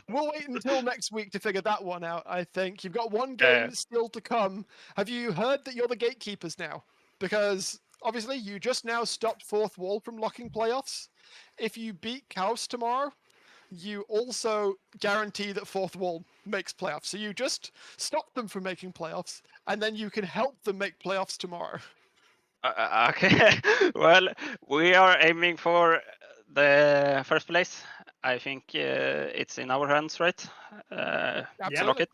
We'll wait until next week to figure that one out, I think. You've got one Yeah. game still to come. Have you heard that you're the gatekeepers now? Because obviously you just now stopped Fourth Wall from locking playoffs. If you beat Chaos tomorrow, you also guarantee that Fourth Wall makes playoffs. So you just stop them from making playoffs, and then you can help them make playoffs tomorrow. Okay. Well, we are aiming for the first place. I think it's in our hands, right? To lock Absolutely. it.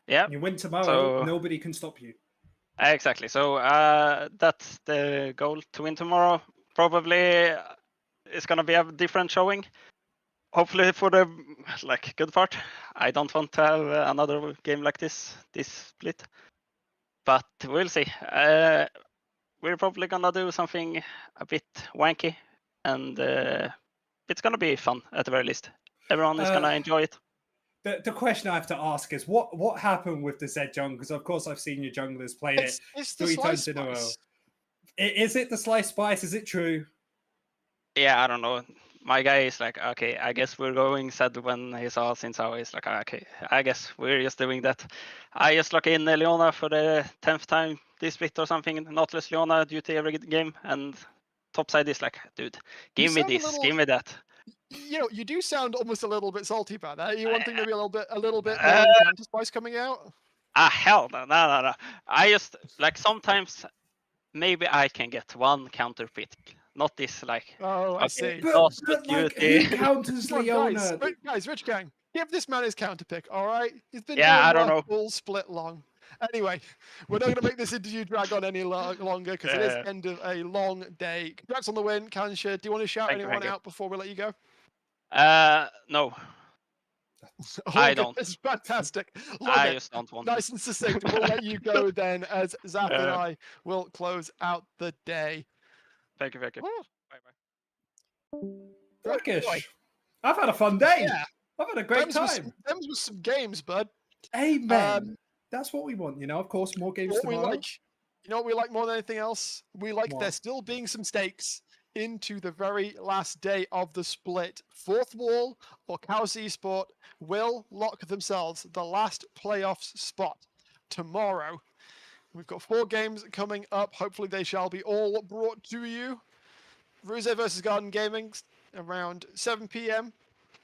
Yeah. You win tomorrow, So- nobody can stop you. Exactly. So that's the goal, to win tomorrow. Probably it's gonna be a different showing. Hopefully for the good part. I don't want to have another game like this split, but we'll see. We're probably gonna do something a bit wanky, and it's gonna be fun at the very least. Everyone is gonna enjoy it. The question I have to ask is what happened with the Zed jungle? Because of course I've seen your junglers play it It's the 3 slice times in a row. spice. Is it the slice spice? Is it true? Yeah, I don't know. My guy is like, okay, I guess we're going sad when he saw Sinzao. He's like, okay, I guess we're just doing that. I just lock in Leona for the 10th time this split or something, Nautilus Leona duty every game, and topside is like, dude, give me sound a this, little- give me that. You do sound almost a little bit salty about that. Are you wanting maybe a little bit more counter spice coming out? Hell no. I just sometimes maybe I can get one counter pick, not this Oh, I see. But duty. who counters Come on, Leona? guys, Rich Gang, give this man his counter pick, all right? He's been Yeah, doing I don't work know. all split long. Anyway, we're not going to make this interview drag on any longer because it is Yeah. end of a long day. Congrats on the win, Kansha. Do you want to shout Thank you, anyone thank you. out before we let you go? No, All I good. don't. It's fantastic. Love I it. just don't want. Nice and succinct. We'll let you go then, as Zach and Yeah. I will close out the day. Thank you. Oh, Bye. Turkish. boy. I've had a fun day. Yeah. I've had a great Them time. was some games, bud. Amen. That's what we want, Of course, more games What we tomorrow. like, what we like more than anything else? We like What? there still being some stakes into the very last day of the split. Fourth Wall or Chaos Esport will lock themselves the last playoffs spot tomorrow. We've got 4 games coming up. Hopefully they shall be all brought to you. Ruse versus Garden Gaming around 7 p.m.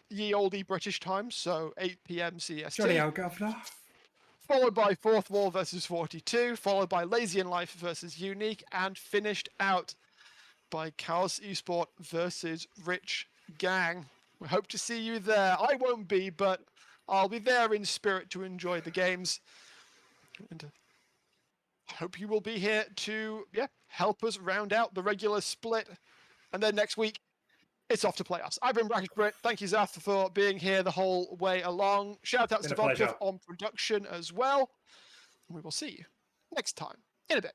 ye olde British time, so 8 p.m. CST. Jolly hell, Governor. Followed by Fourth Wall versus 42, followed by Lazy in Life versus Unique, and finished out by Chaos Esport versus Rich Gang. We hope to see you there. I won't be, but I'll be there in spirit to enjoy the games. And hope you will be here to help us round out the regular split. And then next week, it's off to playoffs. I've been Bracket Brit. Thank you, Zath, for being here the whole way along. Shout outs Been to a pleasure. Vodka on production as well. And we will see you next time in a bit.